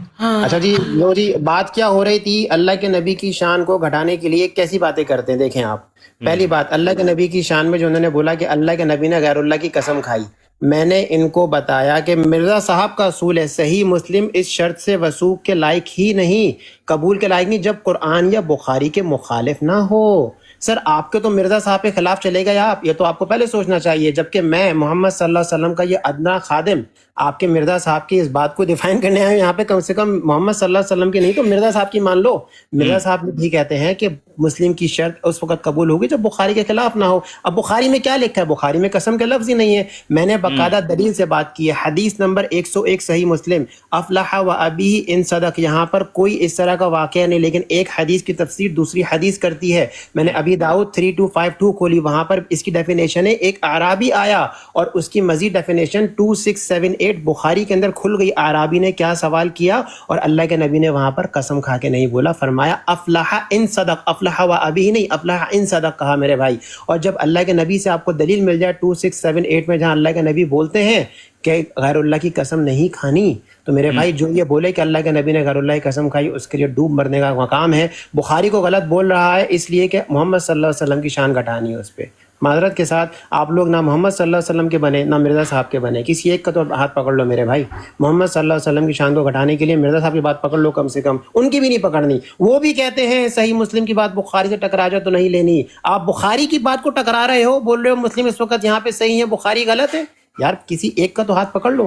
اچھا جی, لو جی, بات کیا ہو رہی تھی؟ اللہ کے نبی کی شان کو گھٹانے کے لیے کیسی باتیں کرتے ہیں. دیکھیں آپ, پہلی بات, اللہ کے نبی کی شان میں جو انہوں نے بولا کہ اللہ کے نبی نے غیر اللہ کی قسم کھائی, میں نے ان کو بتایا کہ مرزا صاحب کا اصول ہے صحیح مسلم اس شرط سے وثوق کے لائق ہی نہیں, قبول کے لائق نہیں, جب قرآن یا بخاری کے مخالف نہ ہو. سر آپ کے تو مرزا صاحب کے خلاف چلے گئے آپ, یہ تو آپ کو پہلے سوچنا چاہیے, جبکہ میں محمد صلی اللہ علیہ وسلم کا یہ ادنا خادم آپ کے مرزا صاحب کی اس بات کو ڈیفائن کرنے آئے یہاں پہ. کم سے کم محمد صلی اللہ علیہ وسلم کی نہیں تو مرزا صاحب کی مان لو. مرزا صاحب بھی کہتے ہیں کہ مسلم کی شرط اس وقت قبول ہوگی جب بخاری کے خلاف نہ ہو. اب بخاری میں کیا لکھا ہے؟ بخاری میں قسم کا لفظ ہی نہیں ہے. میں نے باقاعدہ دلیل سے بات کی ہے. حدیث نمبر 101 صحیح مسلم، افلح و ابیہ ان صدق. یہاں پر کوئی اس طرح کا واقعہ نہیں، لیکن ایک حدیث کی تفسیر دوسری حدیث کرتی ہے. میں نے ابی داؤد 3252 کھولی، وہاں پر اس کی ڈیفینیشن ہے ایک اعرابی آیا اور اس کی مزید ڈیفینیشن 2678 بخاری کے اندر کھل گئی. اعرابی نے کیا سوال کیا اور اللہ کے نبی نے وہاں پر قسم کھا کے نہیں بولا، فرمایا افلح ان صدق. افلح و ابیہ نہیں، افلح ان صدق کہا میرے بھائی. اور جب اللہ کے نبی سے آپ کو دلیل مل جائے 2678 میں جہاں اللہ کے نبی بولتے ہیں کہ غیر اللہ کی قسم نہیں کھانی، تو میرے بھائی جو یہ بولے کہ اللہ کے نبی نے غیر اللہ کی قسم کھائی اس کے لیے ڈوب مرنے کا مقام ہے. بخاری کو غلط بول رہا ہے اس لیے کہ محمد صلی اللہ علیہ وسلم کی شان گھٹانی ہے اس پہ. معذرت کے ساتھ آپ لوگ نہ محمد صلی اللہ علیہ وسلم کے بنے نہ مرزا صاحب کے بنے. کسی ایک کا تو ہاتھ پکڑ لو میرے بھائی. محمد صلی اللہ علیہ وسلم کی شان کو گھٹانے کے لیے مرزا صاحب کی بات پکڑ لو کم سے کم. ان کی بھی نہیں پکڑنی. وہ بھی کہتے ہیں صحیح مسلم کی بات بخاری سے ٹکرا جائے تو نہیں لینی. آپ بخاری کی بات کو ٹکرا رہے ہو، بول رہے ہو مسلم اس وقت یہاں پہ صحیح ہے بخاری غلط ہے. یار کسی ایک کا تو ہاتھ پکڑ لو.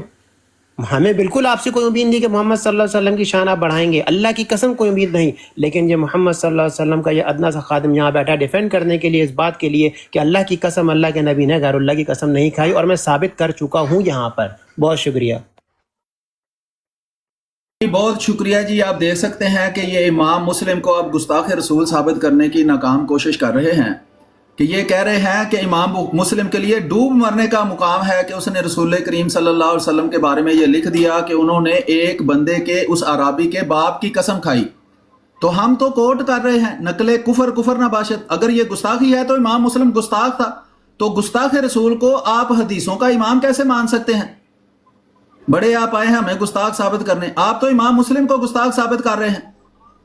ہمیں بالکل آپ سے کوئی امید نہیں کہ محمد صلی اللہ علیہ وسلم کی شان آپ بڑھائیں گے، اللہ کی قسم کوئی امید نہیں. لیکن یہ محمد صلی اللہ علیہ وسلم کا یہ ادنا سا خادم یہاں بیٹھا ڈیفینڈ کرنے کے لیے، اس بات کے لیے کہ اللہ کی قسم اللہ کے نبی نے غیر اللہ کی قسم نہیں کھائی، اور میں ثابت کر چکا ہوں یہاں پر. بہت شکریہ. بہت شکریہ جی. آپ دیکھ سکتے ہیں کہ یہ امام مسلم کو اب گستاخ رسول ثابت کرنے کی ناکام کوشش کر رہے ہیں کہ یہ کہہ رہے ہیں کہ امام مسلم کے لیے ڈوب مرنے کا مقام ہے کہ اس نے رسول کریم صلی اللہ علیہ وسلم کے بارے میں یہ لکھ دیا کہ انہوں نے ایک بندے کے اس عرابی کے باپ کی قسم کھائی. تو ہم تو کوٹ کر رہے ہیں نقل کفر نہ باشد. اگر یہ گستاخی ہے تو امام مسلم گستاخ تھا، تو گستاخ رسول کو آپ حدیثوں کا امام کیسے مان سکتے ہیں؟ بڑے آپ آئے ہیں ہمیں گستاخ ثابت کرنے. آپ تو امام مسلم کو گستاخ ثابت کر رہے ہیں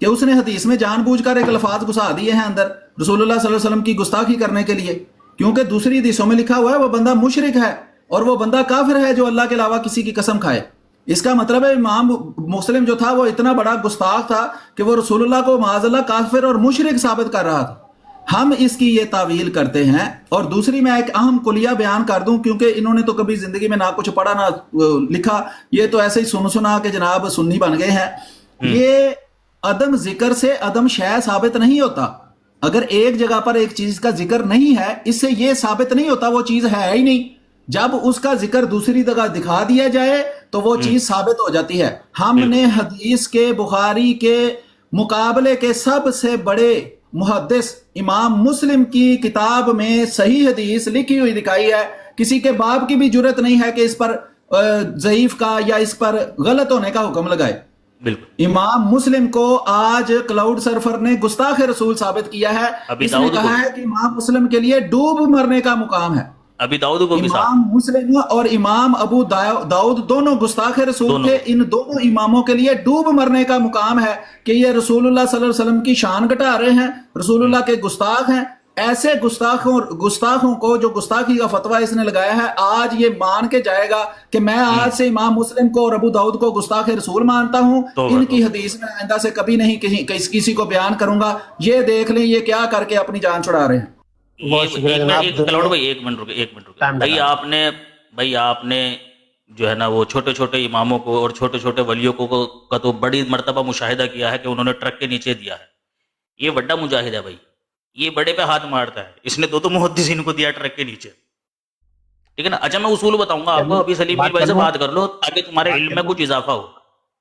کہ اس نے حدیث میں جان بوجھ کر ایک الفاظ گھسا دیے ہیں اندر رسول اللہ صلی اللہ علیہ وسلم کی گستاخی کرنے کے لیے، کیونکہ دوسری حدیثوں میں لکھا ہوا ہے وہ بندہ مشرک ہے اور وہ بندہ کافر ہے جو اللہ کے علاوہ کسی کی قسم کھائے. اس کا مطلب ہے امام مسلم جو تھا وہ اتنا بڑا گستاخ تھا کہ وہ رسول اللہ کو معاذ اللہ کافر اور مشرک ثابت کر رہا تھا. ہم اس کی یہ تعویل کرتے ہیں. اور دوسری میں ایک اہم کلیہ بیان کر دوں، کیونکہ انہوں نے تو کبھی زندگی میں نہ کچھ پڑھا نہ لکھا، یہ تو ایسے ہی سنا کہ جناب سنی بن گئے ہیں. یہ عدم ذکر سے عدم شے ثابت نہیں ہوتا. اگر ایک جگہ پر ایک چیز کا ذکر نہیں ہے اس سے یہ ثابت نہیں ہوتا وہ چیز ہے ہی نہیں. جب اس کا ذکر دوسری جگہ دکھا دیا جائے تو وہ چیز ثابت ہو جاتی ہے. ہم نے حدیث کے بخاری کے مقابلے کے سب سے بڑے محدث امام مسلم کی کتاب میں صحیح حدیث لکھی ہوئی دکھائی ہے. کسی کے باپ کی بھی جرت نہیں ہے کہ اس پر ضعیف کا یا اس پر غلط ہونے کا حکم لگائے. بالکل. امام مسلم کو آج کلاؤڈ سرفر نے گستاخ رسول ثابت کیا ہے. اس نے کہا ہے کہ امام مسلم کے لیے ڈوب مرنے کا مقام ہے. ابی داؤد کو بھی امام مسلم اور امام ابو داؤد دونوں گستاخ رسول تھے. ان دونوں اماموں کے لیے ڈوب مرنے کا مقام ہے کہ یہ رسول اللہ صلی اللہ علیہ وسلم کی شان گھٹا رہے ہیں، رسول اللہ کے گستاخ ہیں. ایسے گستاخوں کو جو گستاخی کا فتویٰ اس نے لگایا ہے، آج یہ مان کے جائے گا کہ میں آج سے امام مسلم کو اور ابو داؤد کو گستاخ رسول مانتا ہوں، ان کی حدیث میں آئندہ سے کبھی نہیں کسی کو بیان کروں گا. یہ دیکھ لیں یہ کیا کر کے اپنی جان چھڑا رہے ہیں. ایک منٹ رکے. بھائی آپ نے جو ہے نا وہ چھوٹے چھوٹے اماموں کو اور چھوٹے چھوٹے ولیوں کو کا تو بڑی مرتبہ مشاہدہ کیا ہے کہ انہوں نے ٹرک کے نیچے دیا ہے. یہ بڑا مجاہد ہے بھائی، یہ بڑے پہ ہاتھ مارتا ہے. اس نے دو محدثین کو دیا ٹرک کے نیچے، ٹھیک ہے نا. اچھا میں اصول بتاؤں گا آپ کو، ابھی سلیم بھائی سے بات کر لو تاکہ تمہارے علم میں کچھ اضافہ ہو.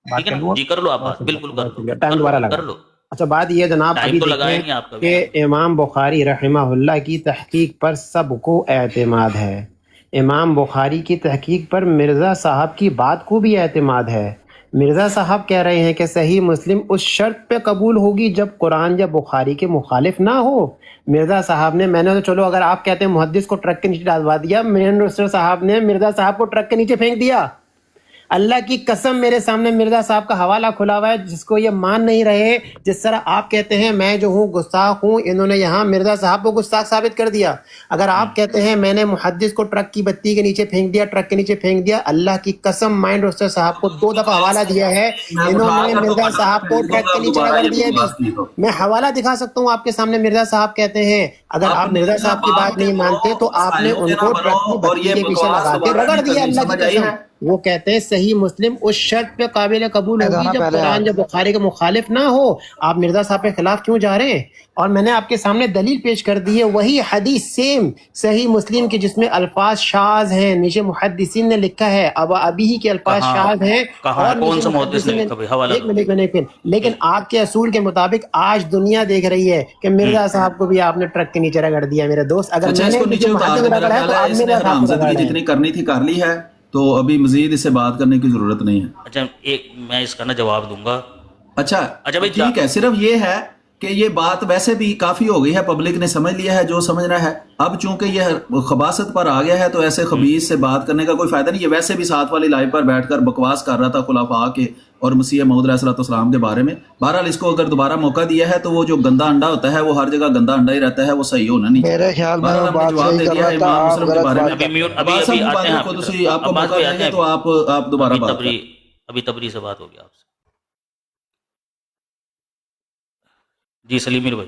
ٹھیک ہے نا جی، کر لو آپ بات، بالکل کر لو. اچھا بات یہ جناب ابھی دیکھیں کہ امام بخاری رحمہ اللہ کی تحقیق پر سب کو اعتماد ہے. امام بخاری کی تحقیق پر مرزا صاحب کی بات کو بھی اعتماد ہے. مرزا صاحب کہہ رہے ہیں کہ صحیح مسلم اس شرط پہ قبول ہوگی جب قرآن یا بخاری کے مخالف نہ ہو. مرزا صاحب نے، میں نے تو چلو اگر آپ کہتے ہیں محدث کو ٹرک کے نیچے ڈالوا دیا، مرزا صاحب نے مرزا صاحب کو ٹرک کے نیچے پھینک دیا. اللہ کی قسم میرے سامنے مرزا صاحب کا حوالہ کھلا ہوا ہے جس کو یہ مان نہیں رہے. جس طرح آپ کہتے ہیں میں جو ہوں گستاخ ہوں، انہوں نے یہاں مرزا صاحب کو گستاخ ثابت کر دیا. اگر آپ کہتے ہیں میں نے محدث کو ٹرک کی بتی کے نیچے پھینک دیا، ٹرک کے نیچے پھینک دیا، اللہ کی قسم مائنڈ روسٹر صاحب کو 2 دفعہ حوالہ دیا ہے، انہوں نے مرزا صاحب کو ٹرک کے نیچے رگڑ دیا بھی. میں حوالہ دکھا سکتا ہوں آپ کے سامنے. مرزا صاحب کہتے ہیں اگر آپ مرزا صاحب کی بات نہیں مانتے تو آپ نے ان کو ٹرک کی بتی کے پیچھے لگا کے رگڑ دیا. اللہ کی قسم وہ کہتے ہیں صحیح مسلم اس شرط پہ قابل قبول ہوگی جب قرآن جب بخاری کے مخالف نہ ہو. آپ مرزا صاحب کے خلاف کیوں جا رہے ہیں؟ اور میں نے آپ کے سامنے دلیل پیش کر دی ہے، وہی حدیث سیم صحیح مسلم کی جس میں الفاظ شاذ ہیں، نیچے محدثین نے لکھا ہے اب ابھی ہی کے الفاظ شاذ ہیں. اور کون سا محدث نے کبھی حوالہ ایک منٹ لیکن آپ کے اصول کے مطابق آج دنیا دیکھ رہی ہے کہ مرزا صاحب کو بھی آپ نے ٹرک کے نیچے رگڑ دیا میرے دوست. اگر اچھا اس کو نیچے اتار دیں، میرا خیال ہے اس نے حرامزادگی جتنی کرنی تھی کر لی ہے، تو ابھی مزید اس سے بات کرنے کی ضرورت نہیں ہے. اچھا ایک میں اس کا نا جواب دوں گا. اچھا بھائی ٹھیک ہے، صرف یہ ہے کہ یہ بات ویسے بھی کافی ہو گئی ہے، پبلک نے سمجھ لیا ہے جو سمجھنا ہے. اب چونکہ یہ خباثت پر آ گیا ہے تو ایسے خبیث سے بات کرنے کا کوئی فائدہ نہیں. یہ ویسے بھی ساتھ والی لائیو پر بیٹھ کر بکواس کر رہا تھا خلفاء کے اور مسیح موعود علیہ السلام کے بارے میں. بہرحال اس کو اگر دوبارہ موقع دیا ہے تو وہ جو گندا انڈا ہوتا ہے وہ ہر جگہ گندا انڈا ہی رہتا ہے، وہ صحیح ہونا نہیں. میرے خیال میں بہرحال ہم نے جواب دے دیا ہے امام مسلم کے بارے میں. آپ کو موقع دیں گے تو آپ دوبارہ بات کریں. ابھی تبری سے بات ہوگی آپ سے. جی سلیم میر بھائی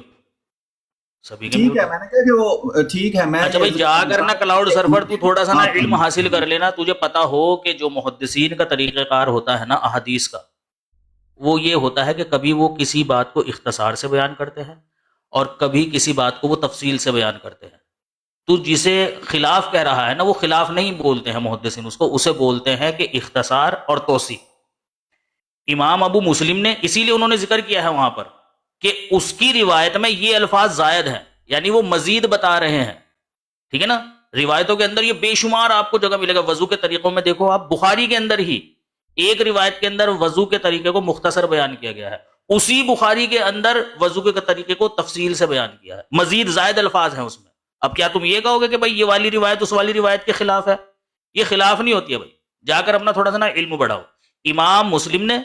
سبھی کے ٹھیک ہے، میں نے کہا کہ وہ ٹھیک ہے. میں اچھا بھائی جا کر نا کلاؤڈ سرور تو تھوڑا سا نا علم حاصل کر لینا. تجھے پتا ہو کہ جو محدثین کا طریقہ کار ہوتا ہے نا احادیث کا، وہ یہ ہوتا ہے کہ کبھی وہ کسی بات کو اختصار سے بیان کرتے ہیں اور کبھی کسی بات کو وہ تفصیل سے بیان کرتے ہیں. تو جسے خلاف کہہ رہا ہے نا، وہ خلاف نہیں بولتے ہیں محدثین اس کو، اسے بولتے ہیں کہ اختصار اور توسیع. امام ابو مسلم نے اسی لیے انہوں نے ذکر کیا ہے وہاں پر کہ اس کی روایت میں یہ الفاظ زائد ہیں، یعنی وہ مزید بتا رہے ہیں. ٹھیک ہے نا، روایتوں کے اندر یہ بے شمار آپ کو جگہ ملے گا. وضو کے طریقوں میں دیکھو آپ، بخاری کے اندر ہی ایک روایت کے اندر وضو کے طریقے کو مختصر بیان کیا گیا ہے، اسی بخاری کے اندر وضو کے طریقے کو تفصیل سے بیان کیا ہے، مزید زائد الفاظ ہیں اس میں. اب کیا تم یہ کہو گے کہ بھائی یہ والی روایت اس والی روایت کے خلاف ہے؟ یہ خلاف نہیں ہوتی ہے بھائی. جا کر اپنا تھوڑا سا نا علم بڑھاؤ. امام مسلم نے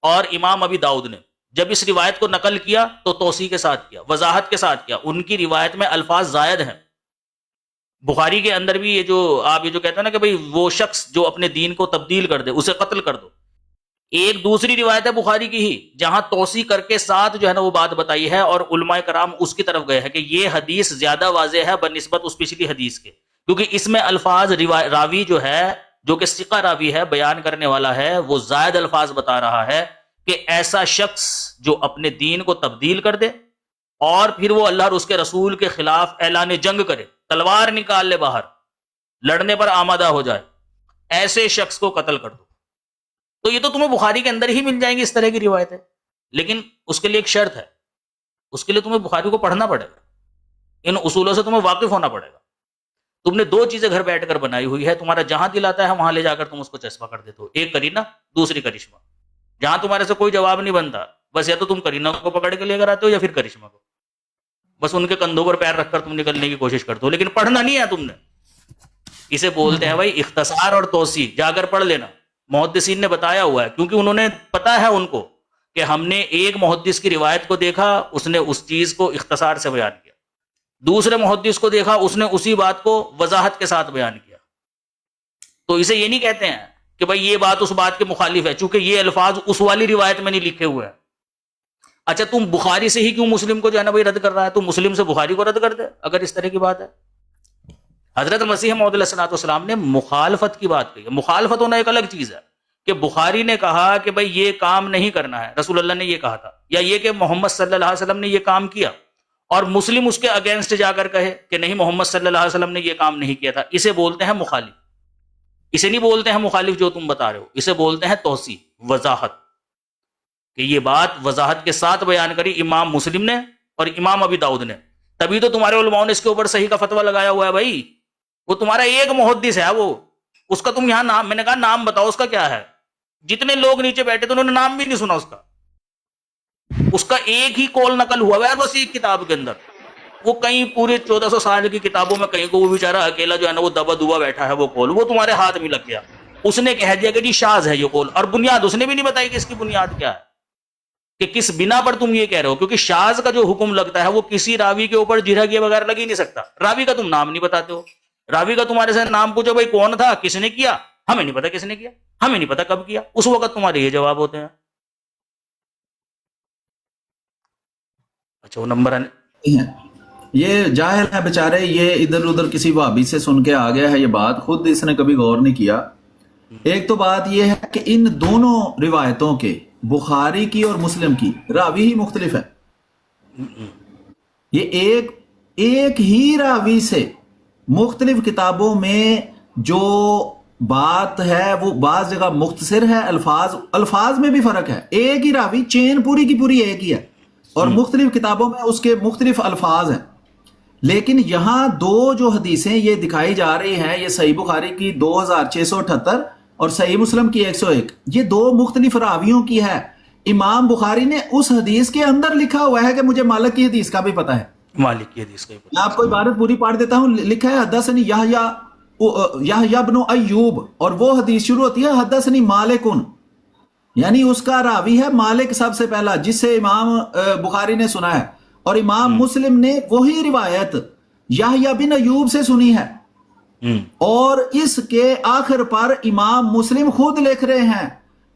اور امام ابی داؤد نے جب اس روایت کو نقل کیا تو توسیع کے ساتھ کیا، وضاحت کے ساتھ کیا. ان کی روایت میں الفاظ زائد ہیں. بخاری کے اندر بھی یہ جو آپ یہ جو کہتے ہیں نا کہ بھئی وہ شخص جو اپنے دین کو تبدیل کر دے اسے قتل کر دو، ایک دوسری روایت ہے بخاری کی ہی جہاں توسیع کر کے ساتھ جو ہے نا وہ بات بتائی ہے، اور علماء کرام اس کی طرف گئے ہیں کہ یہ حدیث زیادہ واضح ہے بنسبت اس پچھلی حدیث کے، کیونکہ اس میں الفاظ راوی جو ہے جو کہ ثقہ راوی ہے، بیان کرنے والا ہے، وہ زائد الفاظ بتا رہا ہے کہ ایسا شخص جو اپنے دین کو تبدیل کر دے اور پھر وہ اللہ اور اس کے رسول کے خلاف اعلان جنگ کرے، تلوار نکال لے باہر، لڑنے پر آمادہ ہو جائے، ایسے شخص کو قتل کر دو. تو یہ تو تمہیں بخاری کے اندر ہی مل جائیں گی اس طرح کی روایتیں، لیکن اس کے لیے ایک شرط ہے، اس کے لیے تمہیں بخاری کو پڑھنا پڑے گا، ان اصولوں سے تمہیں واقف ہونا پڑے گا. تم نے دو چیزیں گھر بیٹھ کر بنائی ہوئی ہے، تمہارا جہاں دل آتا ہے وہاں لے جا کر تم اس کو چسپا کر دیتے ہو، ایک کرینہ دوسری کرشمہ. جہاں تمہارے سے کوئی جواب نہیں بنتا، بس یا تو تم کرینہ کو پکڑ کے لے کر آتے ہو یا پھر کرشمہ کو، بس ان کے کندھوں پر پیر رکھ کر تم نکلنے کی کوشش کرتے ہو، لیکن پڑھنا نہیں ہے تم نے. اسے بولتے ہیں بھائی اختصار اور توسیع. جا کر پڑھ لینا، محدثین نے بتایا ہوا ہے، کیونکہ انہوں نے پتا ہے ان کو کہ ہم نے ایک محدث کی روایت کو دیکھا، اس نے اس چیز کو اختصار سے بیان کیا، دوسرے محدث کو دیکھا، اس نے اسی بات کو وضاحت کے ساتھ بیان کیا. تو اسے یہ نہیں کہتے ہیں کہ بھائی یہ بات اس بات کے مخالف ہے، چونکہ یہ الفاظ اس والی روایت میں نہیں لکھے ہوئے ہیں. اچھا تم بخاری سے ہی کیوں مسلم کو جو ہے نا بھائی رد کر رہا ہے؟ تم مسلم سے بخاری کو رد کر دے اگر اس طرح کی بات ہے. حضرت مسیح موعود علیہ السلام نے مخالفت کی بات کہی ہے. مخالفت ہونا ایک الگ چیز ہے کہ بخاری نے کہا کہ بھائی یہ کام نہیں کرنا ہے، رسول اللہ نے یہ کہا تھا، یا یہ کہ محمد صلی اللہ علیہ وسلم نے یہ کام کیا، اور مسلم اس کے اگینسٹ جا کر کہے کہ نہیں محمد صلی اللہ علیہ وسلم نے یہ کام نہیں کیا تھا. اسے بولتے ہیں مخالف. اسے نہیں بولتے ہیں مخالف جو تم بتا رہے ہو، اسے بولتے ہیں توسیع، وضاحت، کہ یہ بات وضاحت کے ساتھ بیان کری امام مسلم نے اور امام ابی داؤد نے. تبھی تو تمہارے علماء نے اس کے اوپر صحیح کا فتویٰ لگایا ہوا ہے. بھائی وہ تمہارا ایک محدث ہے، وہ اس کا تم یہاں نام، میں نے کہا نام بتاؤ اس کا کیا ہے. جتنے لوگ نیچے بیٹھے تھے انہوں نے نام بھی نہیں سنا اس کا. اس کا ایک ہی قول نقل ہوا ہے بس ایک کتاب کے اندر. وہ کہیں پورے 1400 سال کی کتابوں میں کہیں کو وہ بیچارہ اکیلا جو ہے نا وہ دبا دبا بیٹھا ہے، وہ قول وہ تمہارے ہاتھ میں لگ گیا. اس نے کہہ دیا کہ جی شاذ ہے یہ قول، اور بنیاد اس نے بھی نہیں بتائی کہ اس کی بنیاد کیا ہے، کہ کس بنا پر تم یہ کہہ رہے ہو. کیونکہ شاذ کا جو حکم لگتا ہے وہ کسی راوی کے اوپر جرح کیے بغیر لگ ہی نہیں سکتا. راوی کا تم نام نہیں بتاتے ہو. راوی کا تمہارے سے نام پوچھو بھائی کون تھا، کس نے کیا، ہمیں نہیں پتا کس نے کیا، ہمیں نہیں پتا کب کیا. اس وقت تمہارے یہ جواب ہوتے ہیں. اچھا وہ نمبر یہ جاہل ہے بیچارے، یہ ادھر ادھر کسی وہابی سے سن کے آ گیا ہے یہ بات، خود اس نے کبھی غور نہیں کیا. ایک تو بات یہ ہے کہ ان دونوں روایتوں کے بخاری کی اور مسلم کی راوی ہی مختلف ہے. یہ ایک ہی راوی سے مختلف کتابوں میں جو بات ہے وہ بعض جگہ مختصر ہے، الفاظ میں بھی فرق ہے. ایک ہی راوی، چین پوری کی پوری ایک ہی ہے اور مختلف کتابوں میں اس کے مختلف الفاظ ہیں. لیکن یہاں دو جو حدیثیں یہ دکھائی جا رہی ہیں، یہ صحیح بخاری کی 2678 اور صحیح مسلم کی 101، یہ دو مختلف راویوں کی ہے. امام بخاری نے اس حدیث کے اندر لکھا ہوا ہے کہ مجھے مالک کی حدیث کا بھی پتہ ہے. مالک کی حدیث کا میں آپ کو عبارت پوری پڑھ دیتا ہوں. لکھا ہے حدثنی یحییٰ بن ایوب، اور وہ حدیث شروع ہوتی ہے حدثنی مالکن، یعنی اس کا راوی ہے مالک سب سے پہلا، جس سے امام بخاری نے سنا ہے. اور امام مسلم نے وہی روایت یحییٰ بن ایوب سے سنی ہے. اور اس کے آخر پر امام مسلم خود لکھ رہے ہیں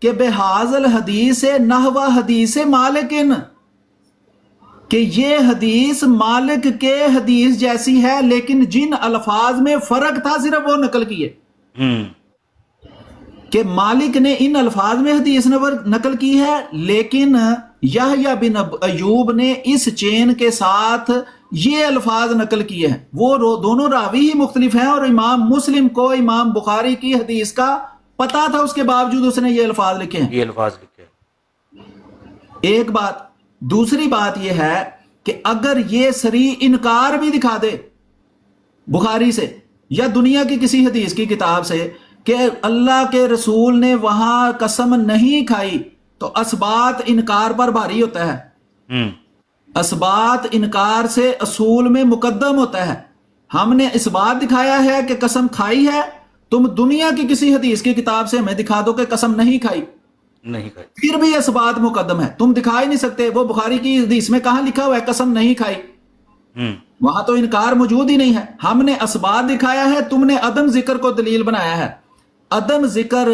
کہ بہذا الحدیث نحو حدیث مالکن، کہ یہ حدیث مالک کے حدیث جیسی ہے، لیکن جن الفاظ میں فرق تھا صرف وہ نقل کیے. کہ مالک نے ان الفاظ میں حدیث نقل کی ہے، لیکن یحییٰ بن ایوب نے اس چین کے ساتھ یہ الفاظ نقل کیے ہیں. وہ دونوں راوی ہی مختلف ہیں، اور امام مسلم کو امام بخاری کی حدیث کا پتا تھا، اس کے باوجود اس نے یہ الفاظ لکھے ہیں. یہ الفاظ لکھے ایک بات. دوسری بات یہ ہے کہ اگر یہ صریح انکار بھی دکھا دے بخاری سے یا دنیا کی کسی حدیث کی کتاب سے کہ اللہ کے رسول نے وہاں قسم نہیں کھائی، تو اسبات انکار پر بھاری ہوتا ہے. اسبات انکار سے اصول میں مقدم ہوتا ہے. ہم نے اس بات دکھایا ہے کہ قسم کھائی ہے، تم دنیا کی کسی حدیث کی کتاب سے ہمیں دکھا دو کہ قسم نہیں کھائی، پھر بھی اس بات مقدم ہے. تم دکھا ہی نہیں سکتے. وہ بخاری کی حدیث میں کہاں لکھا ہوا ہے قسم نہیں کھائی؟ وہاں تو انکار موجود ہی نہیں ہے. ہم نے اسبات دکھایا ہے، تم نے عدم ذکر کو دلیل بنایا ہے. عدم ذکر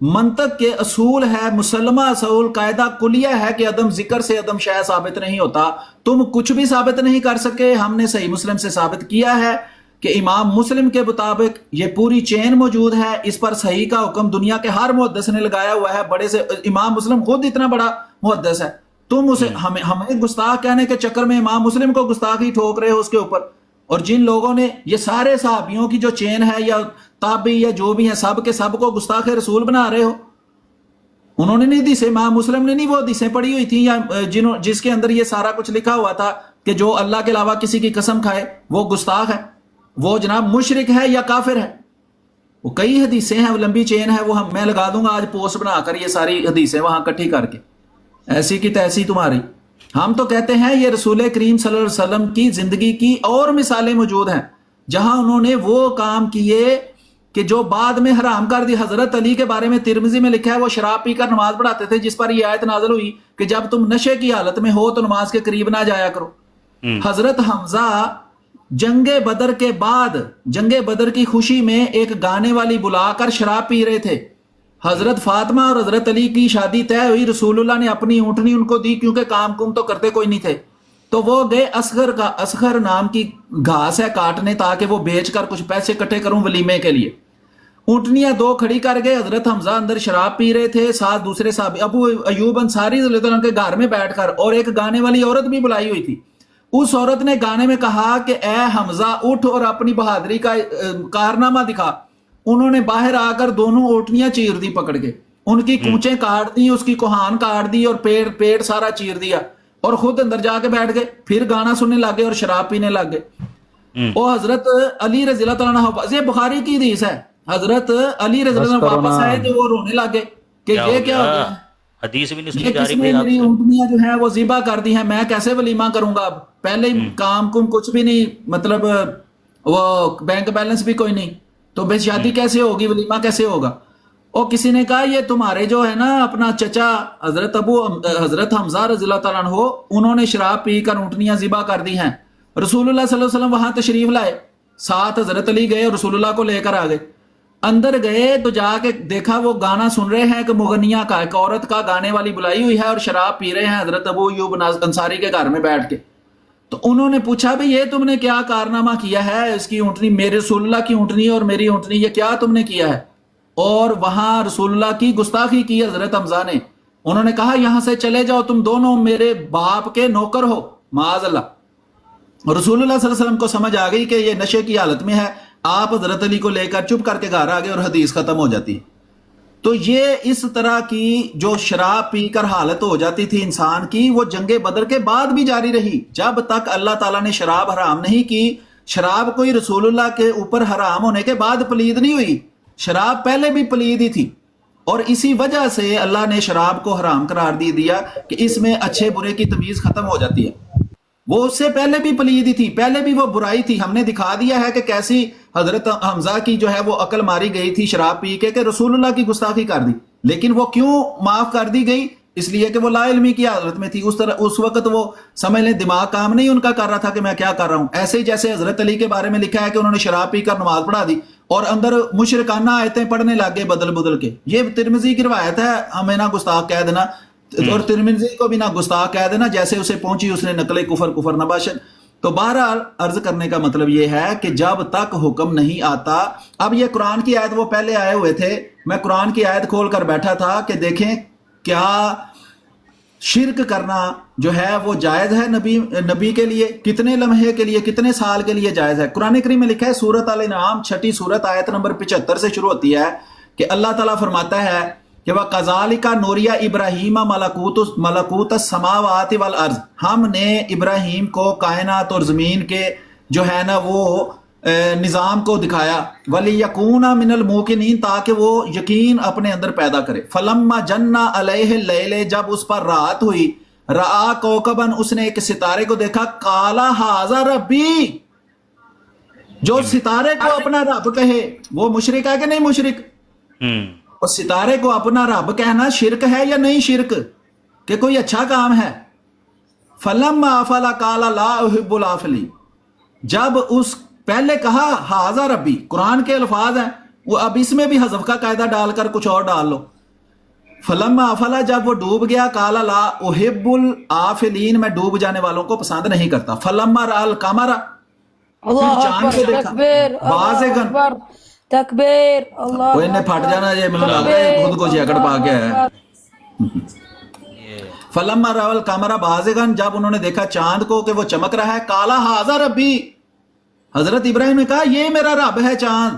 منطق کے اصول ہے، مسلمہ اصول، قاعدہ کلیہ ہے کہ عدم ذکر سے عدم شیء ثابت نہیں ہوتا. تم کچھ بھی ثابت نہیں کر سکے. ہم نے صحیح مسلم سے ثابت کیا ہے کہ امام مسلم کے مطابق یہ پوری چین موجود ہے. اس پر صحیح کا حکم دنیا کے ہر محدث نے لگایا ہوا ہے. بڑے سے امام مسلم خود اتنا بڑا محدث ہے، تم اسے ہمیں گستاخ کہنے کے چکر میں امام مسلم کو گستاخ ہی ٹھوک رہے ہو اس کے اوپر. اور جن لوگوں نے یہ سارے صحابیوں کی جو چین ہے یا تابعی یا جو بھی ہیں سب کے سب کو گستاخ رسول بنا رہے ہو. انہوں نے نہیں حدیث، امام مسلم نے نہیں وہ حدیثیں پڑھی ہوئی تھیں یا جس کے اندر یہ سارا کچھ لکھا ہوا تھا کہ جو اللہ کے علاوہ کسی کی قسم کھائے وہ گستاخ ہے، وہ جناب مشرک ہے یا کافر ہے. وہ کئی حدیثیں ہیں، وہ لمبی چین ہے. وہ میں لگا دوں گا آج پوسٹ بنا کر یہ ساری حدیثیں وہاں اکٹھی کر کے، ایسی کی تیسی تمہاری. ہم تو کہتے ہیں یہ رسول کریم صلی اللہ علیہ وسلم کی زندگی کی اور مثالیں موجود ہیں جہاں انہوں نے وہ کام کیے کہ جو بعد میں حرام کر دی. حضرت علی کے بارے میں ترمذی میں لکھا ہے وہ شراب پی کر نماز پڑھاتے تھے، جس پر یہ آیت نازل ہوئی کہ جب تم نشے کی حالت میں ہو تو نماز کے قریب نہ جایا کرو. حضرت حمزہ جنگ بدر کے بعد جنگ بدر کی خوشی میں ایک گانے والی بلا کر شراب پی رہے تھے. حضرت فاطمہ اور حضرت علی کی شادی طے ہوئی، رسول اللہ نے اپنی اونٹنی ان کو دی کیونکہ کام کم تو کرتے کوئی نہیں تھے. تو وہ گئے اصغر نام کی گھاس ہے کاٹنے تاکہ وہ بیچ کر کچھ پیسے اکٹھے کروں ولیمے کے لیے. اونٹنیاں دو کھڑی کر گئے. حضرت حمزہ اندر شراب پی رہے تھے، ساتھ دوسرے صحابی ابو ایوب انصاری رضی اللہ عنہ کے گھر میں بیٹھ کر، اور ایک گانے والی عورت بھی بلائی ہوئی تھی. اس عورت نے گانے میں کہا کہ اے حمزہ اٹھ اور اپنی بہادری کا کارنامہ دکھا. انہوں نے باہر آ کر دونوں اونٹنیاں چیر دی پکڑ کے، ان کی کونچیں کاٹ دی، اس کی کوہان کاٹ دی اور پیٹ سارا چیر دیا، اور خود اندر جا کے بیٹھ گئے. پھر گانا سننے لگے اور شراب پینے لگ گئے. وہ حضرت علی رضی اللہ تعالیٰ عنہ، یہ بخاری کی حدیث ہے، حضرت علی رضی اللہ عنہ واپس آئے تو وہ رونے لگے کہ یہ کیا ہو گیا، حدیث بھی نہیں یہ کس نے میری اونٹنیاں جو ہیں وہ ذبح کر دی ہیں، میں کیسے ولیمہ کروں گا. اب پہلے کام کم کچھ بھی نہیں، مطلب وہ بینک بیلنس بھی کوئی نہیں، تو بے شادی کیسے ہوگی، ولیمہ کیسے ہوگا. اور کسی نے کہا یہ تمہارے جو ہے نا اپنا چچا حضرت حمزہ رضی اللہ تعالیٰ عنہ، انہوں نے شراب پی کر اونٹنیاں ذبح کر دی ہیں. رسول اللہ صلی اللہ علیہ وسلم وہاں تشریف لائے، ساتھ حضرت علی گئے اور رسول اللہ کو لے کر آ گئے. اندر گئے تو جا کے دیکھا وہ گانا سن رہے ہیں کہ مغنیہ کا ایک عورت کا گانے والی بلائی ہوئی ہے اور شراب پی رہے ہیں حضرت ابو ایوب انصاری کے گھر میں بیٹھ کے. تو انہوں نے پوچھا بھی یہ تم نے کیا کارنامہ کیا ہے، اس کی اونٹنی میرے رسول اللہ کی اونٹنی اور میری اونٹنی، یہ کیا تم نے کیا ہے. اور وہاں رسول اللہ کی گستاخی کی حضرت حمزہ نے. انہوں نے کہا یہاں سے چلے جاؤ، تم دونوں میرے باپ کے نوکر ہو، معاذ اللہ. رسول اللہ صلی اللہ علیہ وسلم کو سمجھ آ گئی کہ یہ نشے کی حالت میں ہے. آپ حضرت علی کو لے کر چپ کر کے گھر آ گئے اور حدیث ختم ہو جاتی. تو یہ اس طرح کی جو شراب پی کر حالت ہو جاتی تھی انسان کی، وہ جنگ بدر کے بعد بھی جاری رہی. جب تک اللہ تعالیٰ نے شراب حرام نہیں کی، شراب کوئی رسول اللہ کے اوپر حرام ہونے کے بعد پلید نہیں ہوئی، شراب پہلے بھی پلید ہی تھی. اور اسی وجہ سے اللہ نے شراب کو حرام قرار دیا کہ اس میں اچھے برے کی تمیز ختم ہو جاتی ہے. وہ اس سے پہلے بھی پلیدی تھی، پہلے بھی وہ برائی تھی. ہم نے دکھا دیا ہے کہ کیسی حضرت حمزہ کی جو ہے وہ عقل ماری گئی تھی شراب پی کے، کہ رسول اللہ کی گستاخی کر دی. لیکن وہ کیوں معاف کر دی گئی؟ اس لیے کہ وہ لا علمی کی حالت میں تھی. اس وقت وہ سمجھ لیں دماغ کام نہیں ان کا کر رہا تھا کہ میں کیا کر رہا ہوں. ایسے ہی جیسے حضرت علی کے بارے میں لکھا ہے کہ انہوں نے شراب پی کر نماز پڑھا دی اور اندر مشرکانہ آیتیں پڑھنے لگ گئے بدل بدل کے. یہ ترمذی کی روایت ہے، ہمیں نہ گستاخ کہہ دینا، اور ترمذی کو بھی نہ گستاخ کہہ دینا، جیسے اسے پہنچی اس نے نقل کفر نہ باشد. تو بہرحال عرض کرنے کا مطلب یہ ہے کہ جب تک حکم نہیں آتا. اب یہ قرآن کی آیت، وہ پہلے آئے ہوئے تھے، میں قرآن کی آیت کھول کر بیٹھا تھا کہ دیکھیں کیا شرک کرنا جو ہے وہ جائز ہے نبی کے لیے، کتنے لمحے کے لیے، کتنے سال کے لیے جائز ہے. قرآن کریم میں لکھا ہے سورۃ الانعام 6 سورت آیت نمبر 75 سے شروع ہوتی ہے کہ اللہ تعالیٰ فرماتا ہے کہ وَقَذَالِكَ نُورِيَ إِبْرَاهِيمَ مَلَكُوتَ السَّمَاوَاتِ وَالْأَرْضِ. ہم نے ابراہیم کو کائنات اور زمین کے جو ہے نا وہ نظام کو دکھایا. وَلِيَكُونَ مِنَ الْمُوقِنِينَ، تاکہ وہ یقین اپنے اندر پیدا کرے. فَلَمَّا جَنَّ عَلَيْهِ اللَّيْلِ، جب اس پر رات ہوئی، رَآ كَوْكَبًا، اس نے ایک ستارے کو دیکھا. قَالَ هَٰذَا رَبِّي، جو ستارے کو اپنا رب کہے وہ مشرک ہے کہ نہیں مشرک؟ اور ستارے کو اپنا رب کہنا شرک ہے یا نہیں شرک، کہ کوئی اچھا کام ہے؟ فَلَمَّا أَفَلَ قَالَ لَا أُحِبُّ الْآفِلِينَ، جب اس پہلے کہا ہاذا ربی، قرآن کے الفاظ ہیں، وہ اب اس میں بھی حذف کا قاعدہ ڈال کر کچھ اور ڈال لو. فَلَمَّا أَفَلَ، جب وہ ڈوب گیا، قَالَ لَا أُحِبُّ الْآفِلِينَ، میں ڈوب جانے والوں کو پسند نہیں کرتا. فَلَمَّا رَأَى الْقَمَرَ، پھر چاند کو دیکھا، بازغاً، تکبیر، اللہ وہ انہیں پھٹ جانا، یہ مطلب لگ رہا ہے خود کو جیکٹ پا کے ہے. فَلَمَّا رَأَى الْقَمَرَ بَازِغًا، جب انہوں نے دیکھا چاند کو کہ وہ چمک رہا ہے، قَالَ هَٰذَا رَبِّي، حضرت ابراہیم نے کہا یہ میرا رب ہے چاند.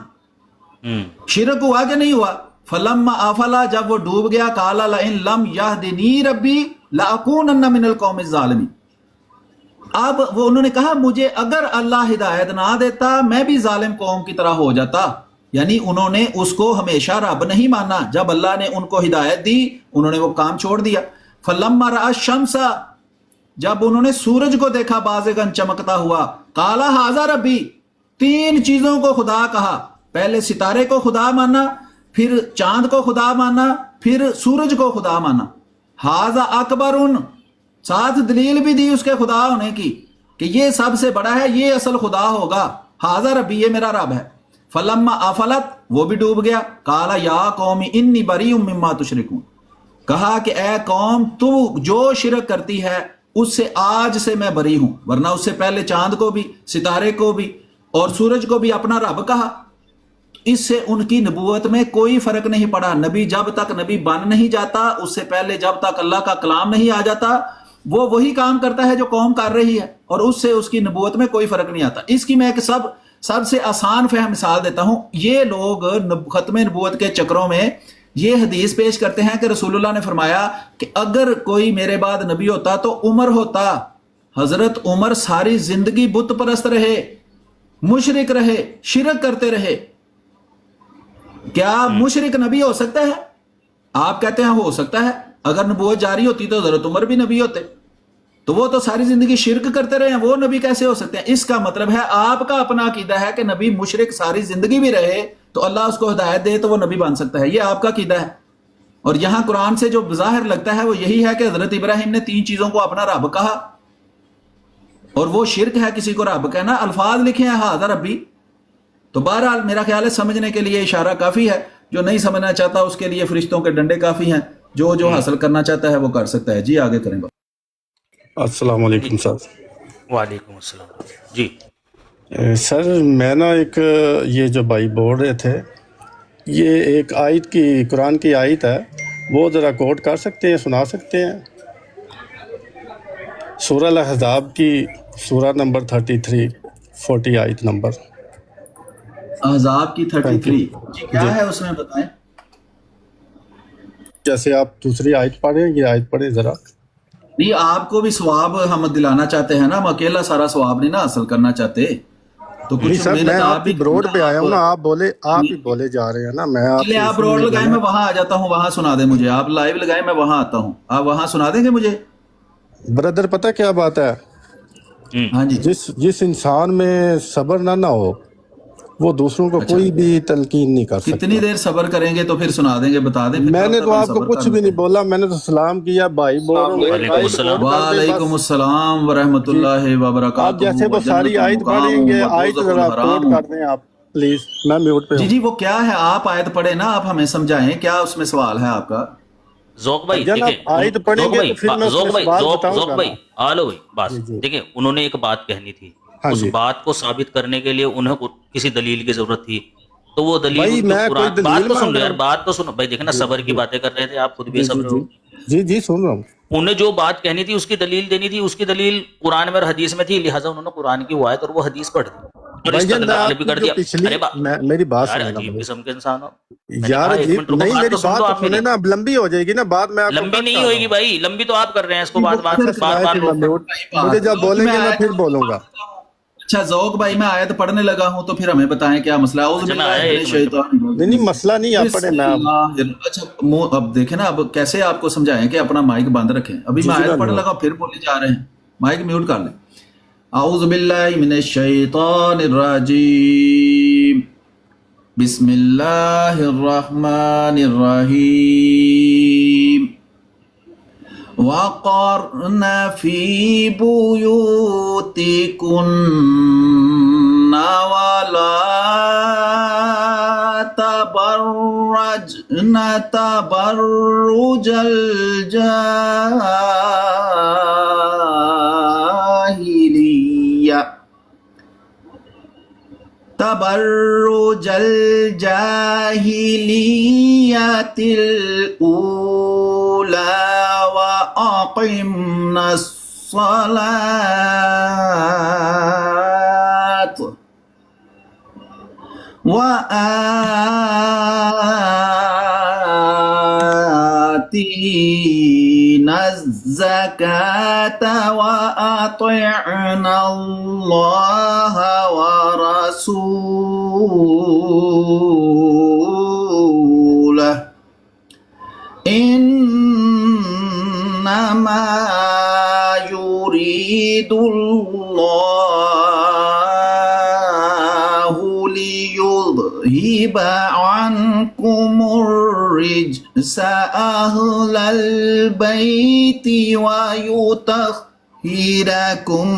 شرک ہوا کہ نہیں ہوا؟ فَلَمَّا أَفَلَ، جب وہ ڈوب گیا، قَالَ لَئِن لَّمْ يَهْدِنِي رَبِّي لَأَكُونَنَّ مِنَ الْقَوْمِ الظَّالِمِينَ. اب وہ انہوں نے کہا مجھے اگر اللہ ہدایت نہ دیتا میں بھی ظالم قوم کی طرح ہو جاتا. یعنی انہوں نے اس کو ہمیشہ رب نہیں مانا، جب اللہ نے ان کو ہدایت دی انہوں نے وہ کام چھوڑ دیا. فَلَمَّا رَأَى الشَّمْسَ، جب انہوں نے سورج کو دیکھا بازغاً چمکتا ہوا، قَالَ هَٰذَا رَبِّي، 3 چیزوں کو خدا کہا. پہلے ستارے کو خدا مانا، پھر چاند کو خدا مانا، پھر سورج کو خدا مانا. هَٰذَا أَكْبَرٌ، ساتھ دلیل بھی دی اس کے خدا ہونے کی کہ یہ سب سے بڑا ہے، یہ اصل خدا ہوگا. هَٰذَا رَبِّي، یہ میرا رب ہے. فَلَمَّا أَفَلَتْ، وہ بھی ڈوب گیا. قَالَ يَا قَوْمِ إِنِّي بَرِيءٌ مِّمَّا تُشْرِكُونَ، کہا کہ اے قوم تو جو شرک کرتی ہے اس سے آج سے میں بری ہوں. ورنہ اس سے پہلے چاند کو بھی، ستارے کو بھی اور سورج کو بھی اپنا رب کہا. اس سے ان کی نبوت میں کوئی فرق نہیں پڑا. نبی جب تک نبی بن نہیں جاتا، اس سے پہلے جب تک اللہ کا کلام نہیں آ جاتا، وہ وہی کام کرتا ہے جو قوم کر رہی ہے، اور اس سے اس کی نبوت میں کوئی فرق نہیں آتا. اس کی میں ایک سب سے آسان فہم مثال دیتا ہوں. یہ لوگ ختم نبوت کے چکروں میں یہ حدیث پیش کرتے ہیں کہ رسول اللہ نے فرمایا کہ اگر کوئی میرے بعد نبی ہوتا تو عمر ہوتا. حضرت عمر ساری زندگی بت پرست رہے، مشرک رہے، شرک کرتے رہے. کیا مشرک نبی ہو سکتا ہے؟ آپ کہتے ہیں ہو سکتا ہے. اگر نبوت جاری ہوتی تو حضرت عمر بھی نبی ہوتے. تو وہ تو ساری زندگی شرک کرتے رہے ہیں، وہ نبی کیسے ہو سکتے ہیں؟ اس کا مطلب ہے آپ کا اپنا عقیدہ ہے کہ نبی مشرک ساری زندگی بھی رہے تو اللہ اس کو ہدایت دے تو وہ نبی بن سکتا ہے. یہ آپ کا عقیدہ ہے. اور یہاں قرآن سے جو ظاہر لگتا ہے وہ یہی ہے کہ حضرت ابراہیم نے 3 چیزوں کو اپنا رب کہا، اور وہ شرک ہے کسی کو رب کہنا. الفاظ لکھے ہیں ہاذا ربی. تو بہرحال میرا خیال ہے سمجھنے کے لیے اشارہ کافی ہے. جو نہیں سمجھنا چاہتا اس کے لیے فرشتوں کے ڈنڈے کافی ہیں. جو حاصل کرنا چاہتا ہے وہ کر سکتا ہے. جی آگے کریں. السلام علیکم سر. وعلیکم السلام. جی سر میں نا ایک یہ جو بھائی بول رہے تھے یہ ایک آیت کی قرآن کی آیت ہے، وہ ذرا کوٹ کر سکتے ہیں، سنا سکتے ہیں؟ سورہ الاحزاب کی سورہ نمبر 33 40 آیت نمبر۔ احزاب کی تھینک یو 33 جی کیا ہے اس میں بتائیں؟ جیسے آپ دوسری آیت پڑھیں، یہ آیت پڑھیں ذرا۔ نہیں آپ کو بھی ثواب ہم دلانا چاہتے ہیں نا، ہم اکیلا سارا ثواب نہیں نا حاصل کرنا چاہتے، تو نہیں کچھ سر، میں محنت آپ آپ کی بھی بروڈ پہ آیا ہوں نا، آپ نہیں، ہی بولے جا رہے ہیں نا، میں آپ چلے سے آپ اسی روڈ لیے لگائیں، بولا۔ میں وہاں آ جاتا ہوں، وہاں سنا دیں مجھے، آپ لائیو لگائیں میں وہاں آتا ہوں، آپ وہاں سنا دیں گے مجھے؟ بردر پتہ کیا بات ہے، ہاں جی جس انسان میں صبر نہ ہو وہ دوسروں کو اچھا، کوئی بھی تلقین نہیں کر کتنی سکتا۔ دیر صبر کریں گے تو پھر سنا دیں گے، بتا دیں پھر میں کب نے تک تو ہم آپ کو صبر کچھ کر بھی لیتے نہیں ہیں؟ بولا، میں نے تو سلام کیا، بھائی بول رہا ہوں ایک وعلیکم آیت السلام۔ کوٹ کر دیں وعلیکم بس۔ السلام ورحمۃ جی اللہ آپ وبرکاتہ، جیسے وہ ساری وجنت آیت المقام پڑھیں گے، آیت ودوزخ ذرا کوٹ الحرام۔ کر دیں آپ پلیز، میں میوٹ پہ جی ہوں۔ جی وہ کیا ہے، آپ آیت پڑھیں نا، آپ ہمیں سمجھائیں کیا اس میں سوال ہے آپ کا؟ ذوق بھائی جان دیکھیں، آپ آیت پڑھیں ذوق گے بھائی تو پھر میں اس میں ذوق بھائی سوال ذوق بتاؤں ذوق گا بھائی نا۔ آلو بھائی بس جی جی دیکھیں، انہوں نے ایک بات کہنی تھی، ہاں اس جی بات کو ثابت کرنے کے لیے انہیں کسی دلیل کی ضرورت تھی، تو وہ دلیل بھائی، ان کے میں کوئی قرآن، دلیل بات تو سن مانگ لو رہا یار، ہوں؟ بات تو سنو بھائی، دیکھیں نا جی صبر کی جی باتیں کر رہے تھے آپ، خود بھی جی جی صبر جی ہو، جی جی سن رہا ہوں۔ انہیں جو بات کہنی تھی اس کی دلیل دینی تھی، اس کی دلیل قرآن میں اور حدیث میں تھی، لہٰذا انہوں نے قرآن کی وہ آیت اور وہ حدیث پڑھ دی اور بھائی جان، میں استدلال آپ بھی کی کر جو دیا۔ پچھلی ارے میری بات یار سنیں نا عجیب بھائی، قسم کے انسان ہو، میں نے یار کہا ایک عجیب منٹ رکو، نہیں، بات میری تو سن لو بات تو آپ سنیں میری، نا، اب لمبی ہو جائے گی نا بات، میں آپ کو لمبی کٹ نہیں کر ہوئے رہا گی ہوں۔ بھائی، لمبی تو آپ کر رہے ہیں اس کو، جی وہ بات بات پھر اچھا بار سنائے بار پھر میں روک کر۔ میوٹ، بات مجھے جب ذوق بولیں میں گے میں آیت پھر بولوں گا۔ اچھا ذوق بھائی میں آیت پڑھنے لگا ہوں تو پھر ہمیں بتائیں کیا مسئلہ ہے؟ اعوذ اچھا میں باللہ آیا من ایک منٹ میں، الشیطان نہیں نہیں، الرجیم، مسئلہ نہیں، آپ بسم پڑھیں، میں آپ اللہ اچھا اب دیکھیں نا، اب کیسے آپ کو سمجھائیں کہ اپنا مائک بند رکھیں، ابھی جی میں جی میں آیت پڑھنے میوٹ۔ لگا پھر بولے جا رہے ہیں، مائک میوٹ کر لیں۔ اعوذ باللہ من الشیطان الرجیم، بسم اللہ الرحمن الرحیم، وَقَرْنَ فِي بُيُوتِكُنَّ وَلَا تَبَرَّجْنَ تَبَرُّجَ الجاهلية الأولى وأقمنا الصلاة وآتينا الزكاة وأطعنا الله ورسوله إنما يريد الله ليذهب عنكم الرجس أهل البيت ويطهركم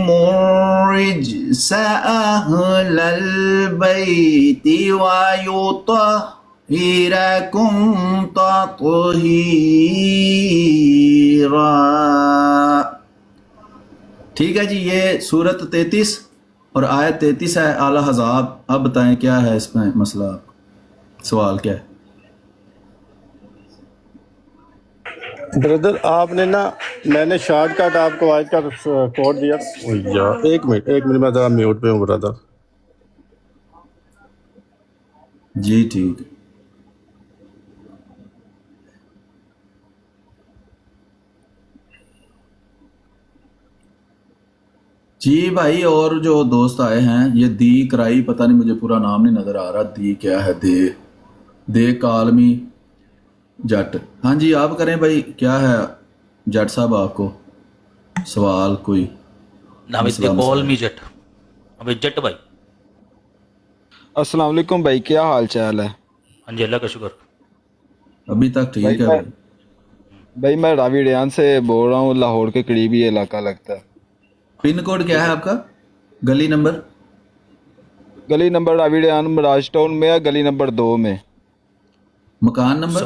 الرجس أهل البيت ويطهركم تطهيرا۔ ٹھیک ہے جی، یہ سورت 33 اور آیت 33 ہے اعلیٰ حزاب۔ اب بتائیں کیا ہے اس میں مسئلہ، سوال کیا ہے؟ بردر آپ نے نا، میں نے شارٹ کٹ آپ کو آیت کا کوڈ دیا۔ ایک منٹ میں ذرا میوٹ پہ ہوں بردر۔ جی ٹھیک ہے۔ جی بھائی، اور جو دوست آئے ہیں، یہ دی کرائی، پتہ نہیں مجھے پورا نام نہیں نظر آ رہا، دی کیا ہے، دے کالمی جٹ۔ ہاں جی آپ کریں بھائی، کیا ہے جٹ صاحب آپ کو سوال کوئی نہ مسئلہ کال مسئلہ؟ می جٹ، ابھی جٹ بھائی۔ السلام علیکم بھائی، کیا حال چال ہے؟ ہاں جی اللہ کا شکر۔ ابھی تک ٹھیک ہے بھائی۔ بھائی میں راوی ڈیان سے بول رہا ہوں، لاہور کے قریبی علاقہ لگتا ہے۔ پن کوڈ کیا ہے آپ کا؟ گلی نمبر؟ گلی نمبر راوی ڈیان مراج ٹاؤن میں ہے، گلی نمبر 2 میں۔ مکان نمبر؟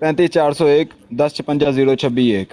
35 401 10 56 026 1।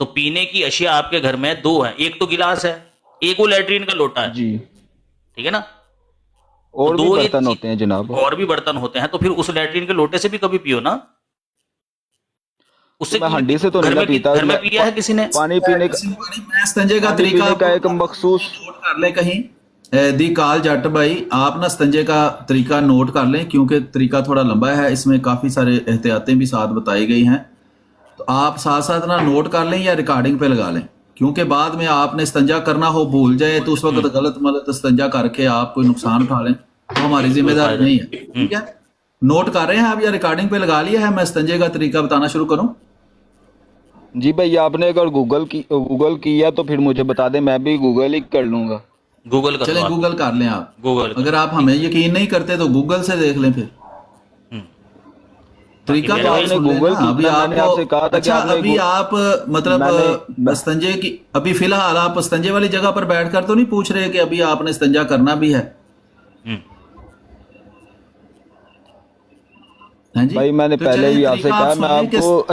تو پینے کی اشیاء آپ کے گھر میں دو ہیں، ایک تو گلاس ہے، ایک وہ لیٹرین کا لوٹا ہے، جی، ٹھیک ہے نا؟ اور تو بھی دو یہ برتن ہوتے ہیں جناب. اور بھی برتن ہوتے ہیں، تو پھر اس لیٹرین کے لوٹے سے بھی کبھی پیو نا. اس سے میں ہنڈی سے تو نہیں نا پیتا. گھر میں پیا ہے کسی نے؟ پانی پینے کا میں استنجے کا پانی طریقہ پینے کا ایک مخصوص نوٹ کر لیں کہیں. دی کال جٹ بھائی، آپ نا استنجے کا طریقہ نوٹ کر لیں، کیونکہ طریقہ تھوڑا لمبا ہے، اس میں کافی سارے احتیاطیں بھی ساتھ بتائی گئی ہیں. تو آپ ساتھ ساتھ نا نوٹ کر لیں یا ریکارڈنگ پہ لگا لیں، کیونکہ بعد میں آپ نے استنجا کرنا ہو بھول جائے تو اس وقت غلط ملت استنجا کر کے آپ کوئی نقصان اٹھا لیں تو ہماری ذمہ داری نہیں ہے. ٹھیک ہے، نوٹ کر رہے ہیں آپ یا ریکارڈنگ پہ لگا لیا ہے؟ میں استنجے کا طریقہ بتانا شروع کروں. جی بھائی، آپ نے اگر گوگل کیا تو پھر مجھے بتا دیں، میں بھی گوگل ہی کر لوں گا. گوگل کر چلیں لو، گوگل کر لیں آپ. گوگل اگر آپ ہمیں یقین نہیں کرتے تو گوگل سے دیکھ لیں. پھر طریقہ باقی تو میں آپ نے سن لیں گوگل نا. ابھی میں نے آپ سے کہا آپ تھا کہ اچھا آپ نے ابھی آپ مطلب استنجے کی ابھی فی الحال آپ استنجے والی جگہ پر بیٹھ کر تو نہیں پوچھ رہے کہ ابھی آپ نے استنجا کرنا بھی ہے؟ ہاں جی بھائی میں نے تو پہلے چلیں بھی آپ سے طریقہ کہا، میں سن لیں آپ کہ کو